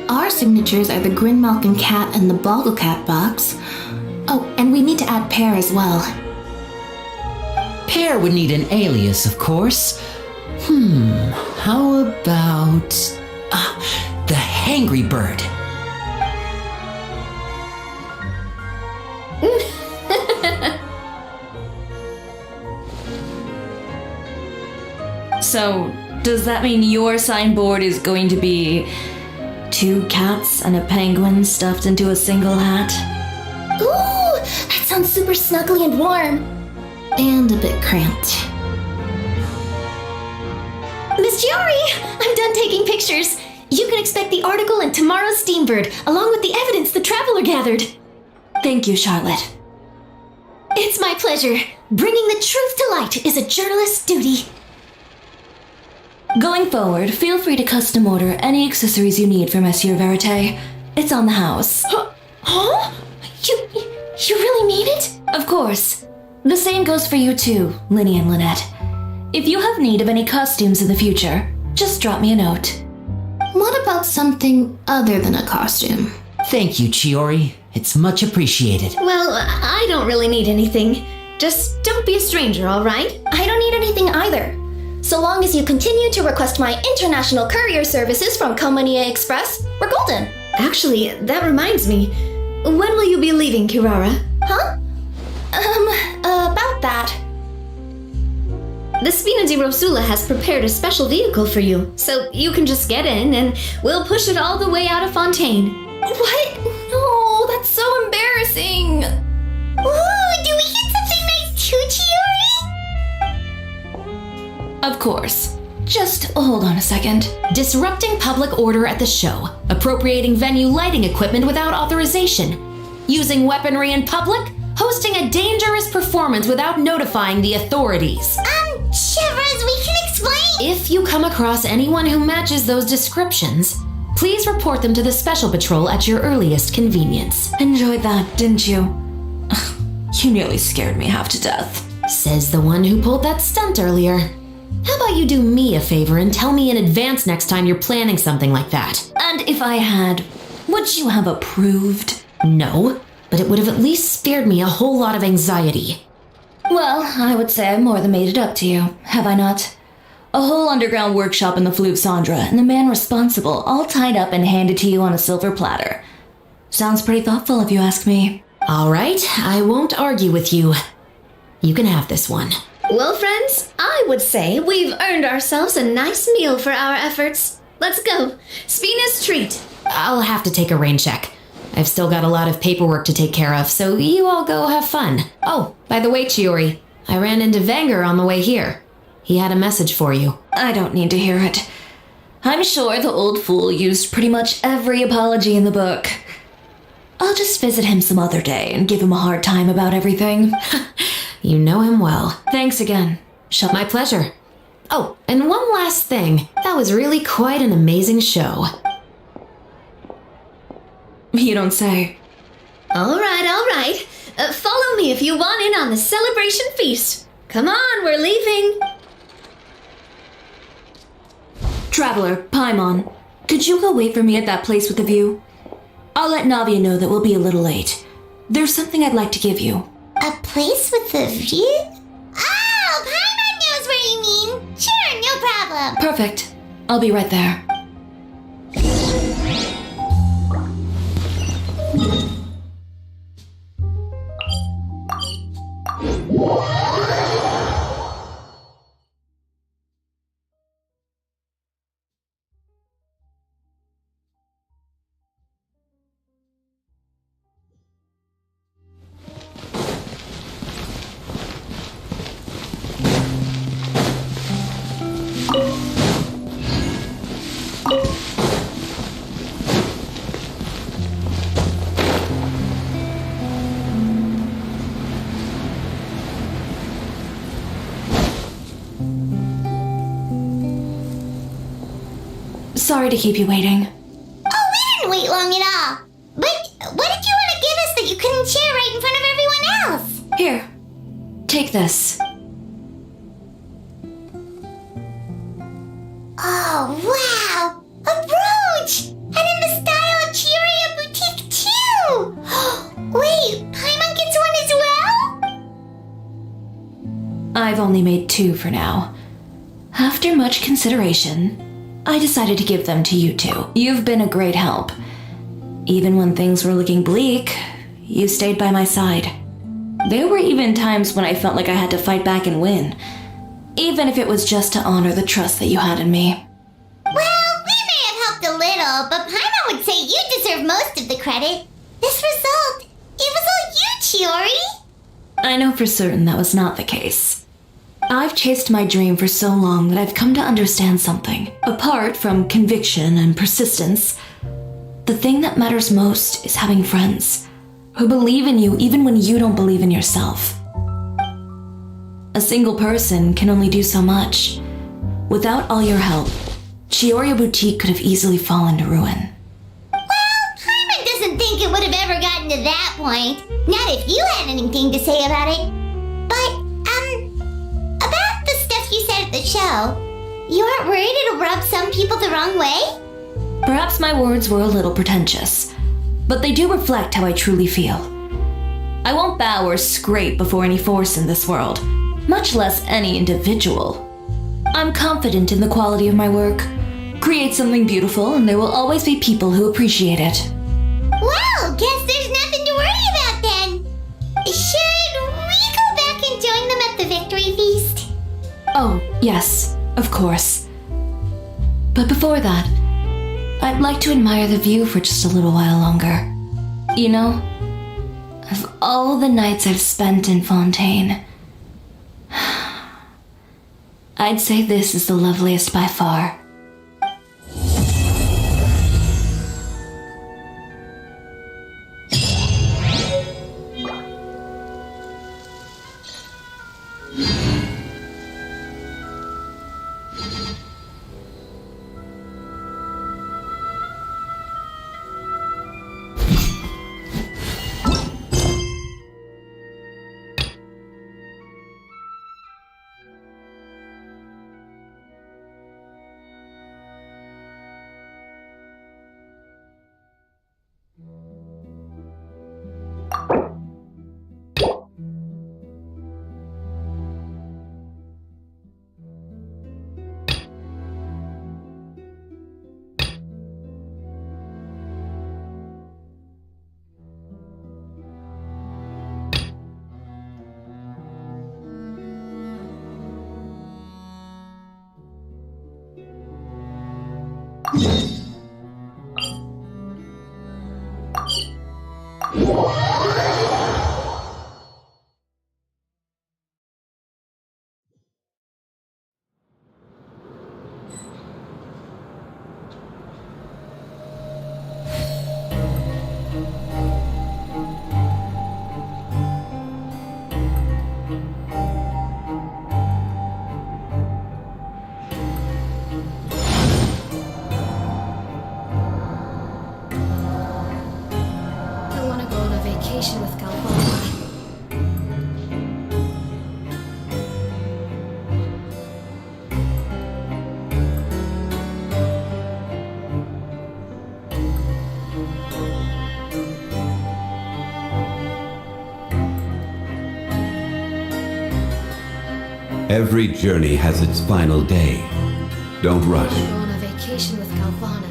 Our signatures are the Grinmalkin Cat and the Bogglecat box. Oh, and we need to add Pear as well. Pear would need an alias, of course. How about... the Hangry Bird. So, does that mean your signboard is going to be 2 cats and a penguin stuffed into a single hat? Ooh, that sounds super snuggly and warm. And a bit cramped. Miss Chiori, I'm done taking pictures. You can expect the article in tomorrow's Steambird, along with the evidence the Traveler gathered. Thank you, Charlotte. It's my pleasure. Bringing the truth to light is a journalist's duty. Going forward, feel free to custom order any accessories you need for Monsieur Verite. It's on the house. Huh? You really mean it? Of course. The same goes for you too, Linny and Lynette. If you have need of any costumes in the future, just drop me a note. What about something other than a costume? Thank you, Chiori. It's much appreciated. Well, I don't really need anything. Just don't be a stranger, all right? I don't need anything either. So long as you continue to request my international courier services from Komunia Express, we're golden. Actually, that reminds me. When will you be leaving, Kirara? Huh? About that. The Spina di Rosula has prepared a special vehicle for you, so you can just get in and we'll push it all the way out of Fontaine. What? No, that's so embarrassing. Ooh, do we get something nice too, Chiori? Of course. Just hold on a second. Disrupting public order at the show, appropriating venue lighting equipment without authorization, using weaponry in public, hosting a dangerous performance without notifying the authorities. Shivers, we can explain! If you come across anyone who matches those descriptions, please report them to the Special Patrol at your earliest convenience. Enjoyed that, didn't you? You nearly scared me half to death. Says the one who pulled that stunt earlier. How about you do me a favor and tell me in advance next time you're planning something like that? And if I had, would you have approved? No, but it would have at least spared me a whole lot of anxiety. Well, I would say I've more than made it up to you, have I not? A whole underground workshop in the Fleuve Cendra, and the man responsible all tied up and handed to you on a silver platter. Sounds pretty thoughtful if you ask me. All right, I won't argue with you. You can have this one. Well, friends, I would say we've earned ourselves a nice meal for our efforts. Let's go. Spina's treat. I'll have to take a rain check. I've still got a lot of paperwork to take care of, so you all go have fun. Oh, by the way, Chiori, I ran into Vanger on the way here. He had a message for you. I don't need to hear it. I'm sure the old fool used pretty much every apology in the book. I'll just visit him some other day and give him a hard time about everything. You know him well. Thanks again. My pleasure. Oh, and one last thing. That was really quite an amazing show. You don't say. All right. Follow me if you want in on the celebration feast. Come on, we're leaving. Traveler, Paimon, could you go wait for me at that place with the view? I'll let Navia know that we'll be a little late. There's something I'd like to give you. A place with a view? Oh, Paimon knows where you mean. Sure, no problem. Perfect. I'll be right there. Sorry to keep you waiting. Oh, we didn't wait long at all. But what did you want to give us that you couldn't share right in front of everyone else? Here, take this. Oh, wow! A brooch! And in the style of Chioria Boutique, too! Wait, Paimon gets one as well? I've only made 2 for now. After much consideration, I decided to give them to you two. You've been a great help. Even when things were looking bleak, you stayed by my side. There were even times when I felt like I had to fight back and win, even if it was just to honor the trust that you had in me. Well, we may have helped a little, but Paimon would say you deserve most of the credit. This result, it was all you, Chiori. I know for certain that was not the case. I've chased my dream for so long that I've come to understand something. Apart from conviction and persistence, the thing that matters most is having friends who believe in you even when you don't believe in yourself. A single person can only do so much. Without all your help, Chioria Boutique could have easily fallen to ruin. Well, Paimon doesn't think it would have ever gotten to that point. Not if you had anything to say about it. But, about the stuff you said at the show, you aren't worried it'll rub some people the wrong way? Perhaps my words were a little pretentious, but they do reflect how I truly feel. I won't bow or scrape before any force in this world, much less any individual. I'm confident in the quality of my work. Create something beautiful, and there will always be people who appreciate it. Well, guess there's nothing to worry about then. Should we go back and join them at the victory feast? Oh, yes, of course. But before that, I'd like to admire the view for just a little while longer. You know, of all the nights I've spent in Fontaine, I'd say this is the loveliest by far. Every journey has its final day. Don't rush. Go on a vacation with Calvana.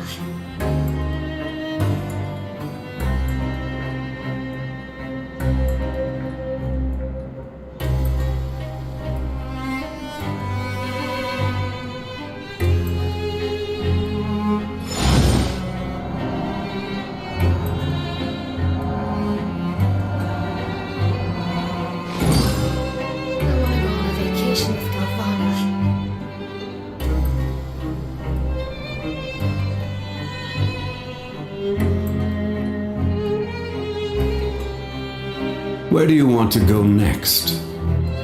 Where do you want to go next?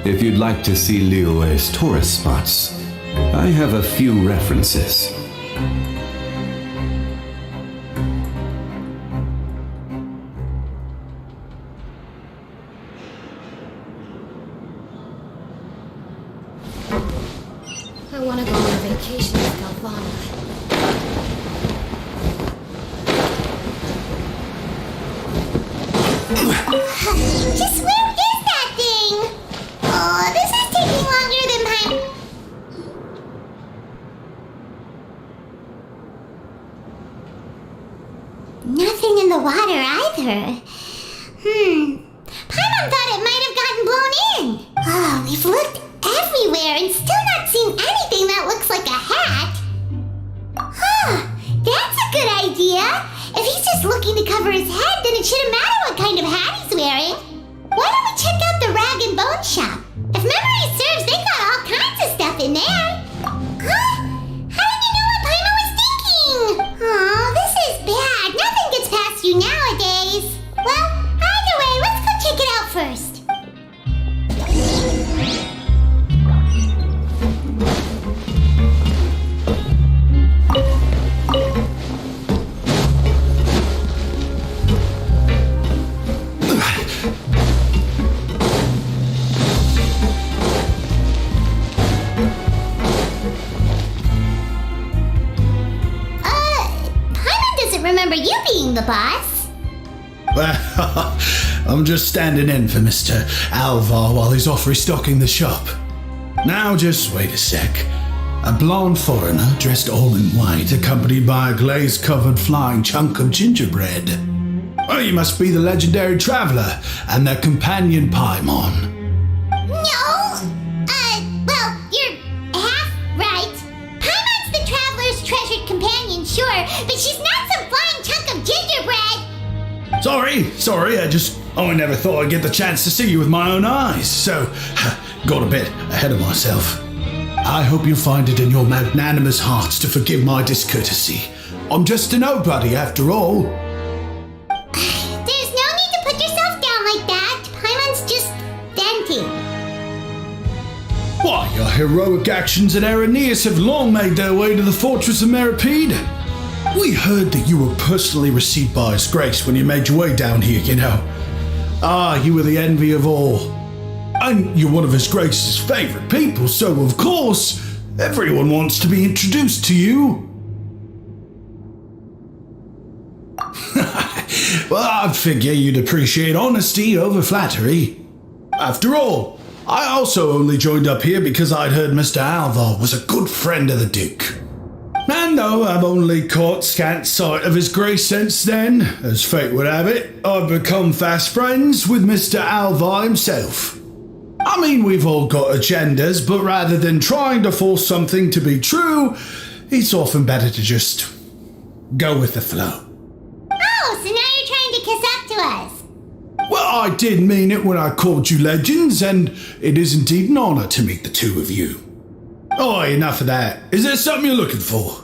If you'd like to see Liyue's tourist spots, I have a few references. I want to go on a vacation with Calvana. Just where is that thing? Oh, this is taking longer than my... Nothing in the water either. Paimon thought it might have gotten blown in. Oh, we've looked everywhere and still not seen anything that looks like a hat. Huh, that's a good idea. If he's just looking to cover his head, then it shouldn't matter what kind of hat he's wearing. Why don't we check out the Rag and Bone Shop? If memory serves, they got all kinds of stuff in there. Huh? How did you know what Paimon was thinking? Oh, this is bad. Nothing gets past you nowadays. Well, either way, let's go check it out first. Remember you being the boss. Well, I'm just standing in for Mr. Alvar while he's off restocking the shop. Now just wait a sec. A blonde foreigner dressed all in white, accompanied by a glaze-covered flying chunk of gingerbread. Well, you must be the legendary traveler and their companion Paimon. No! Well, you're half right. Paimon's the traveler's treasured companion, sure, but she's not some flying chunk of gingerbread! Sorry, I never thought I'd get the chance to see you with my own eyes, so got a bit ahead of myself. I hope you find it in your magnanimous hearts to forgive my discourtesy. I'm just a nobody after all. There's no need to put yourself down like that. Paimon's just venting. Why, your heroic actions at Araneus have long made their way to the fortress of Meripede. We heard that you were personally received by His Grace when you made your way down here, you know. You were the envy of all. And you're one of His Grace's favorite people, so of course, everyone wants to be introduced to you. Well, I figure you'd appreciate honesty over flattery. After all, I also only joined up here because I'd heard Mr. Alvar was a good friend of the Duke. And though I've only caught scant sight of His Grace since then, as fate would have it, I've become fast friends with Mr. Alvar himself. I mean, we've all got agendas, but rather than trying to force something to be true, it's often better to just go with the flow. Oh, so now you're trying to kiss up to us. Well, I did mean it when I called you legends, and it is indeed an honor to meet the two of you. Oh, enough of that. Is there something you're looking for?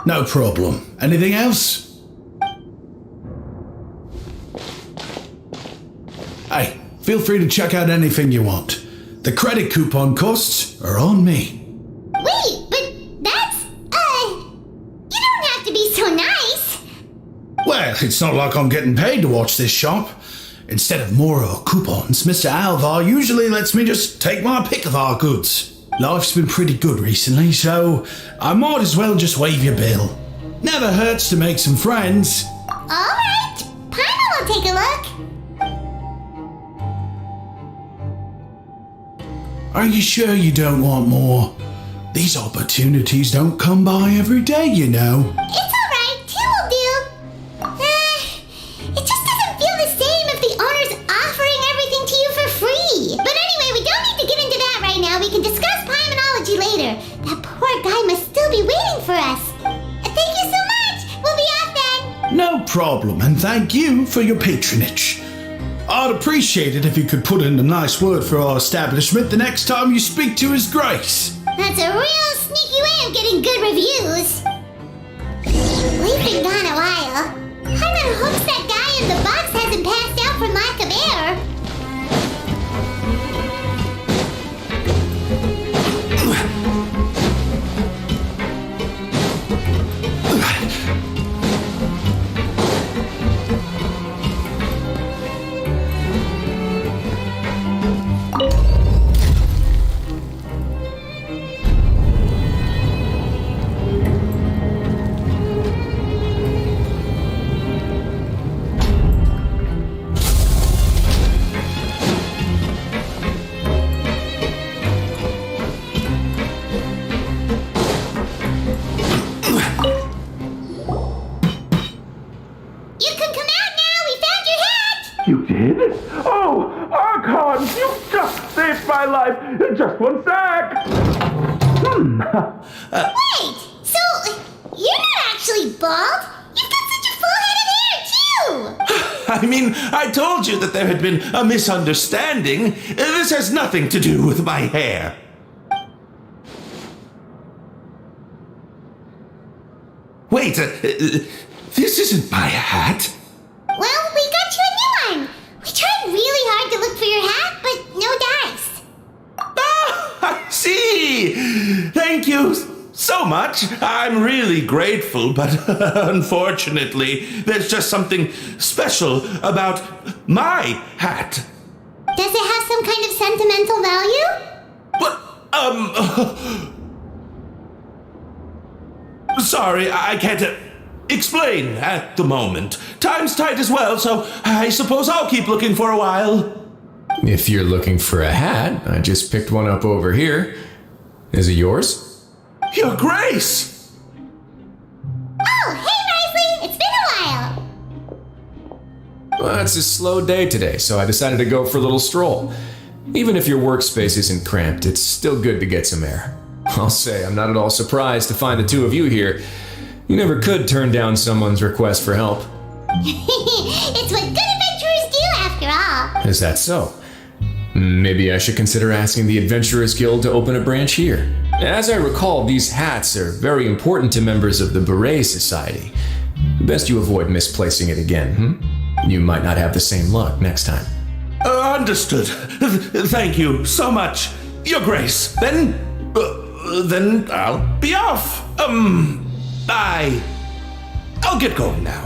No problem. Anything else? Hey, feel free to check out anything you want. The credit coupon costs are on me. Wait, but that's, you don't have to be so nice. Well, it's not like I'm getting paid to watch this shop. Instead of more coupons, Mr. Alvar usually lets me just take my pick of our goods. Life's been pretty good recently, so I might as well just waive your bill. Never hurts to make some friends. All right, Paimon will take a look. Are you sure you don't want more? These opportunities don't come by every day, you know. It's alright, 2 will do. It just doesn't feel the same if the owner's offering everything to you for free. But anyway, we don't need to get into that right now. We can discuss Pymonology later. That poor guy must still be waiting for us. Thank you so much. We'll be off then. No problem, and thank you for your patronage. I'd appreciate it if you could put in a nice word for our establishment the next time you speak to His Grace. That's a real sneaky way of getting good reviews. We've been gone a while. Hyman hopes that guy in the box hasn't passed out from lack of air. You did? Oh, Archons, you just saved my life in just 1 sec! Wait, so you're not actually bald? You've got such a full head of hair, too! I mean, I told you that there had been a misunderstanding. This has nothing to do with my hair. Wait, this isn't my hat. Well, we got you a new one. We tried really hard to look for your hat, but no dice. Ah, I see. Thank you so much. I'm really grateful, but unfortunately, there's just something special about my hat. Does it have some kind of sentimental value? Sorry, I can't explain at the moment. Time's tight as well, so I suppose I'll keep looking for a while. If you're looking for a hat, I just picked one up over here. Is it yours? Your Grace! Oh, hey, Risley! It's been a while! Well, it's a slow day today, so I decided to go for a little stroll. Even if your workspace isn't cramped, it's still good to get some air. I'll say, I'm not at all surprised to find the two of you here. You never could turn down someone's request for help. It's what good adventurers do, after all. Is that so? Maybe I should consider asking the Adventurers Guild to open a branch here. As I recall, these hats are very important to members of the Beret Society. Best you avoid misplacing it again, You might not have the same luck next time. Understood. Thank you so much, Your Grace. Then I'll be off. I'll get going now.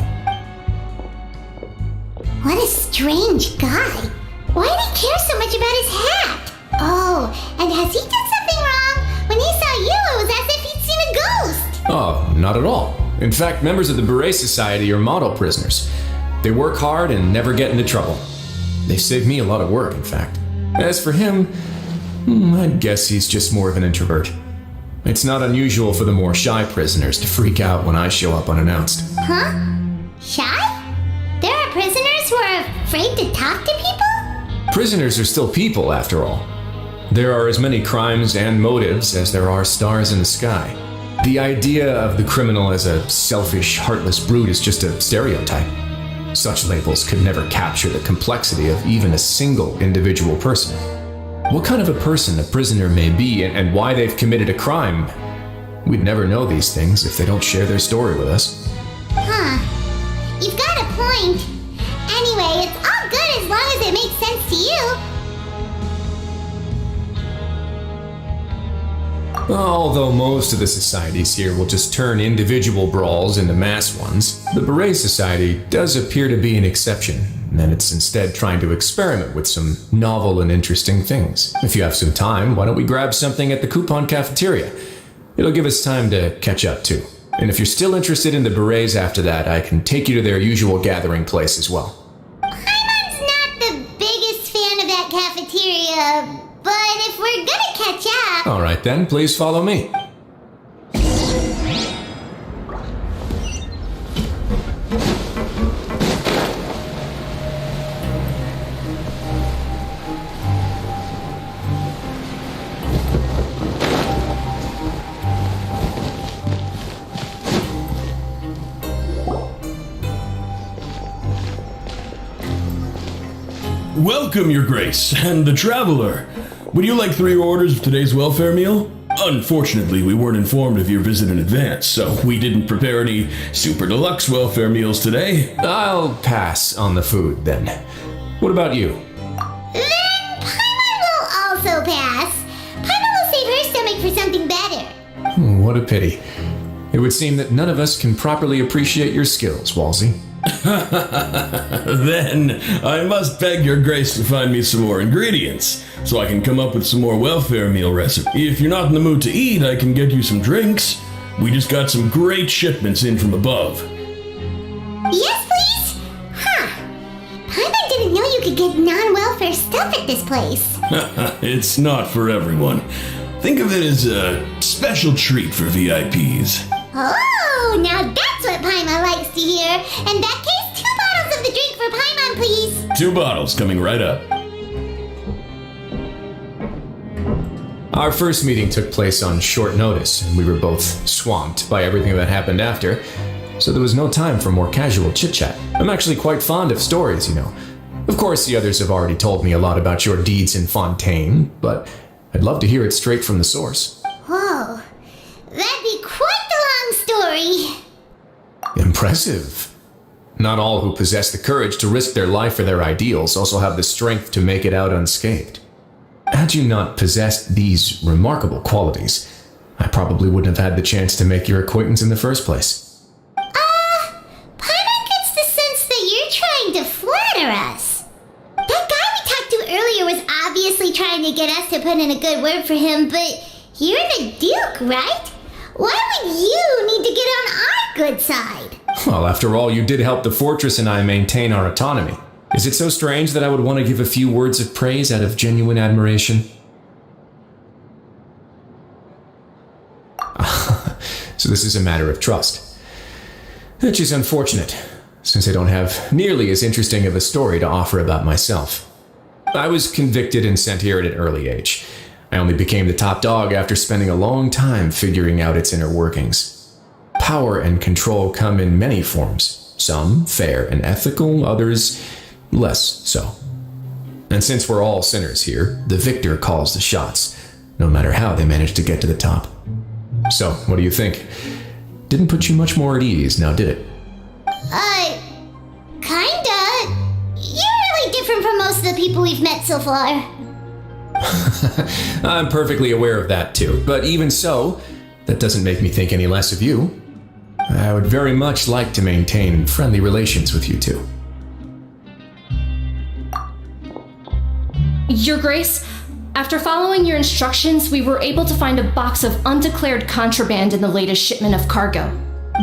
What a strange guy. Why did he care so much about his hat? Oh, and has he done something wrong? When he saw you, it was as if he'd seen a ghost. Oh, not at all. In fact, members of the Beret Society are model prisoners. They work hard and never get into trouble. They save me a lot of work, in fact. As for him, I'd guess he's just more of an introvert. It's not unusual for the more shy prisoners to freak out when I show up unannounced. Huh? Shy? There are prisoners who are afraid to talk to people? Prisoners are still people, after all. There are as many crimes and motives as there are stars in the sky. The idea of the criminal as a selfish, heartless brute is just a stereotype. Such labels could never capture the complexity of even a single individual person. What kind of a person a prisoner may be and why they've committed a crime, we'd never know these things if they don't share their story with us. Huh. You've got a point. Anyway, it's all good as long as it makes sense to you. Although most of the societies here will just turn individual brawls into mass ones, the Beret Society does appear to be an exception, and it's instead trying to experiment with some novel and interesting things. If you have some time, why don't we grab something at the Coupon Cafeteria? It'll give us time to catch up too. And if you're still interested in the Berets after that, I can take you to their usual gathering place as well. Hyman's not the biggest fan of that cafeteria, but if if we're gonna catch up. All right then, please follow me. Welcome, Your Grace, and the Traveler. Would you like 3 orders of today's welfare meal? Unfortunately, we weren't informed of your visit in advance, so we didn't prepare any super deluxe welfare meals today. I'll pass on the food then. What about you? Then Paimon will also pass. Paimon will save her stomach for something better. What a pity. It would seem that none of us can properly appreciate your skills, Walsey. Then I must beg Your Grace to find me some more ingredients, so I can come up with some more welfare meal recipes. If you're not in the mood to eat, I can get you some drinks. We just got some great shipments in from above. Yes, please? Huh. Paimon didn't know you could get non-welfare stuff at this place. It's not for everyone. Think of it as a special treat for VIPs. Oh, now that's what Paimon likes to hear. In that case, 2 bottles of the drink for Paimon, please. 2 bottles coming right up. Our first meeting took place on short notice, and we were both swamped by everything that happened after, so there was no time for more casual chit-chat. I'm actually quite fond of stories, you know. Of course, the others have already told me a lot about your deeds in Fontaine, but I'd love to hear it straight from the source. Whoa, that'd be quite the long story. Impressive. Not all who possess the courage to risk their life for their ideals also have the strength to make it out unscathed. Had you not possessed these remarkable qualities, I probably wouldn't have had the chance to make your acquaintance in the first place. Paimon gets the sense that you're trying to flatter us. That guy we talked to earlier was obviously trying to get us to put in a good word for him, but you're the Duke, right? Why would you need to get on our good side? Well, after all, you did help the fortress and I maintain our autonomy. Is it so strange that I would want to give a few words of praise out of genuine admiration? So this is a matter of trust. Which is unfortunate, since I don't have nearly as interesting of a story to offer about myself. I was convicted and sent here at an early age. I only became the top dog after spending a long time figuring out its inner workings. Power and control come in many forms, some fair and ethical, others less so. And since we're all sinners here, the victor calls the shots, no matter how they manage to get to the top. So, what do you think? Didn't put you much more at ease, now did it? Kinda. You're really different from most of the people we've met so far. I'm perfectly aware of that too, but even so, that doesn't make me think any less of you. I would very much like to maintain friendly relations with you two. Your Grace, after following your instructions, we were able to find a box of undeclared contraband in the latest shipment of cargo.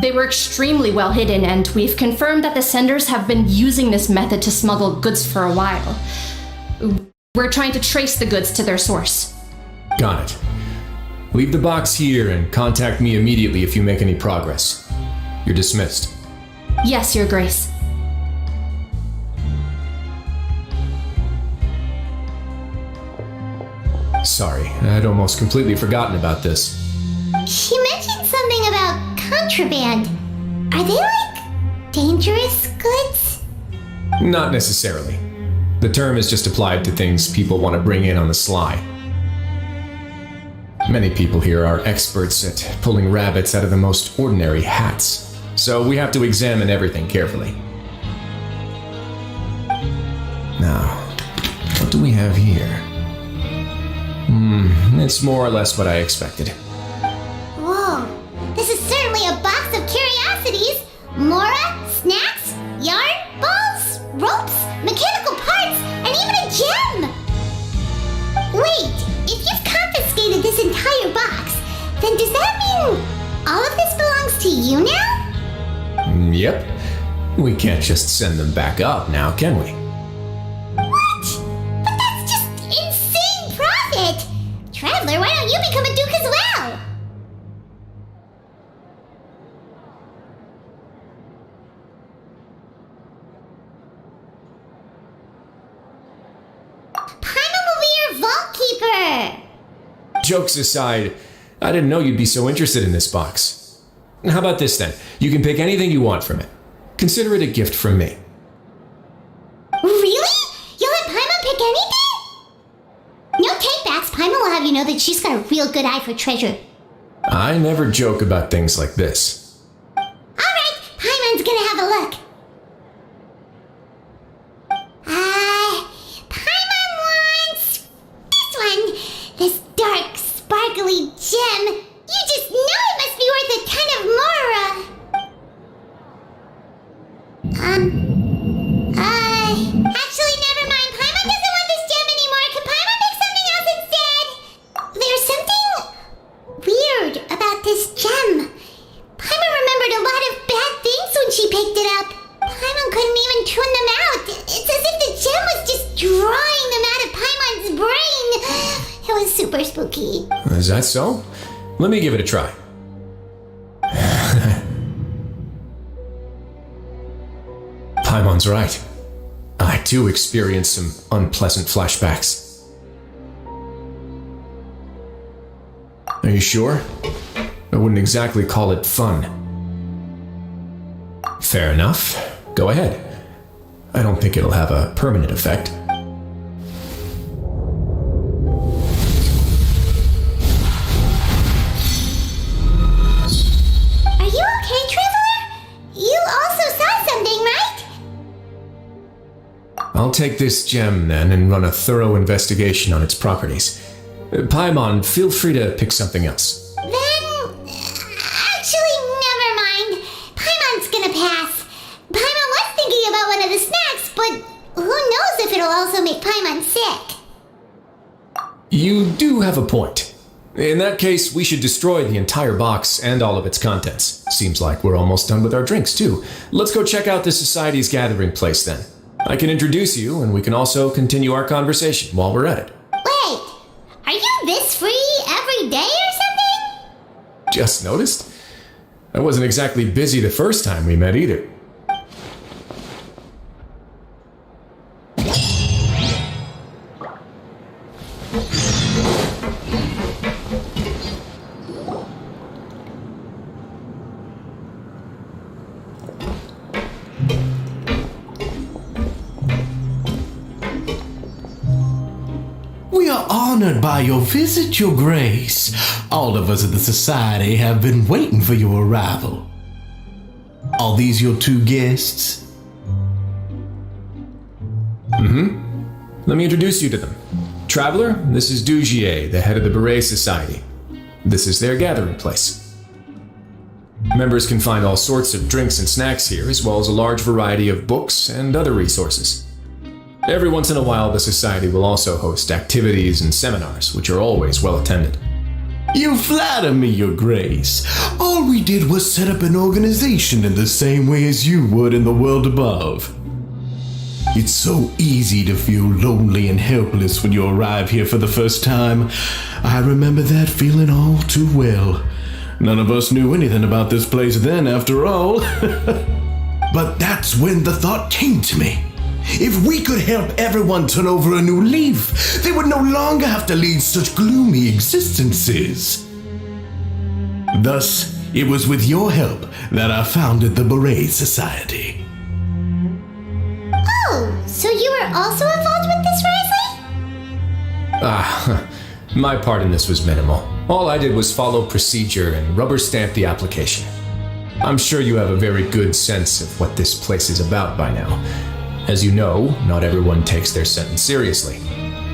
They were extremely well hidden, and we've confirmed that the senders have been using this method to smuggle goods for a while. We're trying to trace the goods to their source. Got it. Leave the box here and contact me immediately if you make any progress. You're dismissed. Yes, Your Grace. Sorry, I'd almost completely forgotten about this. She mentioned something about contraband. Are they like dangerous goods? Not necessarily. The term is just applied to things people want to bring in on the sly. Many people here are experts at pulling rabbits out of the most ordinary hats, so we have to examine everything carefully. Now, what do we have here? It's more or less what I expected. Whoa, this is certainly a box of curiosities. Mora, snacks, yarn, balls, ropes, mechanical parts, and even a gem! Wait, if you've confiscated this entire box, then does that mean all of this belongs to you now? Yep. We can't just send them back up now, can we? What? But that's just insane profit! about you become a duke as well? Paimon will be your vault keeper! Jokes aside, I didn't know you'd be so interested in this box. How about this then? You can pick anything you want from it. Consider it a gift from me. Really? You'll let Paimon pick anything? No takebacks. Paimon will have you know that she's got a real good eye for treasure. I never joke about things like this. Alright, Paimon's gonna have a look. Paimon wants this one. This dark, sparkly gem. You just know it must be worth a ton of Mora. Actually, never mind. Paimon doesn't want this gem anymore. Can Paimon pick something else instead? There's something weird about this gem. Paimon remembered a lot of bad things when she picked it up. Paimon couldn't even tune them out. It's as if the gem was just drawing them out of Paimon's brain. It was super spooky. Is that so? Let me give it a try. Paimon's right. I too experienced some unpleasant flashbacks. Are you sure? I wouldn't exactly call it fun. Fair enough. Go ahead. I don't think it'll have a permanent effect. Are you okay, Traveler? You also saw something, right? I'll take this gem then and run a thorough investigation on its properties. Paimon, feel free to pick something else. Actually, never mind. Paimon's gonna pass. Paimon was thinking about one of the snacks, but who knows if it'll also make Paimon sick. You do have a point. In that case, we should destroy the entire box and all of its contents. Seems like we're almost done with our drinks, too. Let's go check out the Society's gathering place, then. I can introduce you, and we can also continue our conversation while we're at it. Wait, are you this free every day or something? Just noticed? I wasn't exactly busy the first time we met either. We are honored by your visit, Your Grace. All of us at the Society have been waiting for your arrival. Are these your two guests? Let me introduce you to them. Traveler, this is Dugier, the head of the Beret Society. This is their gathering place. Members can find all sorts of drinks and snacks here, as well as a large variety of books and other resources. Every once in a while, the Society will also host activities and seminars, which are always well attended. You flatter me, Your Grace. All we did was set up an organization in the same way as you would in the world above. It's so easy to feel lonely and helpless when you arrive here for the first time. I remember that feeling all too well. None of us knew anything about this place then, after all. But that's when the thought came to me. If we could help everyone turn over a new leaf, they would no longer have to lead such gloomy existences. Thus, it was with your help that I founded the Beret Society. Oh, so you were also involved with this, Risley? My part in this was minimal. All I did was follow procedure and rubber stamp the application. I'm sure you have a very good sense of what this place is about by now. As you know, not everyone takes their sentence seriously.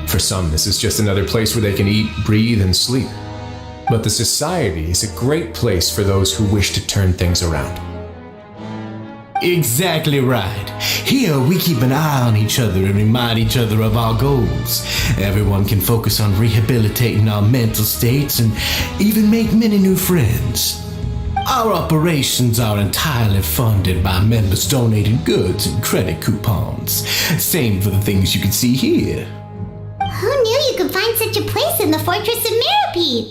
For some, this is just another place where they can eat, breathe, and sleep. But the Society is a great place for those who wish to turn things around. Exactly right. Here we keep an eye on each other and remind each other of our goals. Everyone can focus on rehabilitating our mental states and even make many new friends. Our operations are entirely funded by members donating goods and credit coupons. Same for the things you can see here. Who knew you could find such a place in the fortress of Mirapede.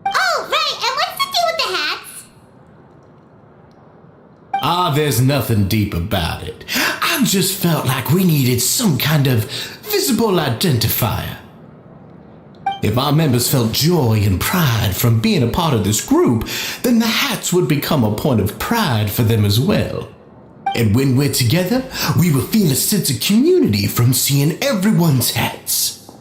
Oh, right, and what's the deal with the hats? There's nothing deep about it. I just felt like we needed some kind of visible identifier. If our members felt joy and pride from being a part of this group, then the hats would become a point of pride for them as well. And when we're together, we will feel a sense of community from seeing everyone's hats.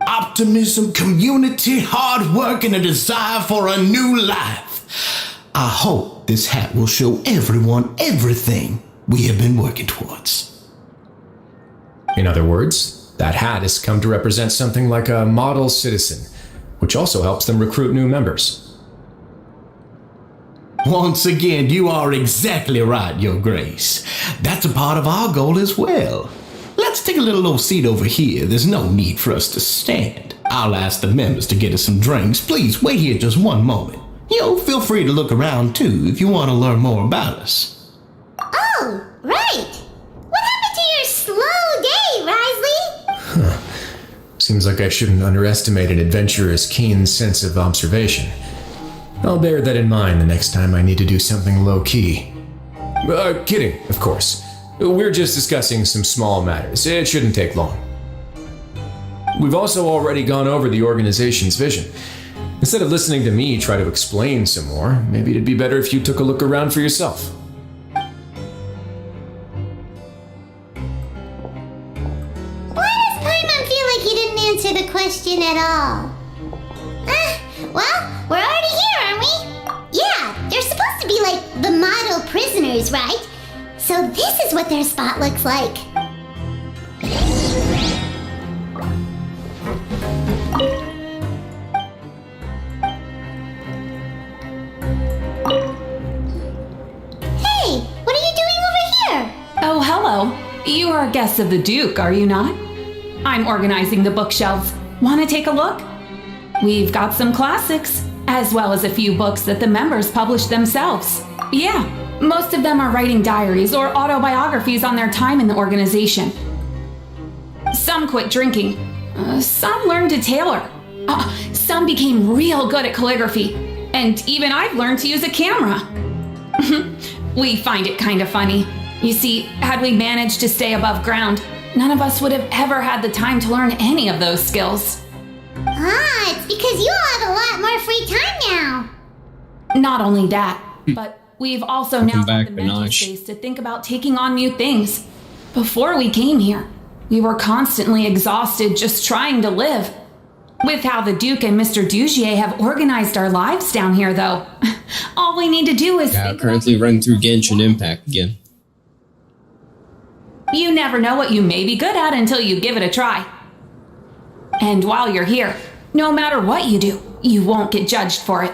Optimism, community, hard work, and a desire for a new life. I hope this hat will show everyone everything we have been working towards. In other words, that hat has come to represent something like a model citizen, which also helps them recruit new members. Once again, you are exactly right, Your Grace. That's a part of our goal as well. Let's take a little old seat over here. There's no need for us to stand. I'll ask the members to get us some drinks. Please wait here just one moment. Feel free to look around too if you want to learn more about us. Oh, right. What happened to your slow day, Risley? Seems like I shouldn't underestimate an adventurer's keen sense of observation. I'll bear that in mind the next time I need to do something low-key. Kidding, of course. We're just discussing some small matters. It shouldn't take long. We've also already gone over the organization's vision. Instead of listening to me try to explain some more, maybe it'd be better if you took a look around for yourself. Why does Paimon feel like he didn't answer the question at all? Well, we're already here, aren't we? Yeah, they're supposed to be like the model prisoners, right? So this is what their spot looks like. Hey, what are you doing over here? Oh, hello. You are guests of the Duke, are you not? I'm organizing the bookshelves. Want to take a look? We've got some classics, as well as a few books that the members publish themselves. Yeah, most of them are writing diaries or autobiographies on their time in the organization. Some quit drinking. Some learned to tailor. Some became real good at calligraphy. And even I've learned to use a camera. We find it kind of funny. You see, had we managed to stay above ground, none of us would have ever had the time to learn any of those skills. It's because you all have a lot more free time now. Not only that, but we've also now got the mental space to think about taking on new things. Before we came here, we were constantly exhausted just trying to live. With how the Duke and Mr. Dugier have organized our lives down here, though, all we need to do is currently running through Genshin Impact again. You never know what you may be good at until you give it a try. And while you're here, no matter what you do, you won't get judged for it.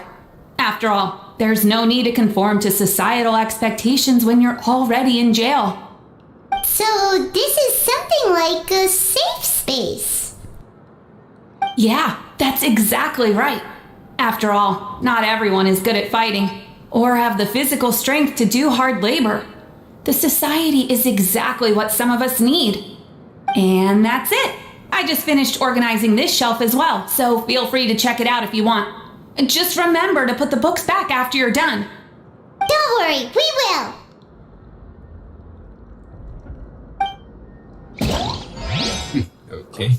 After all, there's no need to conform to societal expectations when you're already in jail. So this is something like a safe space. Yeah, that's exactly right. After all, not everyone is good at fighting, or have the physical strength to do hard labor. The society is exactly what some of us need. And that's it. I just finished organizing this shelf as well, so feel free to check it out if you want. Just remember to put the books back after you're done. Don't worry, we will. Okay.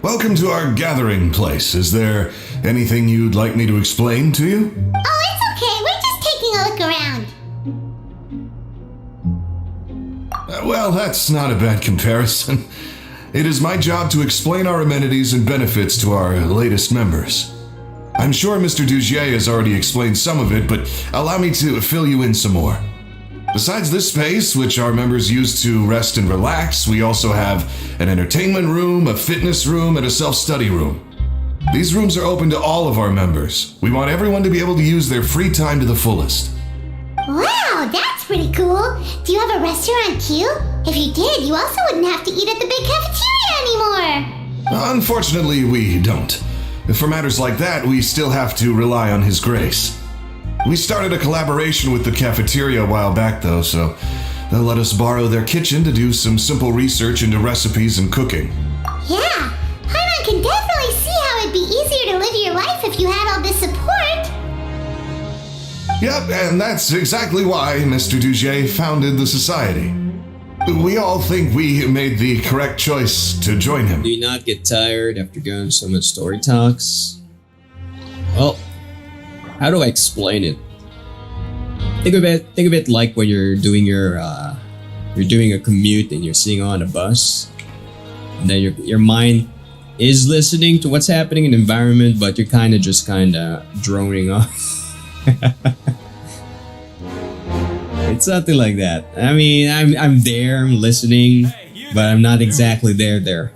Welcome to our gathering place. Is there anything you'd like me to explain to you? Oh, it's okay. We're just taking a look around. Well, that's not a bad comparison. It is my job to explain our amenities and benefits to our latest members. I'm sure Mr. Dugier has already explained some of it, but allow me to fill you in some more. Besides this space, which our members use to rest and relax, we also have an entertainment room, a fitness room, and a self-study room. These rooms are open to all of our members. We want everyone to be able to use their free time to the fullest. Wow, that's pretty cool. Do you have a restaurant too? If you did, you also wouldn't have to eat at the big cafeteria anymore. Unfortunately, we don't. For matters like that, we still have to rely on His Grace. We started a collaboration with the cafeteria a while back though, so They'll let us borrow their kitchen to do some simple research into recipes and cooking. Yeah, Paimon can definitely see how it'd be easier to live your life if you had all this support. Yep, and that's exactly why Mr. Dugier founded the society. We all think we made the correct choice to join him. Do you not get tired after going so much story talks? Well, how do I explain it? Think of it like when you're doing a commute and you're sitting on a bus, and then your mind is listening to what's happening in the environment, but you're kind of droning off. It's something like that. I mean, I'm there, I'm listening, but I'm not exactly there.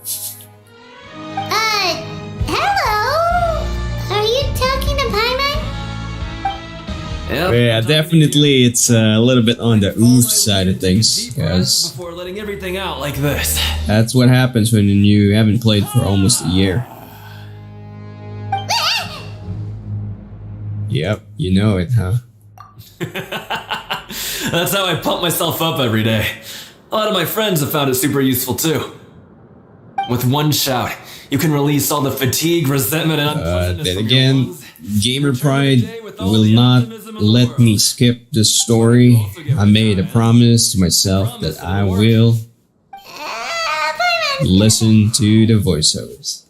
Hello? Are you talking to Paimon? Yeah, definitely it's a little bit on the oof side of things, because Before letting everything out like this. that's what happens when you haven't played for almost a year. Yep, you know it, huh? That's how I pump myself up every day. A lot of my friends have found it super useful too. With one shout, you can release all the fatigue, resentment, and unpleasantness Then from again, gamer pride will not let me skip the story. I made a promise to myself that I will listen to the voiceovers.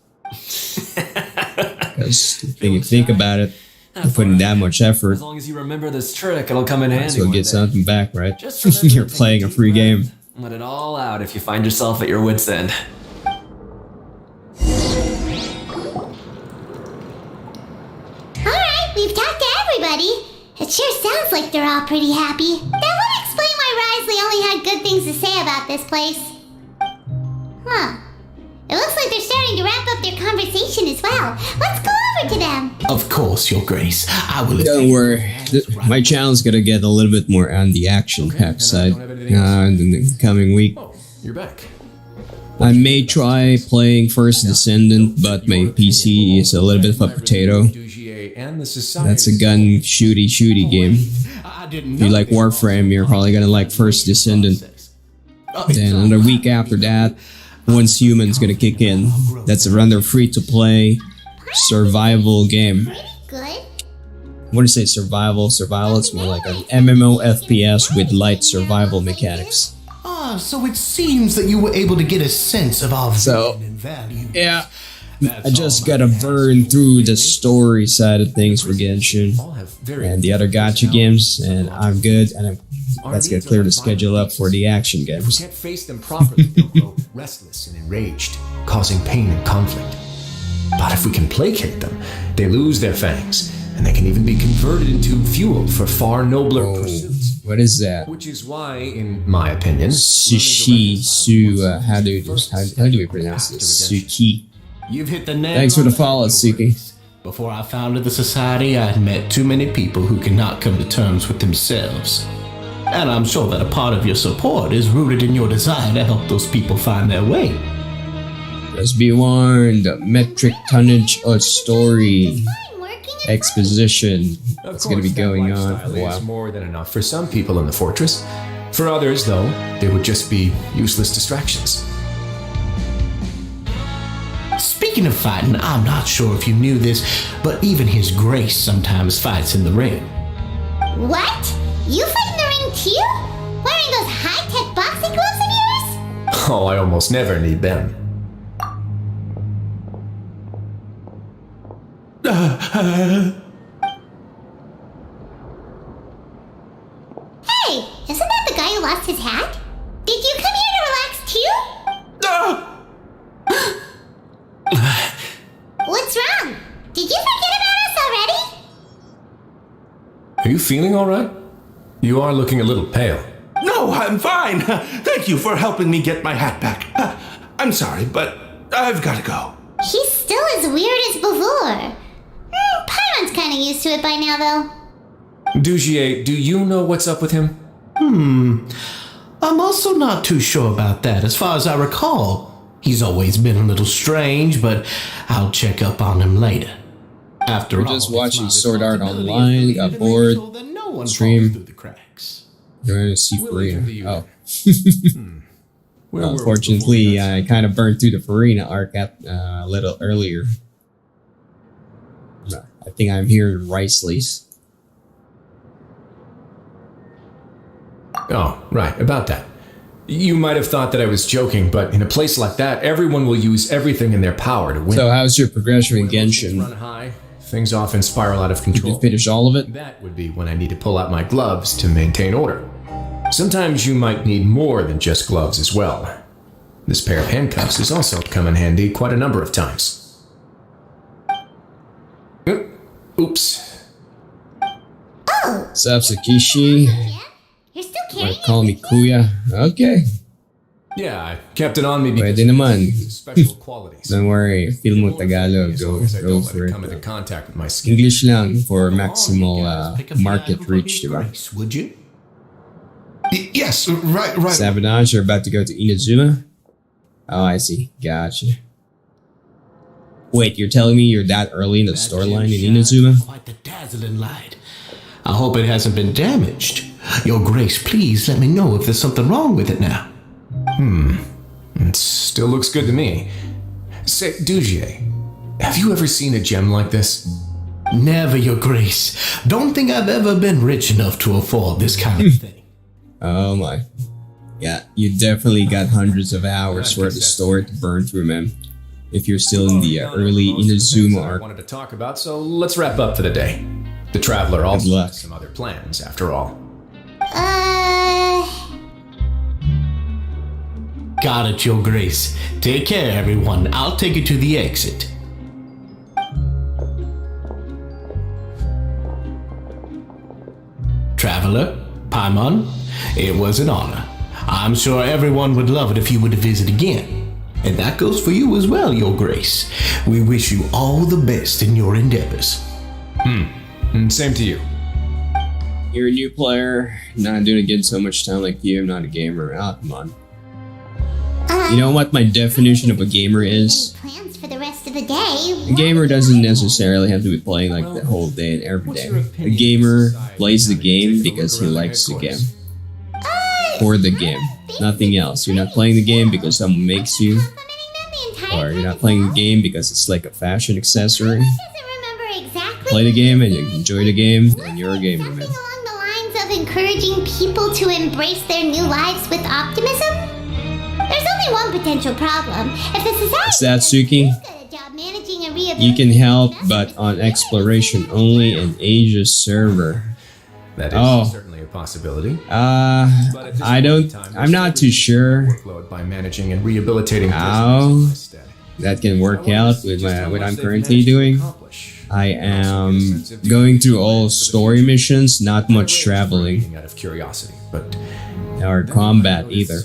Because if you think about it, you're putting that much effort. As long as you remember this trick, it'll come in handy. So one get day. something back, right? Just remember You're playing a free game. Let it all out if you find yourself at your wit's end. Alright, we've talked to everybody. It sure sounds like they're all pretty happy. That would explain why Risley only had good things to say about this place. Huh. It looks like they're starting to wrap up their conversation as well. Let's go over to them. Of course, Your Grace. I will. Don't worry. My channel's gonna get a little bit more on the action-packed side in the coming week. You're back. I may try playing First Descendant, but my PC is a little bit of a potato. That's a gun shooty game. If you like Warframe, you're probably gonna like First Descendant. Then another week after that, Once Human's gonna kick in. That's a rather free-to-play survival game. Good. I want to say survival, it's more like an MMO FPS with light survival mechanics. Ah, so it seems that you were able to get a sense of our So, vision and value. yeah. I just gotta burn through the story side of things for Genshin and the other gacha games, and I'm good, and that's gonna clear the schedule up for the action If we games. can't face them properly, they'll grow restless and enraged, causing pain and conflict. But if we can placate them, they lose their fangs, and they can even be converted into fuel for far nobler pursuits. What is that? Which is why, in my opinion, how do we pronounce this? Suki. You've hit the nail. Thanks for the on follow, head, Suki. Your Grace. Before I founded the society, I'd met too many people who could not come to terms with themselves. And I'm sure that a part of your support is rooted in your desire to help those people find their way. Just be warned, metric tonnage of story exposition. It's gonna be going on for a is while. more than enough for some people in the fortress. For others, though, they would just be useless distractions. Speaking of fighting, I'm not sure if you knew this, but even His Grace sometimes fights in the ring. What? You fight in the ring too? Wearing those high-tech boxing gloves of yours? Oh, I almost never need them. Hey, isn't that the guy who lost his hat? Did you come here to relax too? What's wrong? Did you forget about us already? Are you feeling all right? You are looking a little pale. No, I'm fine. Thank you for helping me get my hat back. I'm sorry, but I've got to go. He's still as weird as before. Paimon's kind of used to it by now, though. Dugier, do you know what's up with him? I'm also not too sure about that. As far as I recall, he's always been a little strange, but I'll check up on him later. After We're all, just it's watching my Sword Art responsibility Online, as the got leader to bored, make sure that no one stream. falls through the cracks. You're going to see Farina. Oh. Where were we Unfortunately, I kind of burned through the Farina arc a little earlier. I think I'm here in Riceley's. Oh, right, about that. You might have thought that I was joking, but in a place like that, everyone will use everything in their power to win. So how's your progression in Genshin? Run high, things often spiral out of control. Did you finish all of it? That would be when I need to pull out my gloves to maintain order. Sometimes you might need more than just gloves as well. This pair of handcuffs has also come in handy quite a number of times. Oops. What's up, Sakishi? You're still Wanna carrying call me Kuya? Okay. Yeah, I kept it on me because Pwede naman. special qualities. Don't worry, feel mo Tagalog. Go for it. Come into contact with my skin. English lang for maximal market reach, diba? Would you? Yes, right. Sabotage, you're about to go to Inazuma? Oh, I see. Gotcha. Wait, you're telling me you're that early in the storyline in Inazuma? Quite the dazzling light. I hope it hasn't been damaged. Your Grace, please let me know if there's something wrong with it now. It still looks good to me. Say, Dujier, have you ever seen a gem like this? Never, Your Grace. Don't think I've ever been rich enough to afford this kind of thing. Oh my. Yeah, you definitely got hundreds of hours worth of story to burn through, man. If you're still in the early Inazuma I arc. wanted to talk about, so let's wrap up for the day. The Traveler also has some other plans, after all. Got it, Your Grace. Take care, everyone. I'll take you to the exit. Traveler, Paimon, it was an honor. I'm sure everyone would love it if you were to visit again. And that goes for you as well, Your Grace. We wish you all the best in your endeavors. Same to you. You're a new player, not doing again so much time like you. I'm not a gamer. Ah, come on. You know what my definition of a gamer is? plans for the rest of the day. A gamer doesn't necessarily have to be playing like the whole day and every day. A gamer plays the game because he likes the game. For the game, nothing else. You're not playing the game because someone makes you. Or you're not playing the game because it's like a fashion accessory. Play the game and you enjoy the game, and you're a gamer, man. Along the lines of encouraging people to embrace their new lives with optimism? There's only one potential problem. If the society Is that Suki? managing a You can help, but on exploration only and Asia's server. That is certainly a possibility. I'm not too sure Workload by managing and rehabilitating how that can work out with what I'm currently doing. I am going through all story missions, not much traveling. Out of curiosity, but or combat either.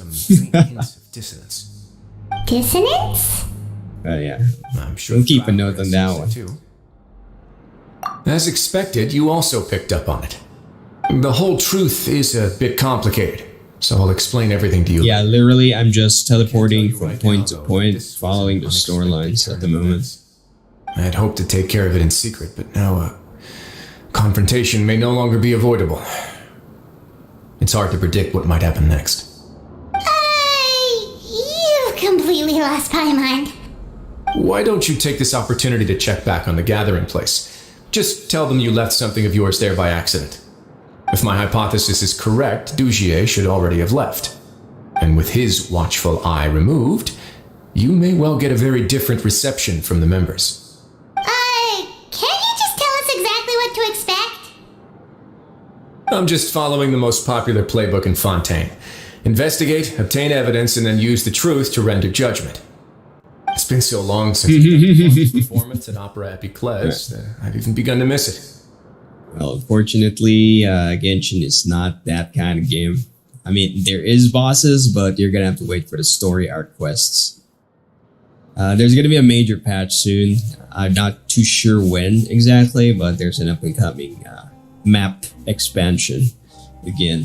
Dissonance. Dissonance? Yeah, I'm sure. We'll keep a note on that one. As expected, you also picked up on it. The whole truth is a bit complicated, so I'll explain everything to you. Yeah, literally, I'm just teleporting from point to point, following the storylines at the moment. I had hoped to take care of it in secret, but now a confrontation may no longer be avoidable. It's hard to predict what might happen next. You completely lost my mind. Why don't you take this opportunity to check back on the gathering place? Just tell them you left something of yours there by accident. If my hypothesis is correct, Dujier should already have left. And with his watchful eye removed, you may well get a very different reception from the members. Can't you just tell us exactly what to expect? I'm just following the most popular playbook in Fontaine. Investigate, obtain evidence, and then use the truth to render judgment. It's been so long since the performance at Opera Epiclese that I've even begun to miss it. Well, unfortunately, Genshin is not that kind of game. I mean, there is bosses, but you're gonna have to wait for the story arc quests. There's gonna be a major patch soon. I'm not too sure when exactly, but there's an up-and-coming map expansion again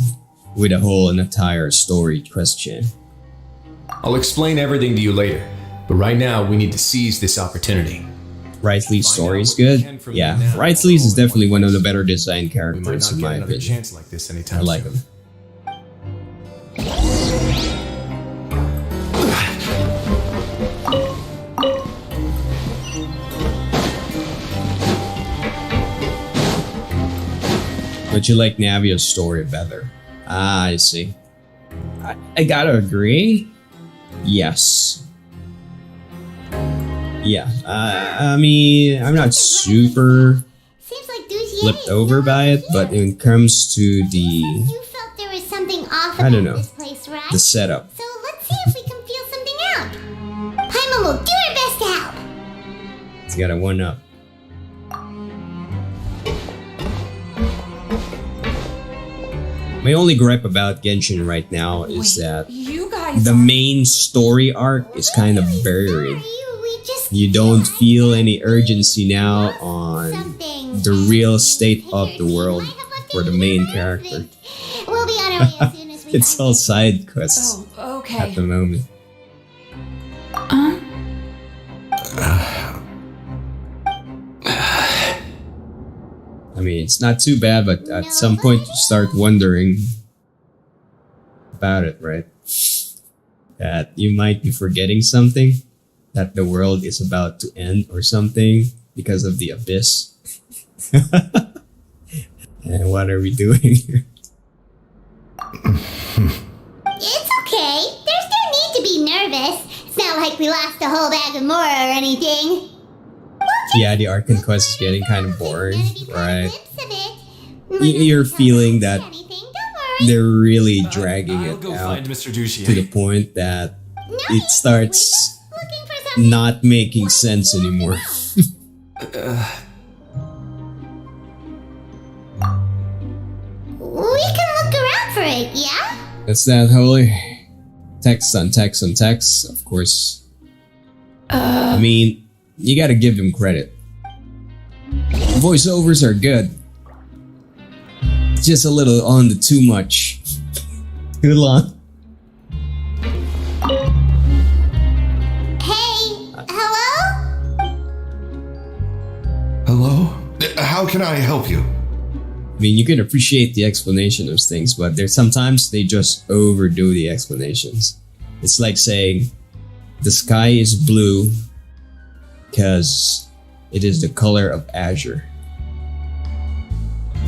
with a whole entire story quest chain. I'll explain everything to you later, but right now we need to seize this opportunity. Wrightsley's story is good. Yeah, Wrightsley's is definitely one of the better designed characters in my opinion. I like him. But you like Navia's story better. Ah, I see. I gotta agree. Yes. Yeah. I mean, I'm not super flipped over by it, but when it comes to the, You felt there was something off I don't about know, this place, right? the setup. So let's see if we can feel something out. Paimon will do her best to help. It's got a 1-up. My only gripe about Genshin right now is that the main story arc is kind of buried. You don't feel any urgency now on the real state of the world for the main character. We'll be on our way as soon as we It's all side quests at the moment. I mean, it's not too bad, but at some point you start wondering about it, right? That you might be forgetting something, that the world is about to end or something because of the abyss. And what are we doing here? It's okay. There's no need to be nervous. It's not like we lost a whole bag of more or anything. Yeah, the arc and quest is getting kind of boring, right? You're feeling that they're really dragging it out to the point that it starts not making sense anymore. We can look around for it, yeah? That's that, Holy. Text on text on text, of course. I mean, you gotta give them credit. Voiceovers are good. Just a little on the too much. Too long. Hey, hello? Hello? How can I help you? I mean, you can appreciate the explanation of things, but there's sometimes they just overdo the explanations. It's like saying, the sky is blue because it is the color of azure.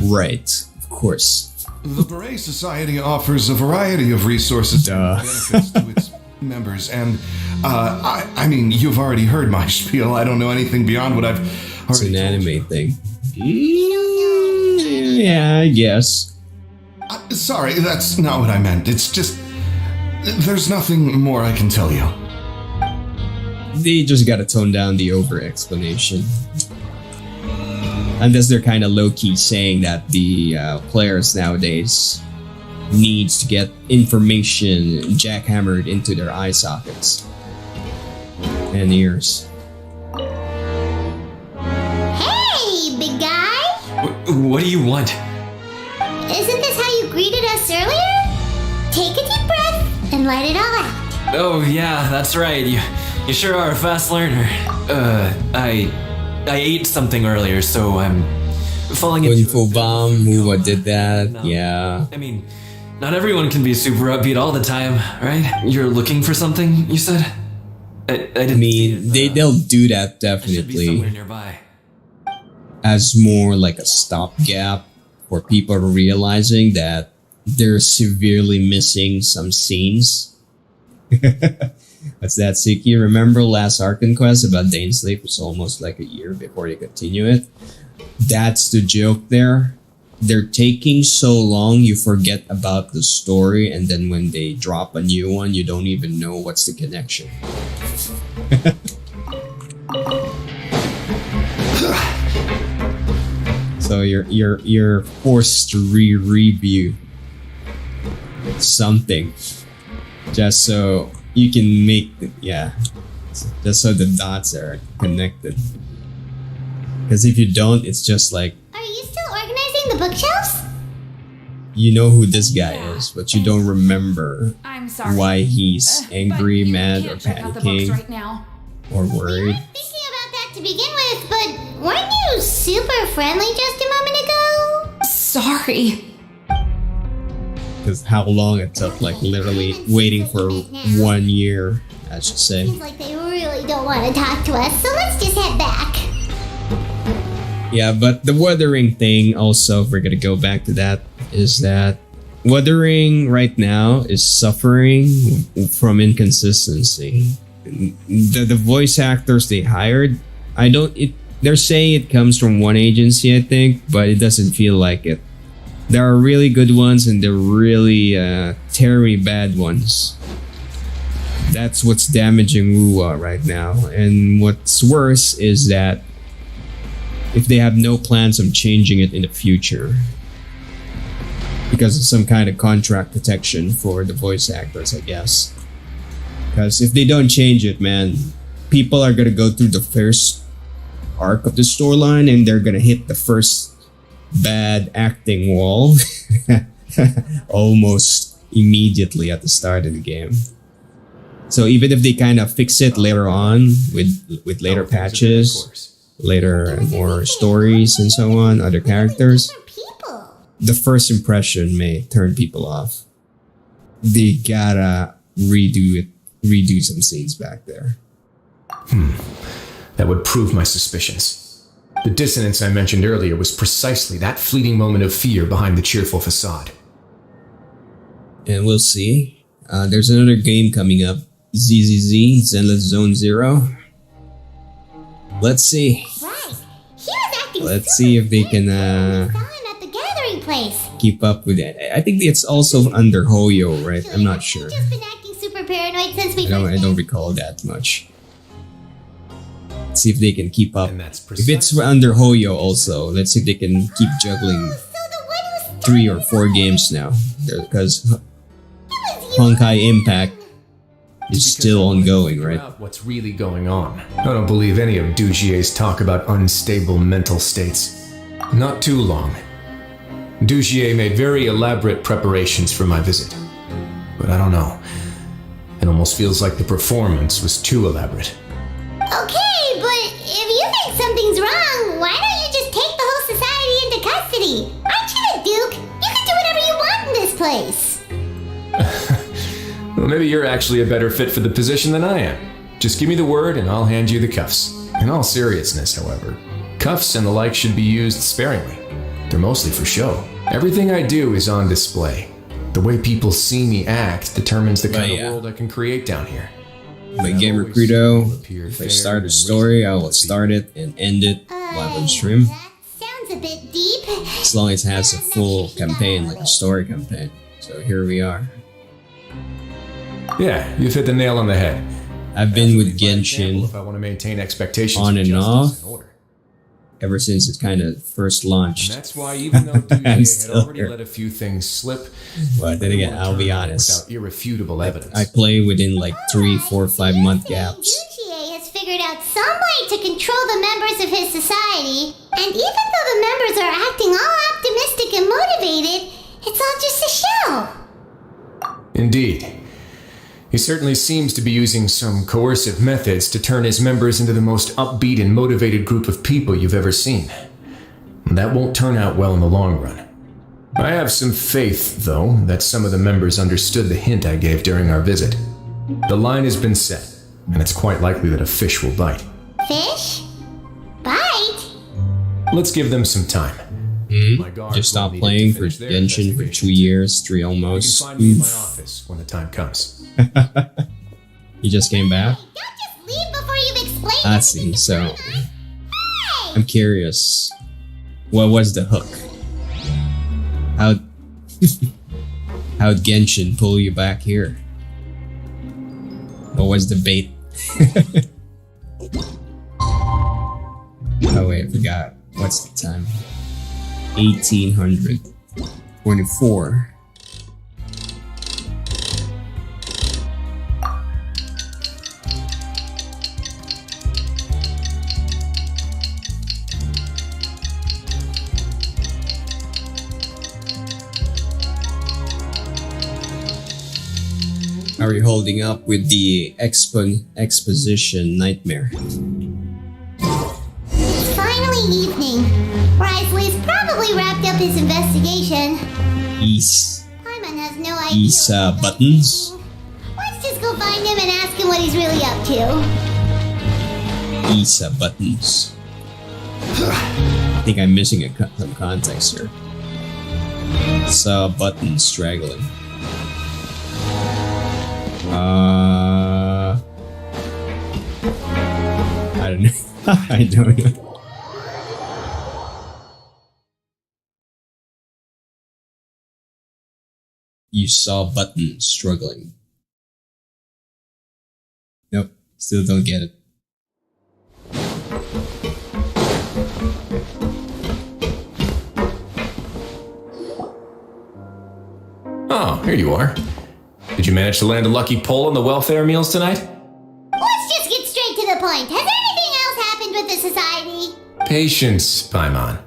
Right, of course. The Beret Society offers a variety of resources and benefits to its members, and I mean, you've already heard my spiel. I don't know anything beyond what I've already It's an anime thing. Yeah, I guess. Sorry, that's not what I meant. It's just, there's nothing more I can tell you. They just gotta tone down the over-explanation. Unless they're kind of low-key saying that the players nowadays needs to get information jackhammered into their eye sockets and ears. Hey, big guy! What do you want? Isn't this how you greeted us earlier? Take a deep breath and let it all out. Oh yeah, that's right. You sure are a fast learner. I ate something earlier, so I'm falling into Info bomb, who did that? Yeah. I mean, not everyone can be super upbeat all the time, right? You're looking for something, you said? I didn't mean, they'll do that definitely somewhere nearby. as more like a stopgap for people realizing that they're severely missing some scenes. What's that, Siki? Remember last Arkan Quest about Dane Sleep? It was almost like a year before you continue it. That's the joke there. They're taking so long you forget about the story, and then when they drop a new one, you don't even know what's the connection. So you're forced to review something just so you can make the, just so the dots are connected. Because if you don't, it's just like, Are you still organizing the bookshelves? you know who this guy is, but you don't remember I'm sorry. why he's angry, mad, or Check out the books panicking, right now. or worried. Thinking about that to begin with, but weren't you super friendly just a moment ago? Sorry. Because how long it took, like literally waiting for 1 year, I should say. Seems like they really don't want to talk to us, so let's just head back. Yeah, but the Wuthering thing also, if we're gonna go back to that, is that Wuthering right now is suffering from inconsistency. The voice actors they hired, they're saying it comes from one agency, I think, but it doesn't feel like it. There are really good ones and there are really terribly bad ones. That's what's damaging Wuwa right now. And what's worse is that if they have no plans of changing it in the future, because of some kind of contract protection for the voice actors, I guess. Because if they don't change it, man, people are gonna go through the first arc of the storyline and they're gonna hit the first bad acting wall almost immediately at the start of the game. So even if they kind of fix it later on with later patches, later more stories and so on, other characters, the first impression may turn people off. They gotta redo some scenes back there. That would prove my suspicions. The dissonance I mentioned earlier was precisely that fleeting moment of fear behind the cheerful facade. And we'll see. There's another game coming up, ZZZ, Zenless Zone Zero. Let's see. Let's see if they can Place. keep up with it. I think it's also under Hoyo, right? I'm not sure. Just been acting super paranoid since we I don't recall that much. Let's see if they can keep up. If it's under Hoyo also, let's see if they can keep juggling 3 or 4 games now. Because Honkai Impact is still ongoing, right? What's really going on? I don't believe any of Dujie's talk about unstable mental states. Not too long. Dujier made very elaborate preparations for my visit. But I don't know. It almost feels like the performance was too elaborate. Okay, but if you think something's wrong, why don't you just take the whole society into custody? Aren't you the Duke? You can do whatever you want in this place. Well, maybe you're actually a better fit for the position than I am. Just give me the word and I'll hand you the cuffs. In all seriousness, however, cuffs and the like should be used sparingly. They're mostly for show. Everything I do is on display. The way people see me act determines the kind of world I can create down here. My Gamer Credo, if I start a story, I will start it and end it live on stream. Sounds a bit deep. As long as it has a full campaign, like a story campaign. So here we are. Yeah, you've hit the nail on the head. I've been with Genshin if I want to maintain expectations on and off order. Ever since it kind of first launched. And that's why even though Dujier had already let a few things slip, but then again, I'll be honest. Without irrefutable evidence. I play within like 3, 4, 5 month gaps. Dujier has figured out some way to control the members of his society, and even though the members are acting all optimistic and motivated, it's all just a shell. Indeed. He certainly seems to be using some coercive methods to turn his members into the most upbeat and motivated group of people you've ever seen. That won't turn out well in the long run. I have some faith, though, that some of the members understood the hint I gave during our visit. The line has been set, and it's quite likely that a fish will bite. Fish? Bite? Let's give them some time. Just stopped playing for Genshin for 2 years, 3 almost. You can find me in my office when the time comes. You just came back? Don't just leave before you've explained I see, so I'm curious. What was the hook? How'd Genshin pull you back here? What was the bait? Oh wait, I forgot. What's the time? 1824. How are you holding up with the exposition nightmare? It's finally evening. Risley's probably wrapped up his investigation. Paimon has no idea. Buttons? Let's just go find him and ask him what he's really up to. Buttons. think I'm missing some context here. Saw a button straggling. I don't know. I don't know. You saw button struggling. Nope, still don't get it. Oh, here you are. Did you manage to land a lucky pull on the welfare meals tonight? Let's just get straight to the point. Has anything else happened with the society? Patience, Paimon.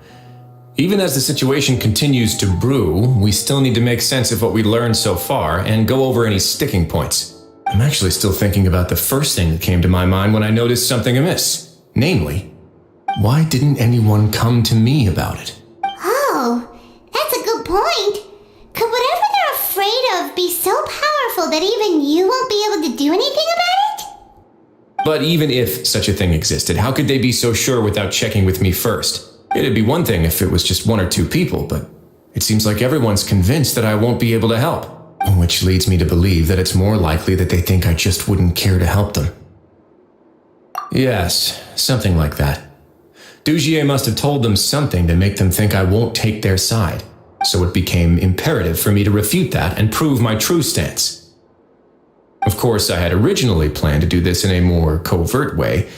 Even as the situation continues to brew, we still need to make sense of what we learned so far and go over any sticking points. I'm actually still thinking about the first thing that came to my mind when I noticed something amiss. Namely, why didn't anyone come to me about it? Oh, that's a good point. Could whatever they're afraid of be so powerful that even you won't be able to do anything about it? But even if such a thing existed, how could they be so sure without checking with me first? It'd be one thing if it was just one or two people, but it seems like everyone's convinced that I won't be able to help. Which leads me to believe that it's more likely that they think I just wouldn't care to help them. Yes, something like that. Dugier must have told them something to make them think I won't take their side, so it became imperative for me to refute that and prove my true stance. Of course, I had originally planned to do this in a more covert way,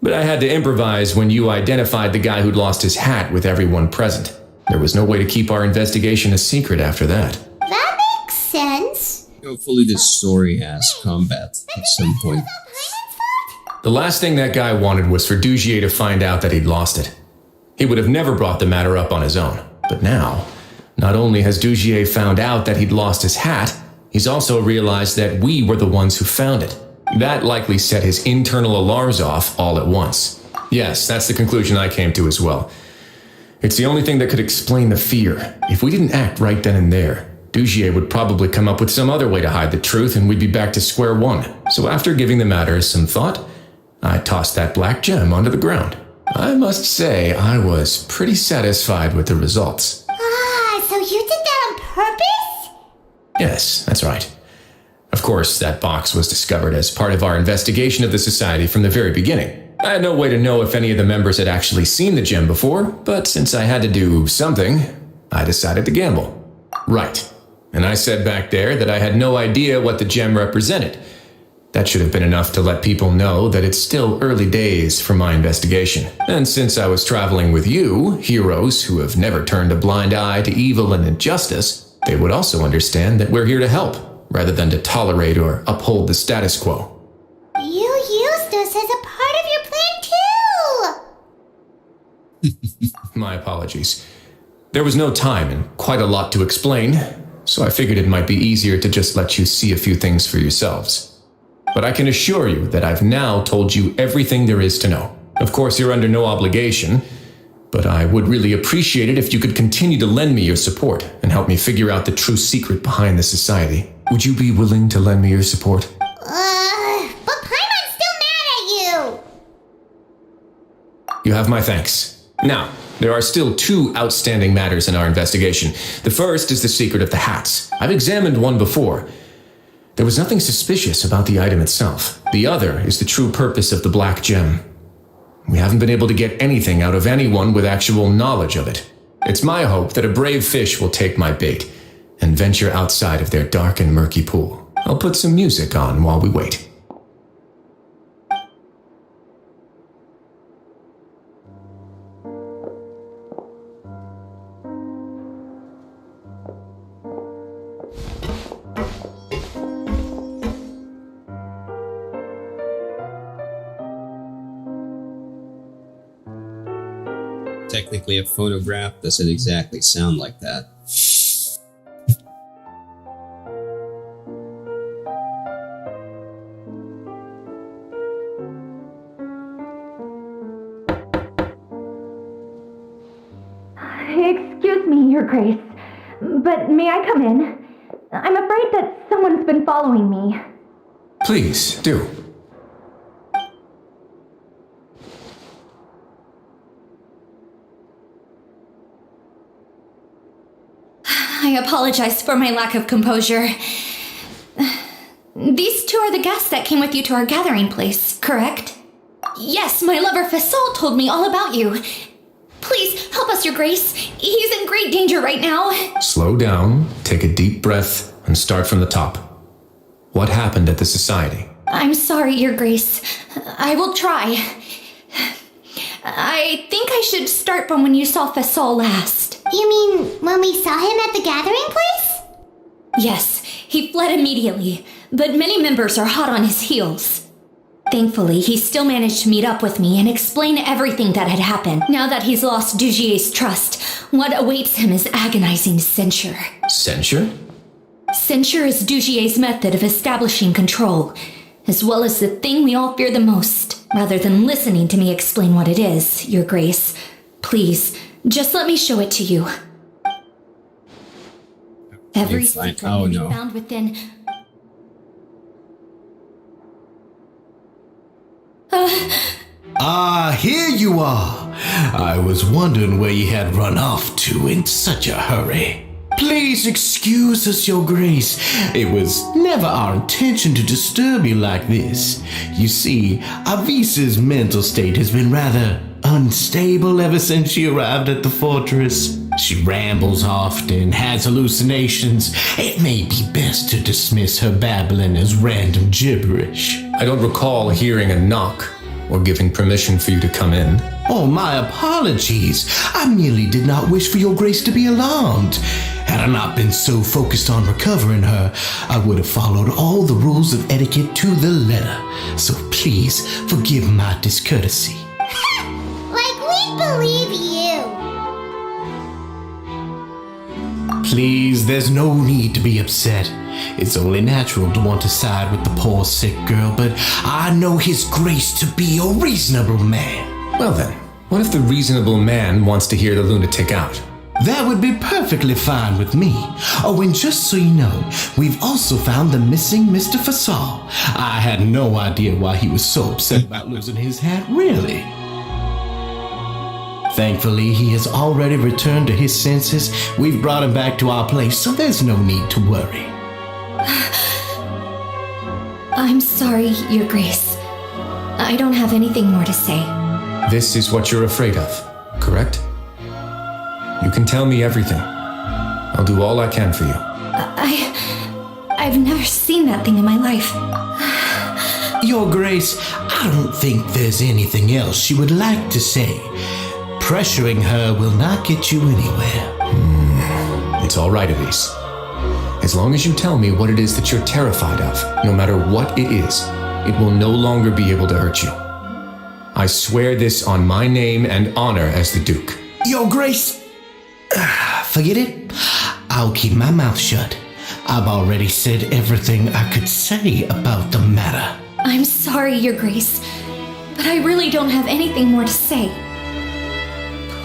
but I had to improvise when you identified the guy who'd lost his hat with everyone present. There was no way to keep our investigation a secret after that. That makes sense. Hopefully this story has combat at some point. The last thing that guy wanted was for Dugier to find out that he'd lost it. He would have never brought the matter up on his own. But now, not only has Dugier found out that he'd lost his hat, he's also realized that we were the ones who found it. That likely set his internal alarms off all at once. Yes, that's the conclusion I came to as well. It's the only thing that could explain the fear. If we didn't act right then and there, Dugier would probably come up with some other way to hide the truth and we'd be back to square one. So after giving the matter some thought, I tossed that black gem onto the ground. I must say I was pretty satisfied with the results. Ah, so you did that on purpose? Yes, that's right. Of course, that box was discovered as part of our investigation of the society from the very beginning. I had no way to know if any of the members had actually seen the gem before, but since I had to do something, I decided to gamble. Right. And I said back there that I had no idea what the gem represented. That should have been enough to let people know that it's still early days for my investigation. And since I was traveling with you, heroes who have never turned a blind eye to evil and injustice, they would also understand that we're here to help, rather than to tolerate or uphold the status quo. You used us as a part of your plan too! My apologies. There was no time and quite a lot to explain, so I figured it might be easier to just let you see a few things for yourselves. But I can assure you that I've now told you everything there is to know. Of course, you're under no obligation, but I would really appreciate it if you could continue to lend me your support and help me figure out the true secret behind the society. Would you be willing to lend me your support? But Paimon's still mad at you! You have my thanks. Now, there are still two outstanding matters in our investigation. The first is the secret of the hats. I've examined one before. There was nothing suspicious about the item itself. The other is the true purpose of the black gem. We haven't been able to get anything out of anyone with actual knowledge of it. It's my hope that a brave fish will take my bait and venture outside of their dark and murky pool. I'll put some music on while we wait. Technically, a phonograph doesn't exactly sound like that. Excuse me, Your Grace, but may I come in? I'm afraid that someone's been following me. Please, do. I apologize for my lack of composure. These two are the guests that came with you to our gathering place, correct? Yes, my lover Fasol told me all about you. Please, help us, Your Grace. He's in great danger right now. Slow down, take a deep breath, and start from the top. What happened at the society? I'm sorry, Your Grace. I will try. I think I should start from when you saw Fasol last. You mean when we saw him at the gathering place? Yes, he fled immediately, but many members are hot on his heels. Thankfully, he still managed to meet up with me and explain everything that had happened. Now that he's lost Dugier's trust, what awaits him is agonizing censure. Censure? Censure is Dugier's method of establishing control, as well as the thing we all fear the most. Rather than listening to me explain what it is, Your Grace, please, just let me show it to you. Every secret can be found within... Here you are. I was wondering where you had run off to in such a hurry. Please excuse us, Your Grace. It was never our intention to disturb you like this. You see, Avisa's mental state has been rather unstable ever since she arrived at the fortress. She rambles often, has hallucinations. It may be best to dismiss her babbling as random gibberish. I don't recall hearing a knock or giving permission for you to come in. Oh, my apologies. I merely did not wish for Your Grace to be alarmed. Had I not been so focused on recovering her, I would have followed all the rules of etiquette to the letter. So please forgive my discourtesy. Like we believe you. Please, there's no need to be upset. It's only natural to want to side with the poor sick girl, but I know His Grace to be a reasonable man. Well then, what if the reasonable man wants to hear the lunatic out? That would be perfectly fine with me. Oh, and just so you know, we've also found the missing Mr. Fasol. I had no idea why he was so upset about losing his hat, really. Thankfully, he has already returned to his senses. We've brought him back to our place, so there's no need to worry. I'm sorry, Your Grace. I don't have anything more to say. This is what you're afraid of, correct? You can tell me everything. I'll do all I can for you. I've never seen that thing in my life. Your Grace, I don't think there's anything else she would like to say. Pressuring her will not get you anywhere. It's all right, Elise. As long as you tell me what it is that you're terrified of, no matter what it is, it will no longer be able to hurt you. I swear this on my name and honor as the Duke. Your Grace, forget it. I'll keep my mouth shut. I've already said everything I could say about the matter. I'm sorry, Your Grace, but I really don't have anything more to say.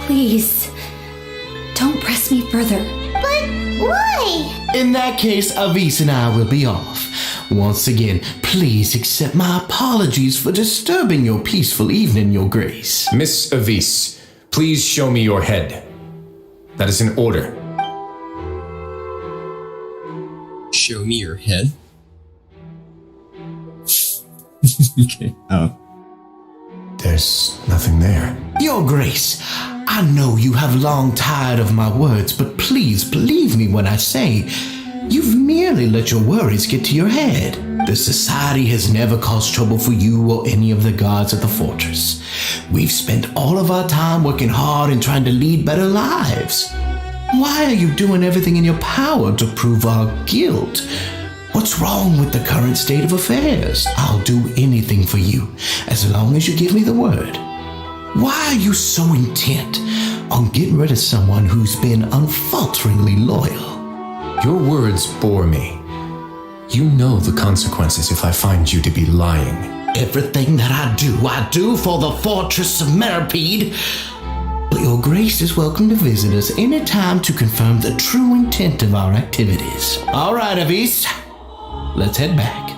Please, don't press me further. But why? In that case, Avis and I will be off. Once again, please accept my apologies for disturbing your peaceful evening, Your Grace. Miss Avis, please show me your head. That is an order. Show me your head? Okay. Oh. There's nothing there. Your Grace, I know you have long tired of my words, but please believe me when I say you've merely let your worries get to your head. The society has never caused trouble for you or any of the guards at the fortress. We've spent all of our time working hard and trying to lead better lives. Why are you doing everything in your power to prove our guilt? What's wrong with the current state of affairs? I'll do anything for you, as long as you give me the word. Why are you so intent on getting rid of someone who's been unfalteringly loyal? Your words bore me. You know the consequences if I find you to be lying. Everything that I do for the fortress of Meripede. But Your Grace is welcome to visit us any time to confirm the true intent of our activities. All right, Avis. Let's head back.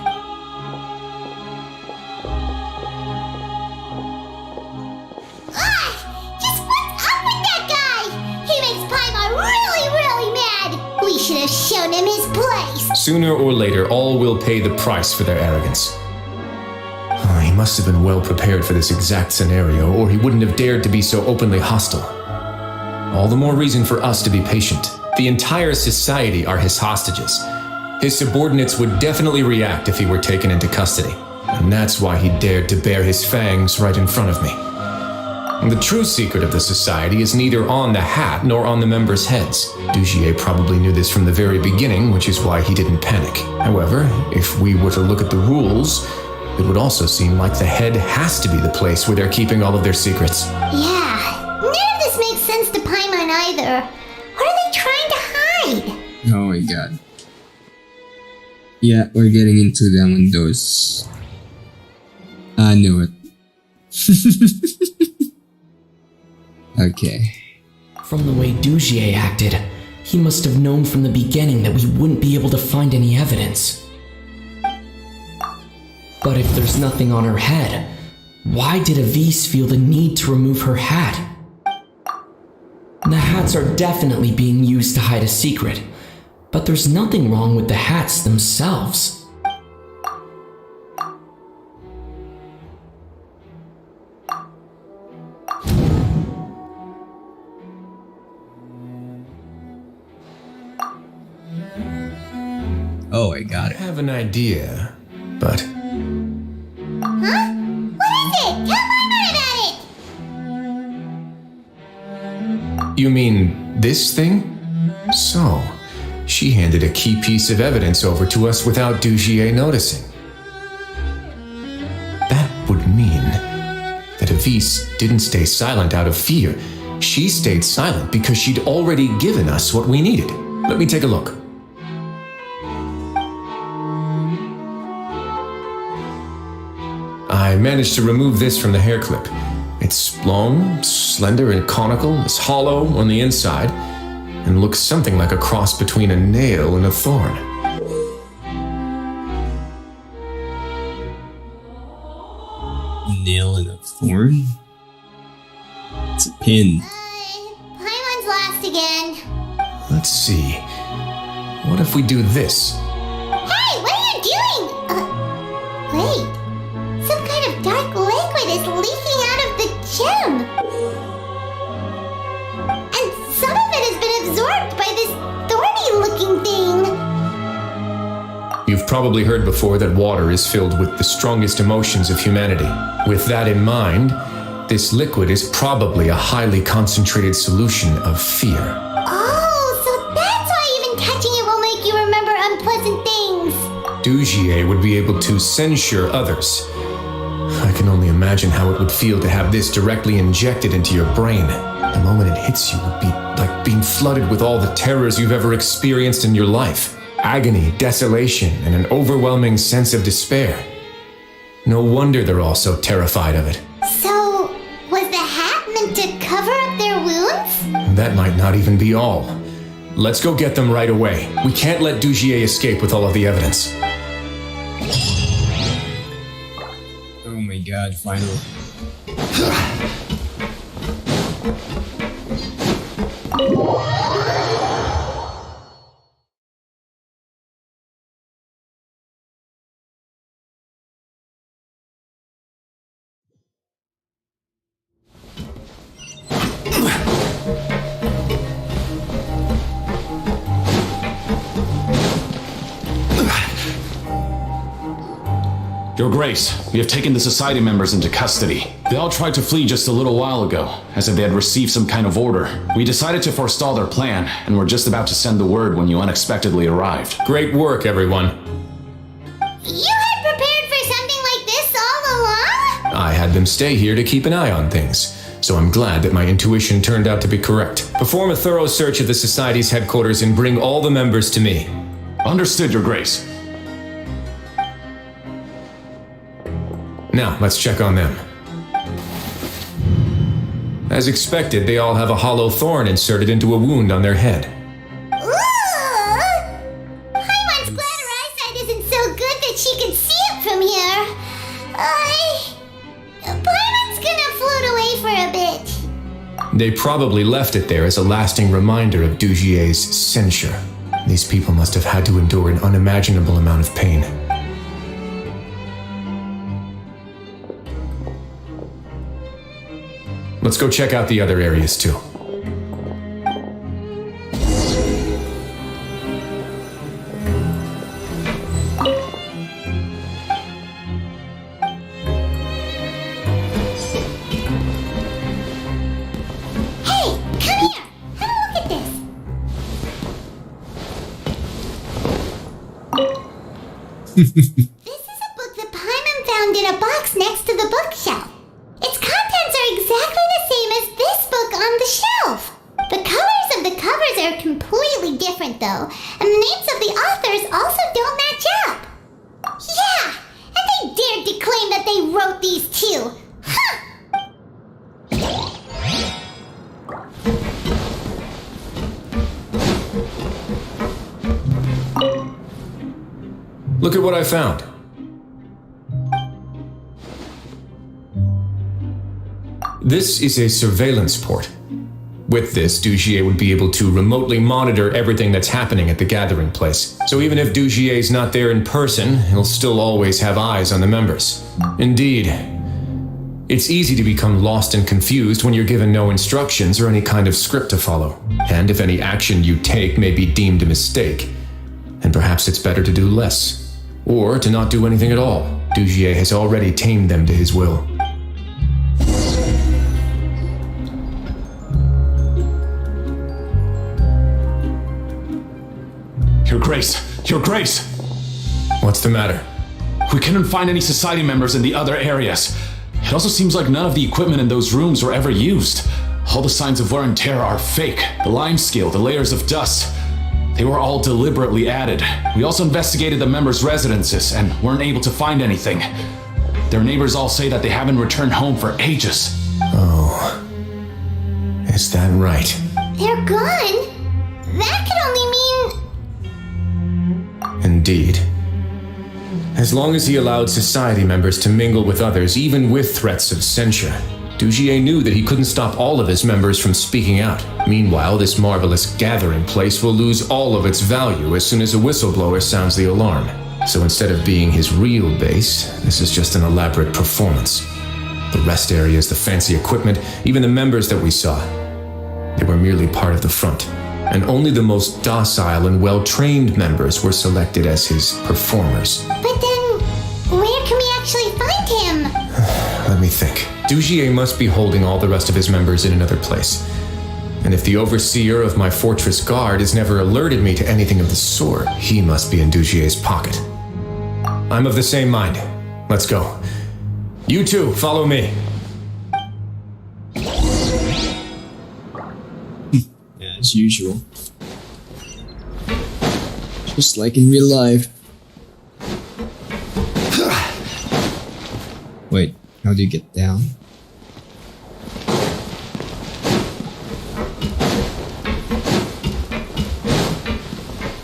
Just what's up with that guy? He makes Paimon really, really mad. We should have shown him his place. Sooner or later, all will pay the price for their arrogance. He must have been well prepared for this exact scenario, or he wouldn't have dared to be so openly hostile. All the more reason for us to be patient. The entire society are his hostages. His subordinates would definitely react if he were taken into custody, and that's why he dared to bare his fangs right in front of me. And the true secret of the society is neither on the hat nor on the members' heads. Dugier probably knew this from the very beginning, which is why he didn't panic. However, if we were to look at the rules, it would also seem like the head has to be the place where they're keeping all of their secrets. Yeah, none of this makes sense to Paimon either. What are they trying to hide? Oh my god. Yeah, we're getting into them and those. I knew it. Okay. From the way Dugier acted, he must have known from the beginning that we wouldn't be able to find any evidence. But if there's nothing on her head, why did Avise feel the need to remove her hat? The hats are definitely being used to hide a secret, but there's nothing wrong with the hats themselves. Oh, I got it. I have an idea, but... Huh? What is it? Tell Paimon about it! You mean this thing? So, she handed a key piece of evidence over to us without Dugier noticing. That would mean that Avise didn't stay silent out of fear. She stayed silent because she'd already given us what we needed. Let me take a look. I managed to remove this from the hair clip. It's long, slender, and conical, it's hollow on the inside, and looks something like a cross between a nail and a thorn. Nail and a thorn? It's a pin. Paimon's lost again. Let's see. What if we do this? Hey, what are you doing? Wait. Some kind of dark liquid is leaking out of the gem. And some of it has been absorbed by this thorny-looking thing. You've probably heard before that water is filled with the strongest emotions of humanity. With that in mind, this liquid is probably a highly concentrated solution of fear. Oh, so that's why even touching it will make you remember unpleasant things. Dugier would be able to censure others. I can only imagine how it would feel to have this directly injected into your brain. The moment it hits you would be like being flooded with all the terrors you've ever experienced in your life. Agony, desolation, and an overwhelming sense of despair. No wonder they're all so terrified of it. So, was the hat meant to cover up their wounds? That might not even be all. Let's go get them right away. We can't let Dugier escape with all of the evidence. Oh my god, finally. Your Grace, we have taken the Society members into custody. They all tried to flee just a little while ago, as if they had received some kind of order. We decided to forestall their plan, and were just about to send the word when you unexpectedly arrived. Great work, everyone. You had prepared for something like this all along? I had them stay here to keep an eye on things, so I'm glad that my intuition turned out to be correct. Perform a thorough search of the Society's headquarters and bring all the members to me. Understood, Your Grace. Now, let's check on them. As expected, they all have a hollow thorn inserted into a wound on their head. Paimon's glad her eyesight isn't so good that she can see it from here. Paimon's gonna float away for a bit. They probably left it there as a lasting reminder of Dugier's censure. These people must have had to endure an unimaginable amount of pain. Let's go check out the other areas too. This is a book that Paimon found in a box next to the bookshelf. Its contents are exactly the same as this book on the shelf. The colors of the covers are completely different though, and the names of the authors also don't match up. Yeah, and they dared to claim that they wrote these too. Huh! Look at what I found. This is a surveillance port. With this, Dugier would be able to remotely monitor everything that's happening at the gathering place. So even if Dugier's not there in person, he'll still always have eyes on the members. Indeed, it's easy to become lost and confused when you're given no instructions or any kind of script to follow. And if any action you take may be deemed a mistake, then perhaps it's better to do less. Or to not do anything at all. Dugier has already tamed them to his will. Your Grace! Your Grace! What's the matter? We couldn't find any society members in the other areas. It also seems like none of the equipment in those rooms were ever used. All the signs of wear and tear are fake. The lime scale, the layers of dust. They were all deliberately added. We also investigated the members' residences and weren't able to find anything. Their neighbors all say that they haven't returned home for ages. Oh. Is that right? They're gone? That could only mean... Indeed. As long as he allowed society members to mingle with others, even with threats of censure, Dugier knew that he couldn't stop all of his members from speaking out. Meanwhile, this marvelous gathering place will lose all of its value as soon as a whistleblower sounds the alarm. So instead of being his real base, this is just an elaborate performance. The rest areas, the fancy equipment, even the members that we saw, they were merely part of the front. And only the most docile and well-trained members were selected as his performers. But then, where can we actually find him? Let me think. Dugier must be holding all the rest of his members in another place. And if the overseer of my fortress guard has never alerted me to anything of the sort, he must be in Dugier's pocket. I'm of the same mind. Let's go. You two, follow me. Yeah, as usual. Just like in real life. Wait, how do you get down?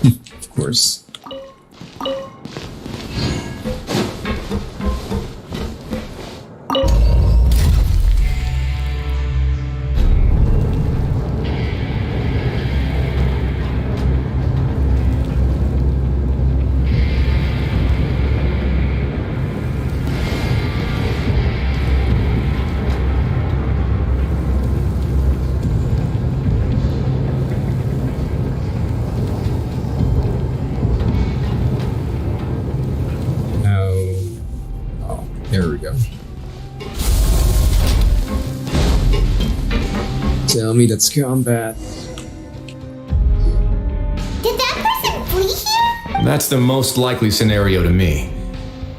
Of course. There we go. Tell me that's combat. Did that person flee here? That's the most likely scenario to me.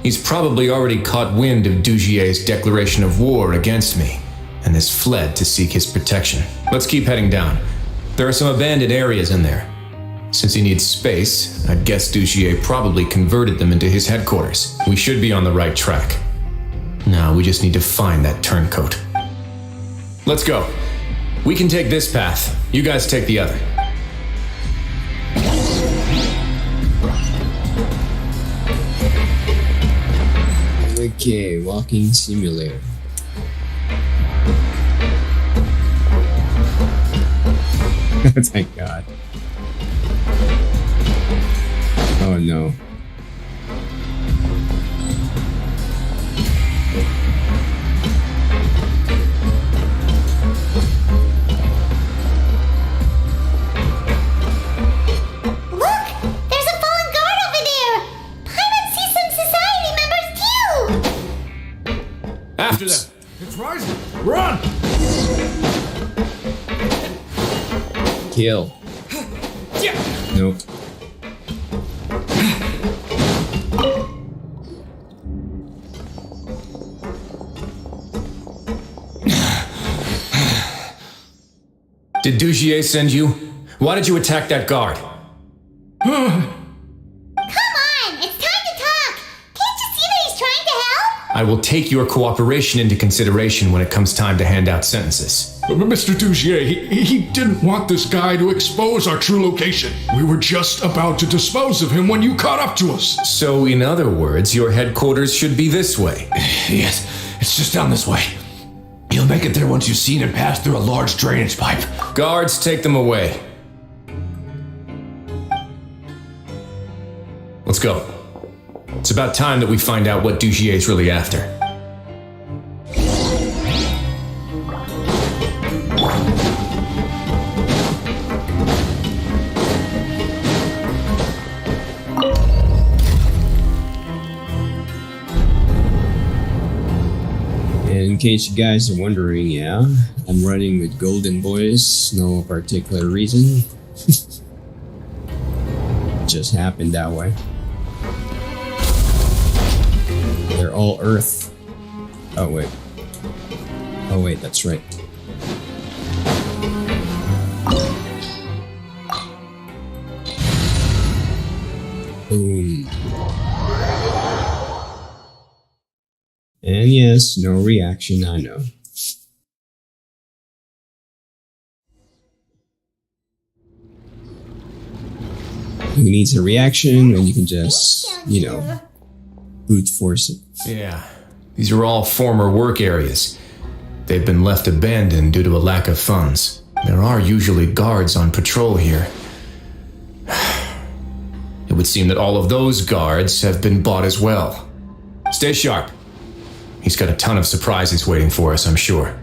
He's probably already caught wind of Dugier's declaration of war against me, and has fled to seek his protection. Let's keep heading down. There are some abandoned areas in there. Since he needs space, I'd guess Dugier probably converted them into his headquarters. We should be on the right track. Now we just need to find that turncoat. Let's go. We can take this path. You guys take the other. Okay, walking simulator. Thank God. no. Look! There's a fallen guard over there! Paimon sees some society members too! After them! It's rising! Run! Kill. Nope. Did Dugier send you? Why did you attack that guard? Come on! It's time to talk! Can't you see that he's trying to help? I will take your cooperation into consideration when it comes time to hand out sentences. But Mr. Dugier, he didn't want this guy to expose our true location. We were just about to dispose of him when you caught up to us. So, in other words, your headquarters should be this way. Yes, it's just down this way. You'll make it there once you've seen it pass through a large drainage pipe. Guards, take them away. Let's go. It's about time that we find out what Dugier's really after. In case you guys are wondering, yeah, I'm running with Golden Boys, no particular reason. Just happened that way. They're all Earth. Oh wait. Oh wait, that's right. Boom. And yes, no reaction, I know. Who needs a reaction when you can just, you know, brute force it? Yeah, these are all former work areas. They've been left abandoned due to a lack of funds. There are usually guards on patrol here. It would seem that all of those guards have been bought as well. Stay sharp. He's got a ton of surprises waiting for us, I'm sure.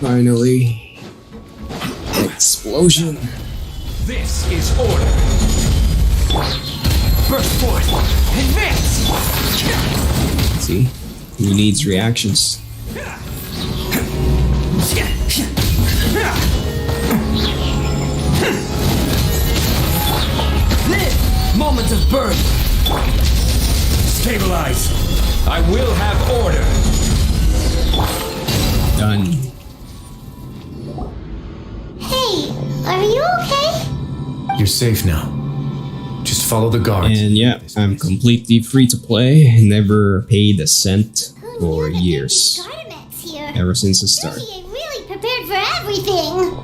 Finally. Explosion. This is order. Burst forth. Advance. See? Who needs reactions? Moment of birth. Stabilize. I will have order. Done. Hey, are you okay? You're safe now. Just follow the guards. And yeah, I'm completely free to play. Never paid a cent for years. Ever since the start. He really prepared for everything.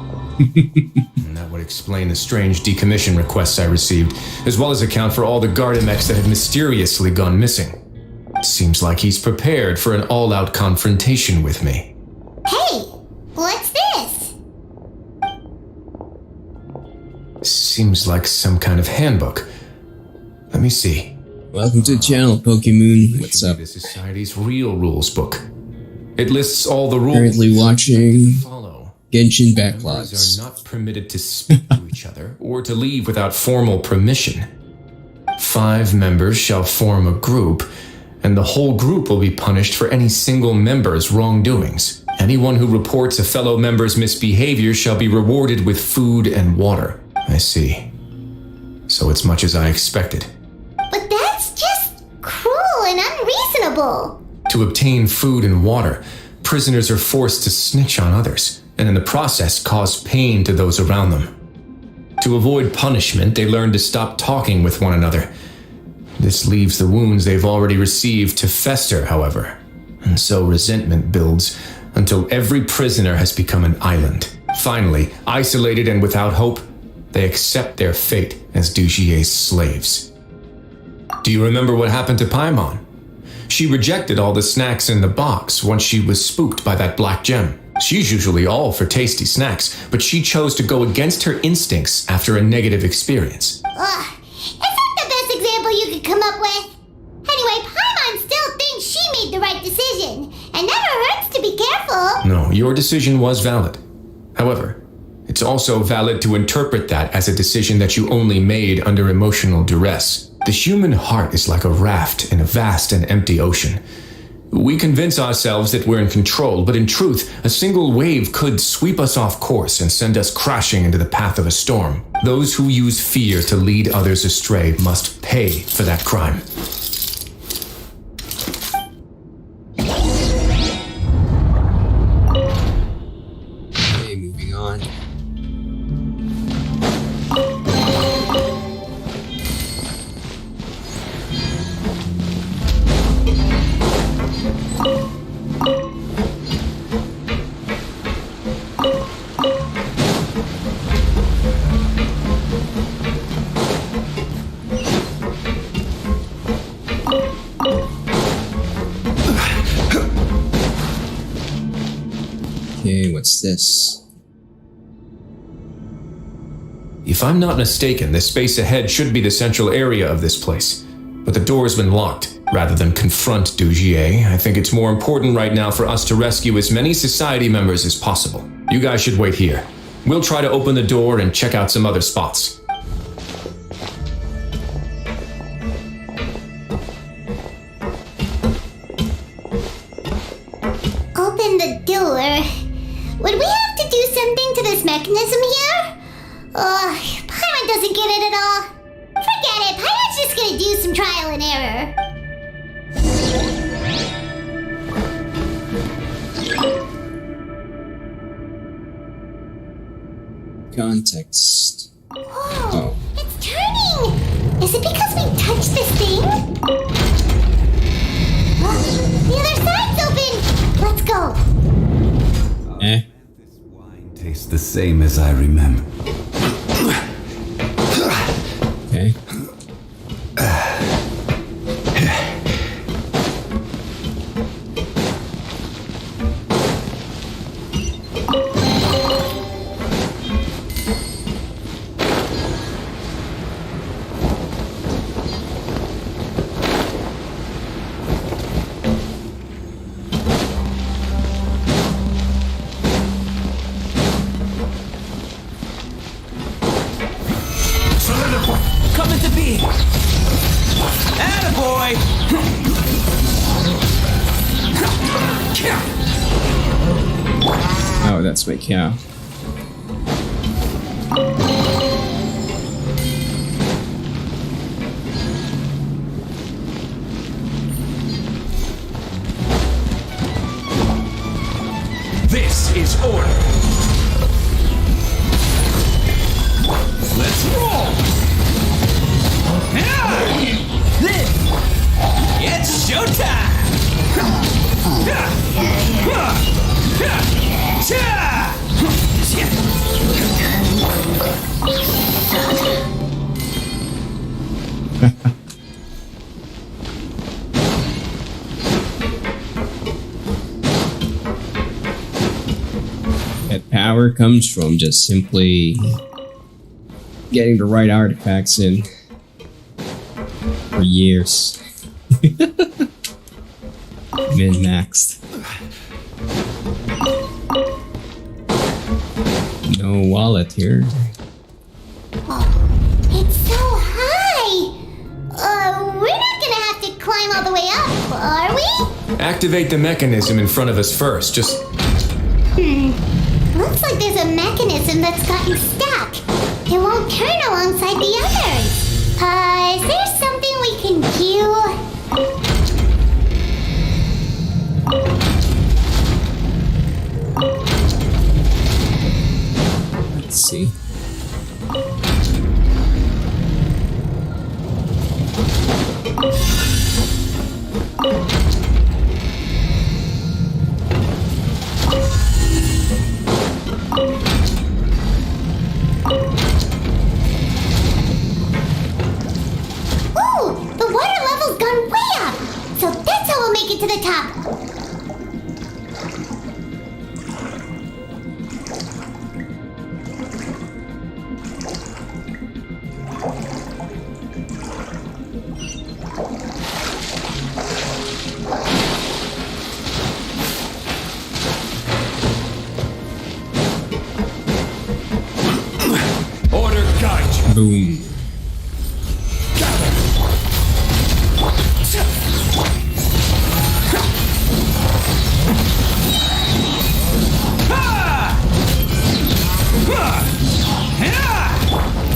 And that would explain the strange decommission requests I received, as well as account for all the Gardamex that had mysteriously gone missing. Seems like he's prepared for an all-out confrontation with me. Hey, what's this? Seems like some kind of handbook. Let me see. Welcome to the channel, Pokemon. What's up? The Society's real rules book. It lists all the rules. Currently watching Genshin Members Backlogs. are not permitted to speak to each other or to leave without formal permission. 5 members shall form a group, and the whole group will be punished for any single member's wrongdoings. Anyone who reports a fellow member's misbehavior shall be rewarded with food and water. I see. So it's much as I expected. But that's just cruel and unreasonable. To obtain food and water, prisoners are forced to snitch on others, and in the process cause pain to those around them. To avoid punishment, they learn to stop talking with one another. This leaves the wounds they've already received to fester, however, and so resentment builds until every prisoner has become an island, Finally, isolated and without hope, they accept their fate as Dujier's slaves. Do you remember what happened to Paimon? She rejected all the snacks in the box once she was spooked by that black gem. She's usually all for tasty snacks, but she chose to go against her instincts after a negative experience. Ugh, is that the best example you could come up with? Anyway, Paimon still thinks she made the right decision, and never hurts to be careful. No, your decision was valid. However, it's also valid to interpret that as a decision that you only made under emotional duress. The human heart is like a raft in a vast and empty ocean. We convince ourselves that we're in control, but in truth, a single wave could sweep us off course and send us crashing into the path of a storm. Those who use fear to lead others astray must pay for that crime. Okay, moving on. Okay, what's this? If I'm not mistaken, the space ahead should be the central area of this place. But the door's been locked. Rather than confront Dugier, I think it's more important right now for us to rescue as many society members as possible. You guys should wait here. We'll try to open the door and check out some other spots. Open the door. Would we have to do something to this mechanism here? Ugh, Paimon doesn't get it at all. Forget it, Paimon's just gonna do some trial and error. Context. Whoa, it's turning! Is it because we touched this thing? The other side's open! Let's go! Tastes the same as I remember. Okay. Come into being! Attaboy! Oh, that's my cow. This is order! Let's roll! It's showtime! That power comes from just simply getting the right artifacts in for years. Min-maxed. No wallet here. It's so high! We're not gonna have to climb all the way up, are we? Activate the mechanism in front of us first, just... Looks like there's a mechanism that's gotten stuck. It won't turn alongside the others. Is there something we can do? Let's see. top. Order guide you. Boom.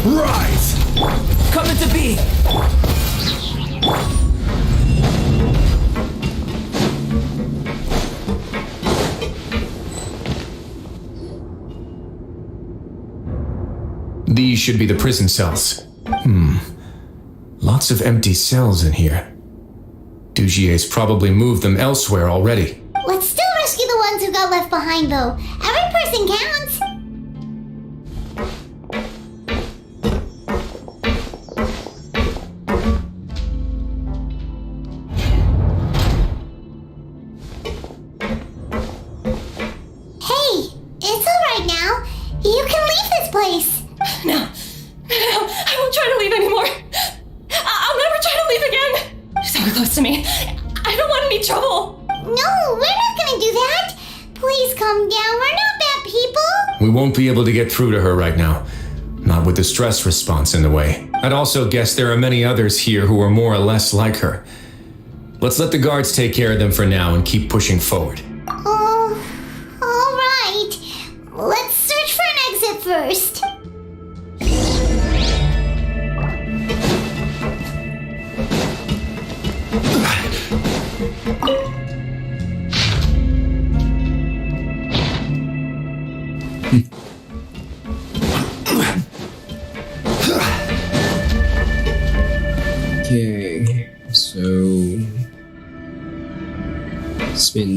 Rise! Coming to be! These should be the prison cells. Lots of empty cells in here. Dugier's probably moved them elsewhere already. Let's still rescue the ones who got left behind, though. Every person counts. Hey, it's all right now. You can leave this place. No, I won't try to leave anymore. I'll never try to leave again. You're so close to me. I don't want any trouble. No, we're not gonna do that. Please calm down. We're not bad people. We won't be able to get through to her right now. Not with the stress response in the way. I'd also guess there are many others here who are more or less like her. Let's let the guards take care of them for now and keep pushing forward. Oh, all right. Let's search for an exit first. Okay, so spin.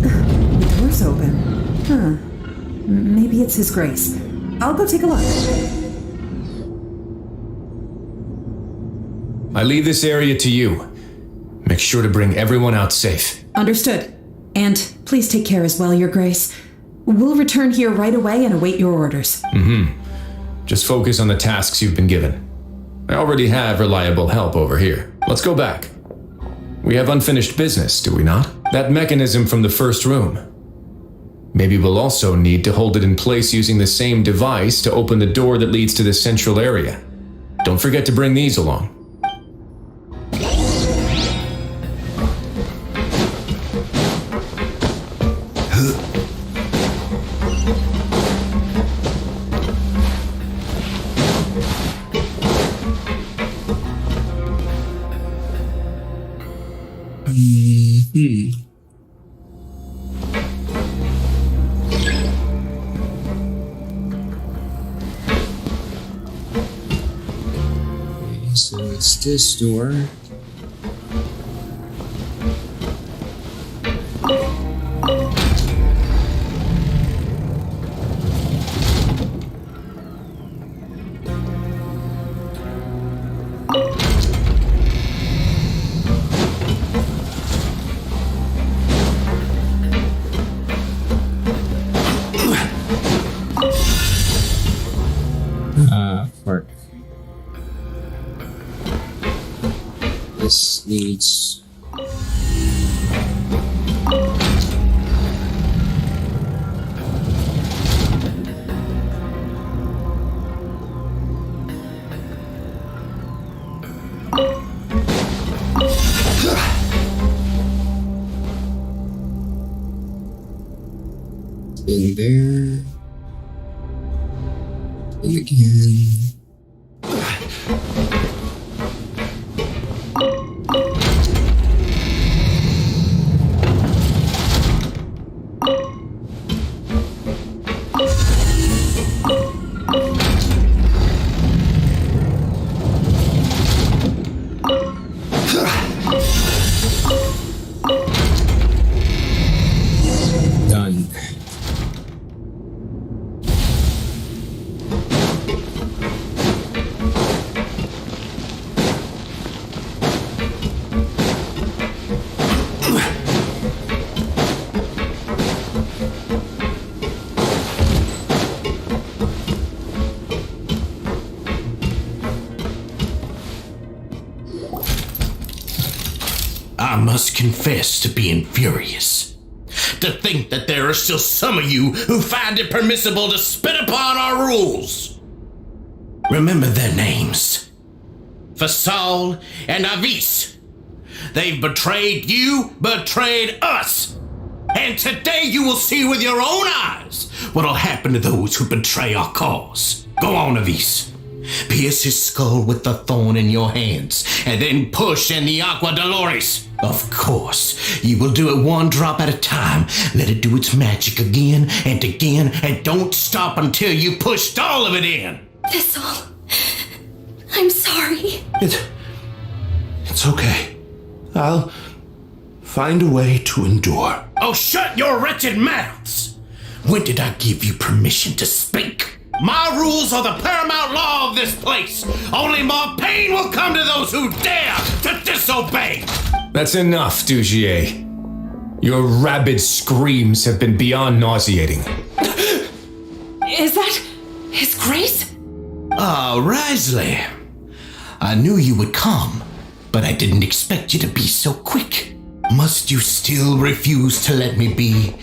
The door's open. Huh. Maybe it's His Grace. I'll go take a look. I leave this area to you. Make sure to bring everyone out safe. Understood. And please take care as well, Your Grace. We'll return here right away and await your orders. Just focus on the tasks you've been given. I already have reliable help over here. Let's go back. We have unfinished business, do we not? That mechanism from the first room. Maybe we'll also need to hold it in place using the same device to open the door that leads to the central area. Don't forget to bring these along. Okay, so it's this door. Fuck. This needs... In there. And again. must confess to being furious. To think that there are still some of you who find it permissible to spit upon our rules. Remember their names. Fasal and Avis. They've betrayed you, betrayed us. And today you will see with your own eyes what'll happen to those who betray our cause. Go on, Avis. Pierce his skull with the thorn in your hands, and then push in the Aqua Dolores. Of course, you will do it one drop at a time. Let it do its magic again, and don't stop until you pushed all of it in. Thistle, I'm sorry. It's okay. I'll find a way to endure. Oh, shut your wretched mouths! When did I give you permission to speak? My rules are the paramount law of this place. Only more pain will come to those who dare to disobey. That's enough, Dugier. Your rabid screams have been beyond nauseating. Is that His Grace? Ah, Risley. I knew you would come, but I didn't expect you to be so quick. Must you still refuse to let me be?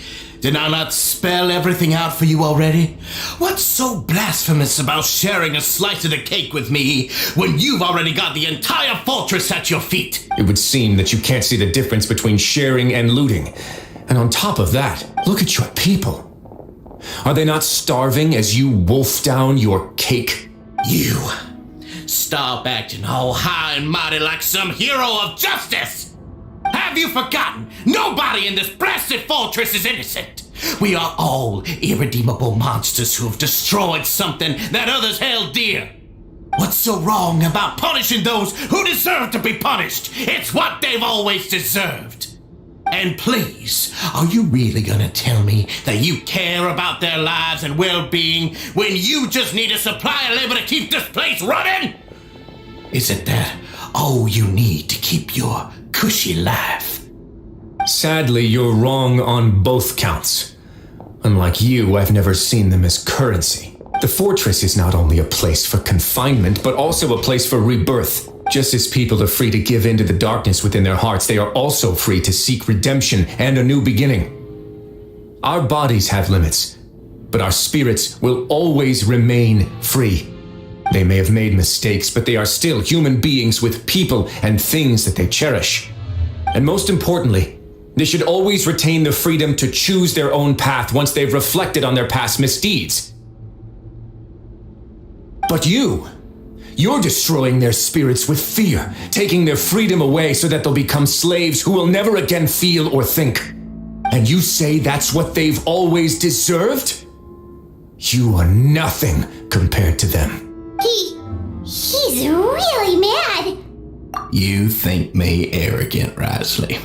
Did I not spell everything out for you already? What's so blasphemous about sharing a slice of the cake with me when you've already got the entire fortress at your feet? It would seem that you can't see the difference between sharing and looting. And on top of that, look at your people. Are they not starving as you wolf down your cake? You stop acting all high and mighty like some hero of justice! Have you forgotten? Nobody in this blasted fortress is innocent. We are all irredeemable monsters who have destroyed something that others held dear. What's so wrong about punishing those who deserve to be punished? It's what they've always deserved. And please, are you really gonna tell me that you care about their lives and well-being when you just need a supply of labor to keep this place running? Isn't that all you need to keep your cushy life? Sadly, you're wrong on both counts. Unlike you, I've never seen them as currency. The fortress is not only a place for confinement, but also a place for rebirth. Just as people are free to give in to the darkness within their hearts, they are also free to seek redemption and a new beginning. Our bodies have limits, but our spirits will always remain free. They may have made mistakes, but they are still human beings with people and things that they cherish. And most importantly, they should always retain the freedom to choose their own path once they've reflected on their past misdeeds. But you're destroying their spirits with fear, taking their freedom away so that they'll become slaves who will never again feel or think. And you say that's what they've always deserved? You are nothing compared to them. He's really mad. You think me arrogant, Risley?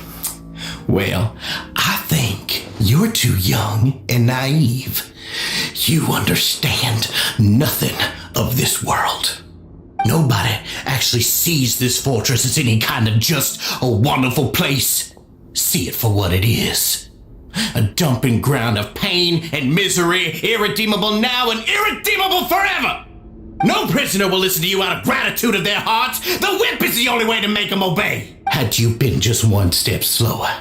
Well, I think you're too young and naive. You understand nothing of this world. Nobody actually sees this fortress as any kind of just a wonderful place. See it for what it is. A dumping ground of pain and misery, irredeemable now and irredeemable forever. No prisoner will listen to you out of gratitude of their hearts. The whip is the only way to make them obey. Had you been just one step slower,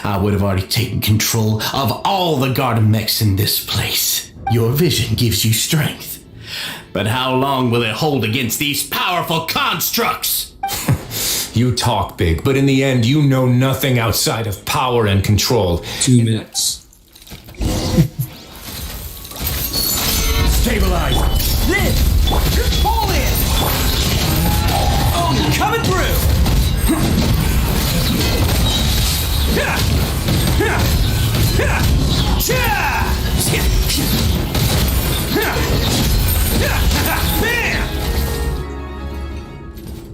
I would have already taken control of all the garden mechs in this place. Your vision gives you strength. But how long will it hold against these powerful constructs? You talk big, but in the end, you know nothing outside of power and control. 2 minutes. Stabilize. This. Fall in. Oh, coming through.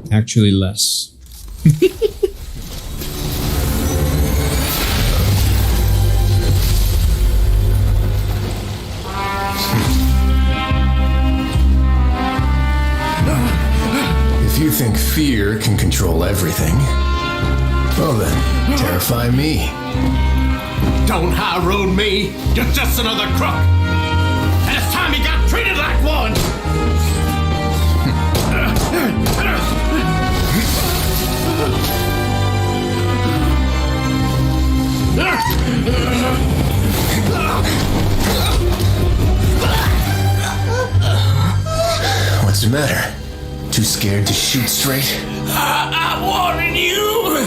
Actually, less. If you think fear can control everything, well then, terrify me. Don't high road me. You're just another crook. And it's time you got treated like one. the matter? Too scared to shoot straight? I warn you!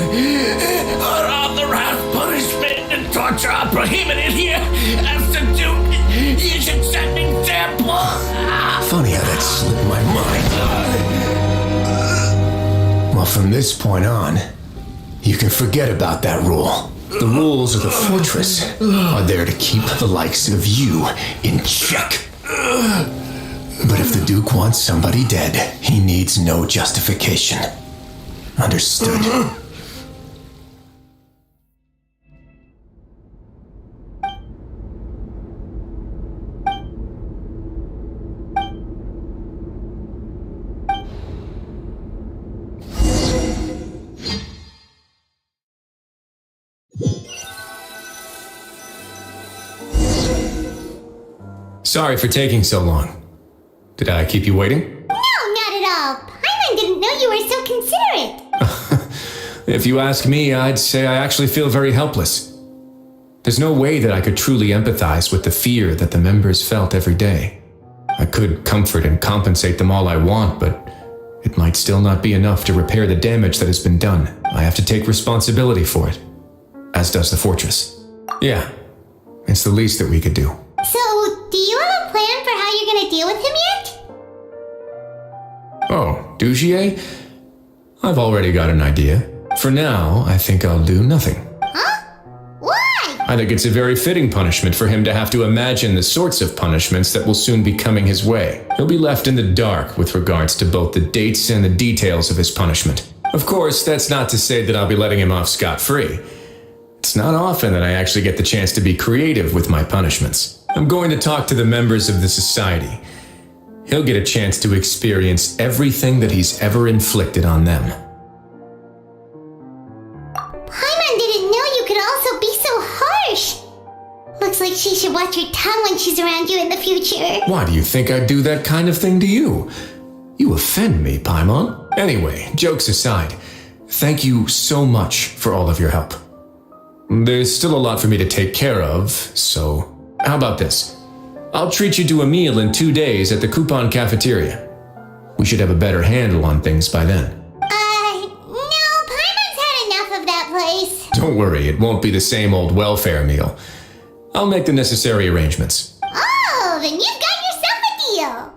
Unauthorized punishment and torture are prohibited here. As the Duke, you should send me example. Funny how that slipped my mind. Well, from this point on, you can forget about that rule. The rules of the fortress are there to keep the likes of you in check. But if the Duke wants somebody dead, he needs no justification. Understood. Sorry for taking so long. Did I keep you waiting? No, not at all. Paimon didn't know you were so considerate. If you ask me, I'd say I actually feel very helpless. There's no way that I could truly empathize with the fear that the members felt every day. I could comfort and compensate them all I want, but it might still not be enough to repair the damage that has been done. I have to take responsibility for it, as does the fortress. Yeah, it's the least that we could do. So, do you have a plan for how you're gonna deal with him yet? Oh, Dugier? I've already got an idea. For now, I think I'll do nothing. Huh? Why? I think it's a very fitting punishment for him to have to imagine the sorts of punishments that will soon be coming his way. He'll be left in the dark with regards to both the dates and the details of his punishment. Of course, that's not to say that I'll be letting him off scot-free. It's not often that I actually get the chance to be creative with my punishments. I'm going to talk to the members of the society. He'll get a chance to experience everything that he's ever inflicted on them. Paimon didn't know you could also be so harsh. Looks like she should watch her tongue when she's around you in the future. Why do you think I'd do that kind of thing to you? You offend me, Paimon. Anyway, jokes aside, thank you so much for all of your help. There's still a lot for me to take care of, so how about this? I'll treat you to a meal in 2 days at the Coupon Cafeteria. We should have a better handle on things by then. No, Paimon's had enough of that place. Don't worry, it won't be the same old welfare meal. I'll make the necessary arrangements. Oh, then you've got yourself a deal.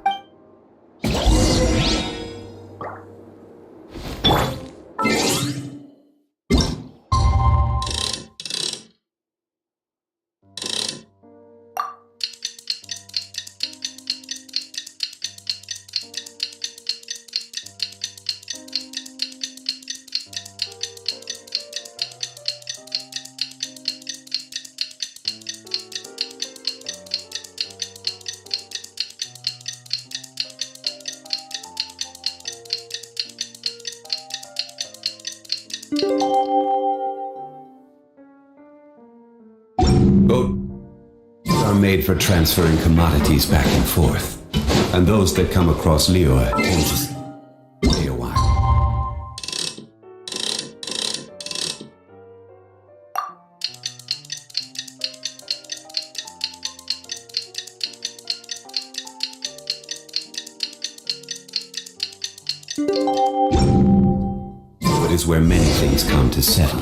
Boats are made for transferring commodities back and forth, and those that come across Liyue tend to stay a while. So it is where many things come to settle.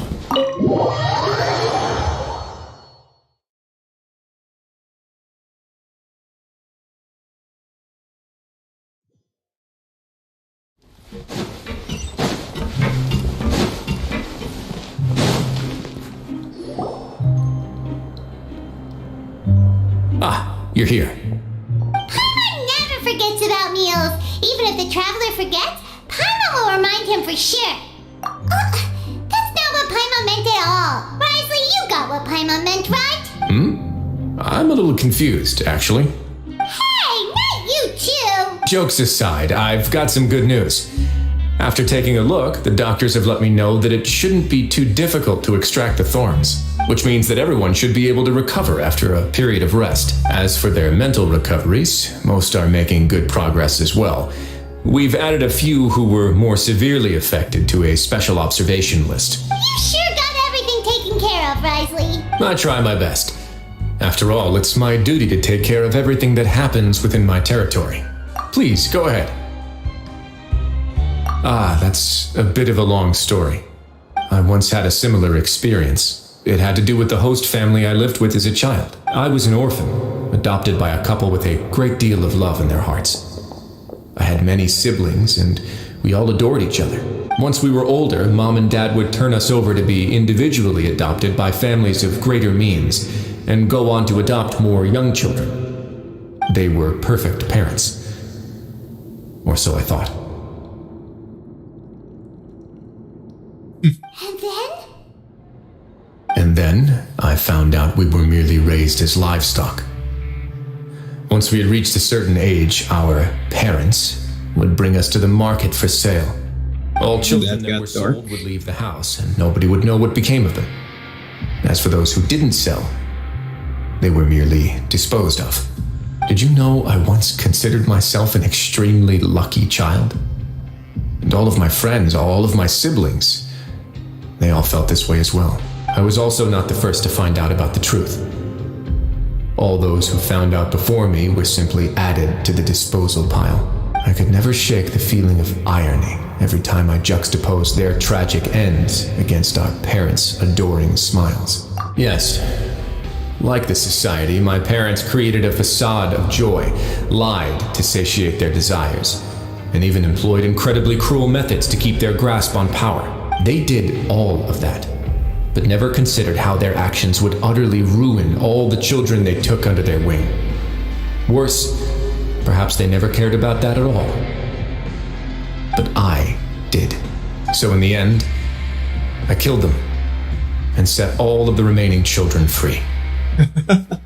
You're here. Paimon never forgets about meals. Even if the traveler forgets, Paimon will remind him for sure. That's not what Paimon meant at all. Risley, you got what Paimon meant, right? I'm a little confused, actually. Hey, not you too. Jokes aside, I've got some good news. After taking a look, the doctors have let me know that it shouldn't be too difficult to extract the thorns, which means that everyone should be able to recover after a period of rest. As for their mental recoveries, most are making good progress as well. We've added a few who were more severely affected to a special observation list. You sure got everything taken care of, Risley. I try my best. After all, it's my duty to take care of everything that happens within my territory. Please, go ahead. Ah, that's a bit of a long story. I once had a similar experience. It had to do with the host family I lived with as a child. I was an orphan, adopted by a couple with a great deal of love in their hearts. I had many siblings, and we all adored each other. Once we were older, Mom and Dad would turn us over to be individually adopted by families of greater means, and go on to adopt more young children. They were perfect parents. Or so I thought. And then? And then I found out we were merely raised as livestock. Once we had reached a certain age, our parents would bring us to the market for sale. All children that were sold would leave the house, and nobody would know what became of them. As for those who didn't sell, they were merely disposed of. Did you know I once considered myself an extremely lucky child? And all of my friends, all of my siblings, they all felt this way as well. I was also not the first to find out about the truth. All those who found out before me were simply added to the disposal pile. I could never shake the feeling of irony every time I juxtaposed their tragic ends against our parents' adoring smiles. Yes, like the society, my parents created a facade of joy, lied to satiate their desires, and even employed incredibly cruel methods to keep their grasp on power. They did all of that, but never considered how their actions would utterly ruin all the children they took under their wing. Worse, perhaps they never cared about that at all. But I did. So in the end, I killed them and set all of the remaining children free.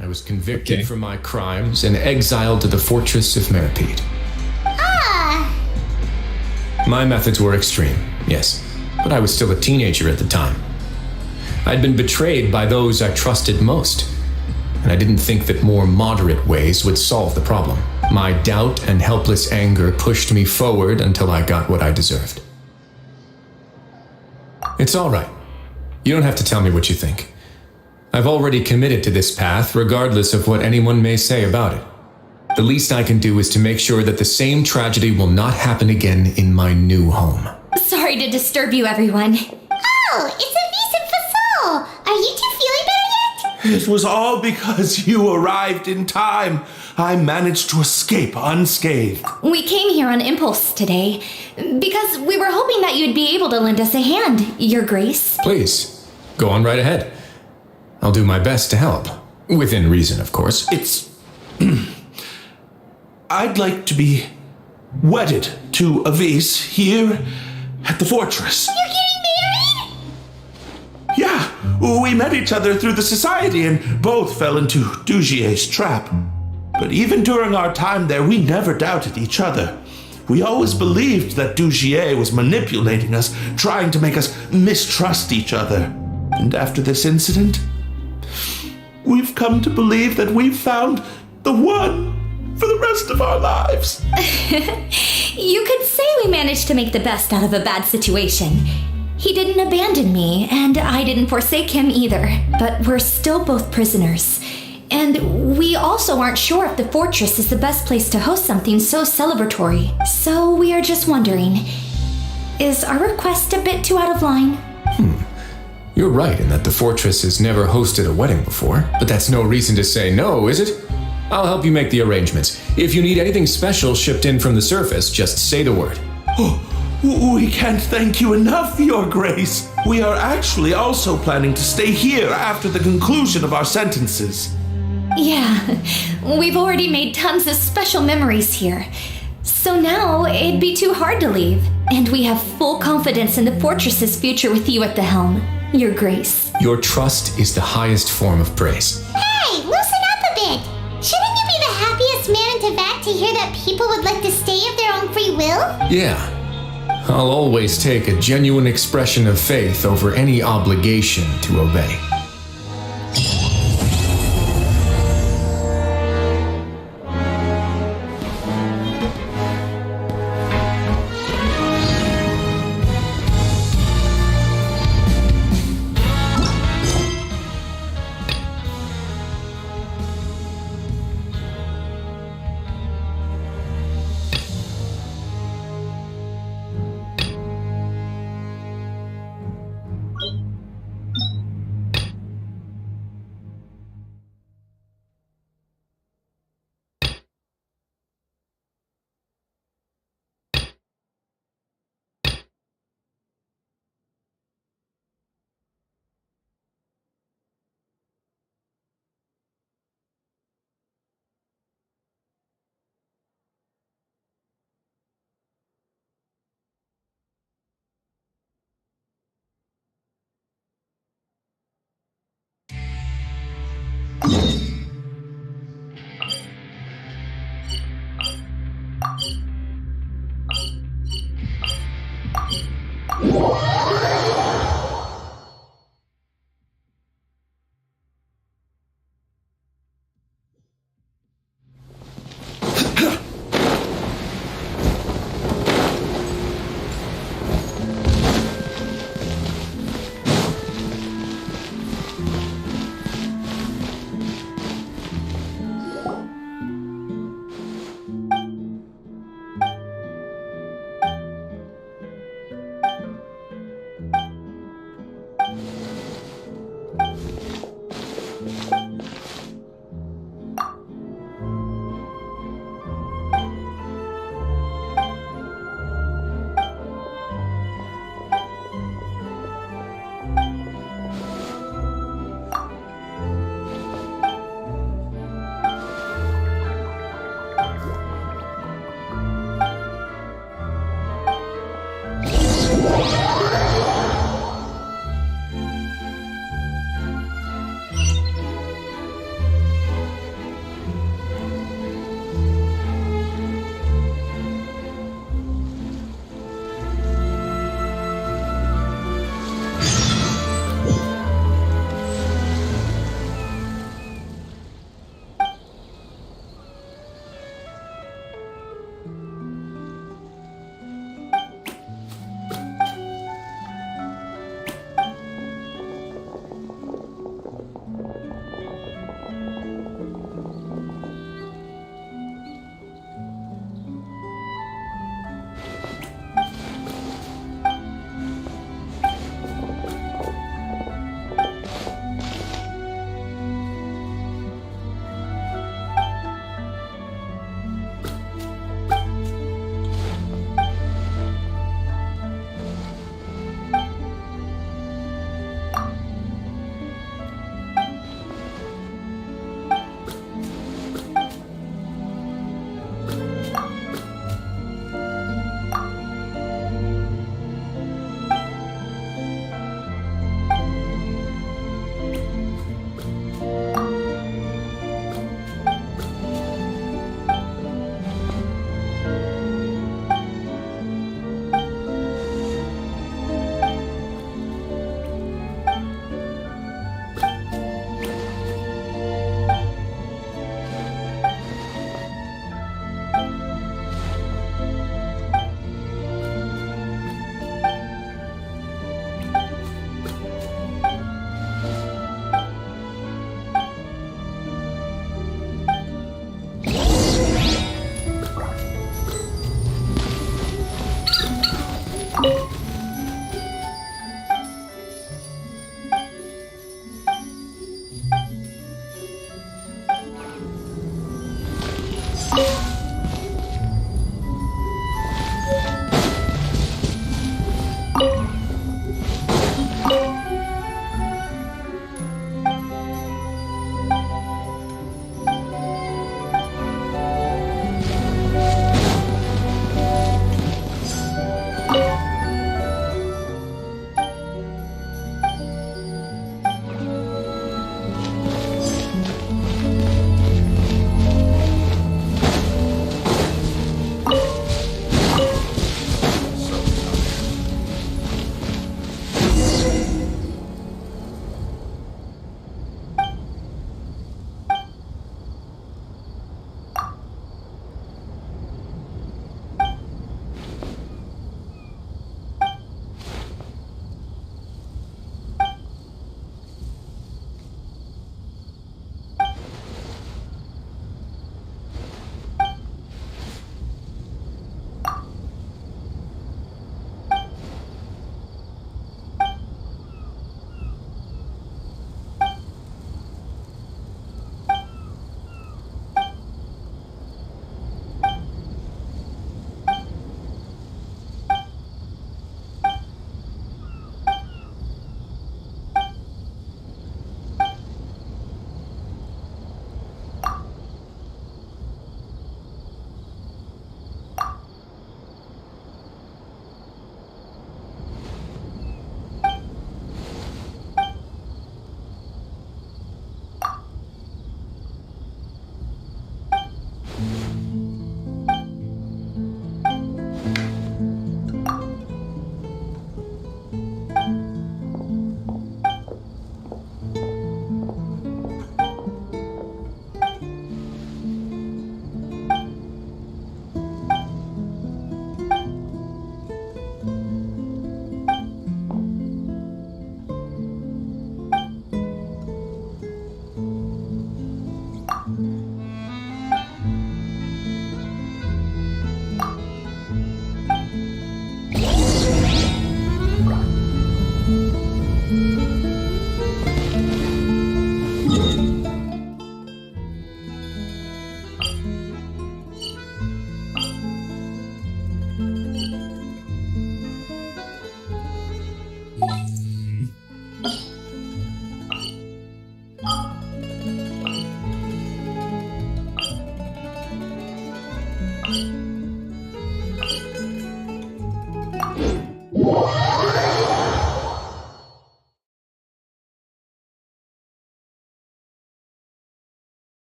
I was convicted for my crimes and exiled to the fortress of Meripede. Ah! My methods were extreme, yes, but I was still a teenager at the time. I'd been betrayed by those I trusted most, and I didn't think that more moderate ways would solve the problem. My doubt and helpless anger pushed me forward until I got what I deserved. It's all right. You don't have to tell me what you think. I've already committed to this path, regardless of what anyone may say about it. The least I can do is to make sure that the same tragedy will not happen again in my new home. Sorry to disturb you, everyone. Oh, it's a Visa Fasol! Are you two feeling better yet? It was all because you arrived in time. I managed to escape unscathed. We came here on impulse today because we were hoping that you'd be able to lend us a hand, Your Grace. Please, go on right ahead. I'll do my best to help. Within reason, of course. It's... I'd like to be wedded to Avis here at the fortress. You're getting married? Yeah, we met each other through the society and both fell into Dugier's trap. But even during our time there, we never doubted each other. We always believed that Dugier was manipulating us, trying to make us mistrust each other. And after this incident, we've come to believe that we've found the one for the rest of our lives. You could say we managed to make the best out of a bad situation. He didn't abandon me, and I didn't forsake him either. But we're still both prisoners. And we also aren't sure if the fortress is the best place to host something so celebratory. So we are just wondering, is our request a bit too out of line? You're right in that the fortress has never hosted a wedding before, but that's no reason to say no, is it? I'll help you make the arrangements. If you need anything special shipped in from the surface, just say the word. Oh, we can't thank you enough, Your Grace. We are actually also planning to stay here after the conclusion of our sentences. Yeah, we've already made tons of special memories here. So now it'd be too hard to leave. And we have full confidence in the fortress's future with you at the helm, Your Grace. Your trust is the highest form of praise. Hey, loosen up a bit! Shouldn't you be the happiest man in Teyvat to hear that people would like to stay of their own free will? Yeah. I'll always take a genuine expression of faith over any obligation to obey.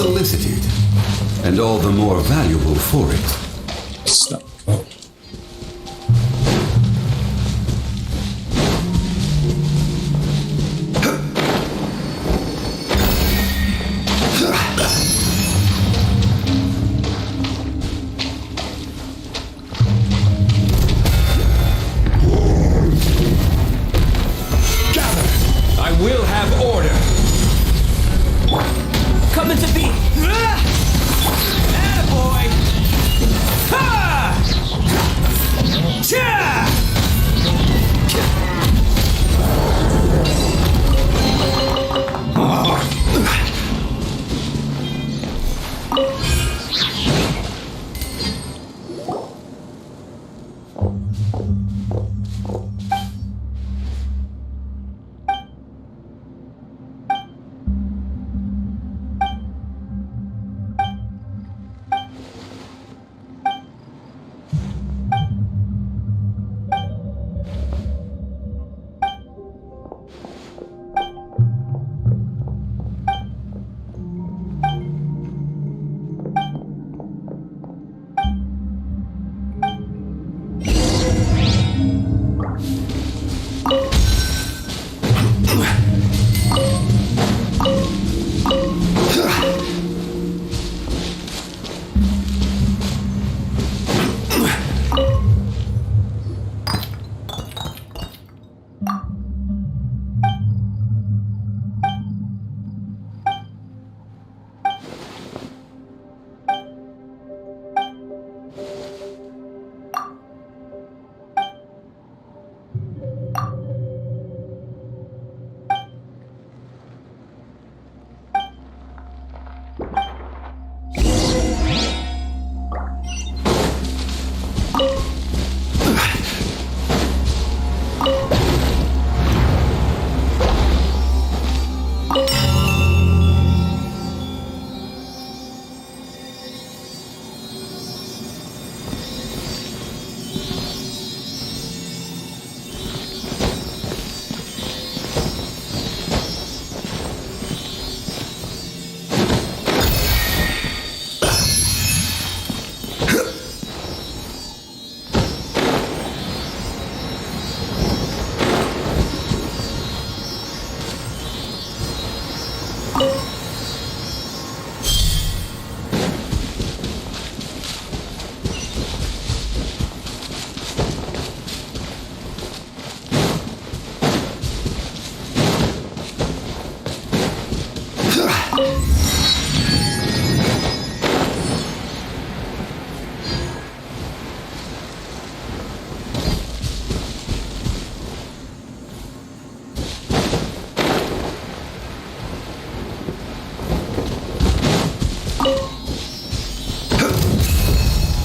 Unsolicited, and all the more valuable for it. Stop. Oh. I will have order. Come into being. Attaboy! Ha! Cha!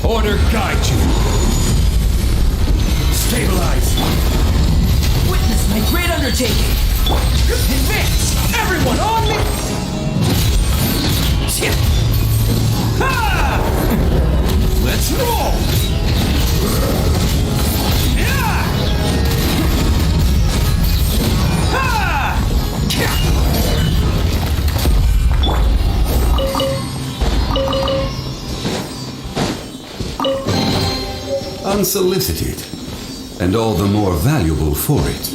Order guide you. Stabilize. Witness my great undertaking. Advance! Everyone on me! Ha! Let's roll! Yeah! Ha! Unsolicited, and all the more valuable for it.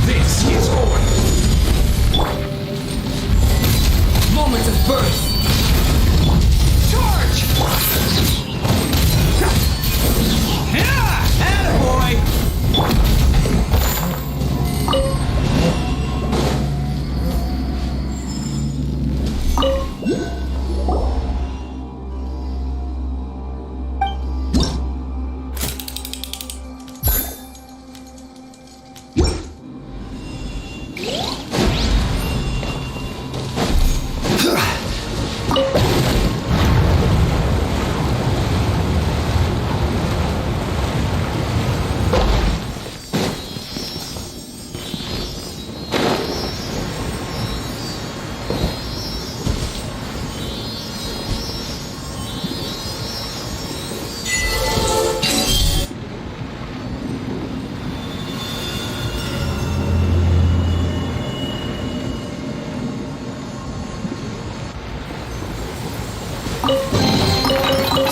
This is order. Moment of birth. Charge! Yeah! Attaboy!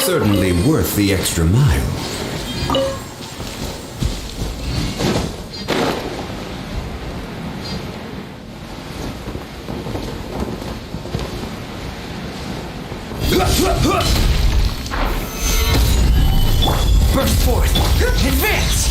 Certainly worth the extra mile. Burst forth! Advance!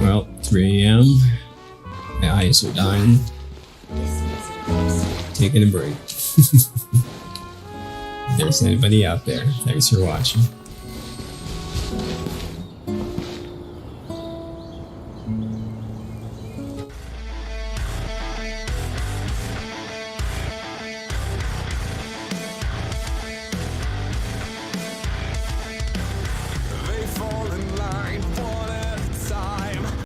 Well, 3 a.m. My eyes are dying. Taking a break. If there's anybody out there, thanks for watching.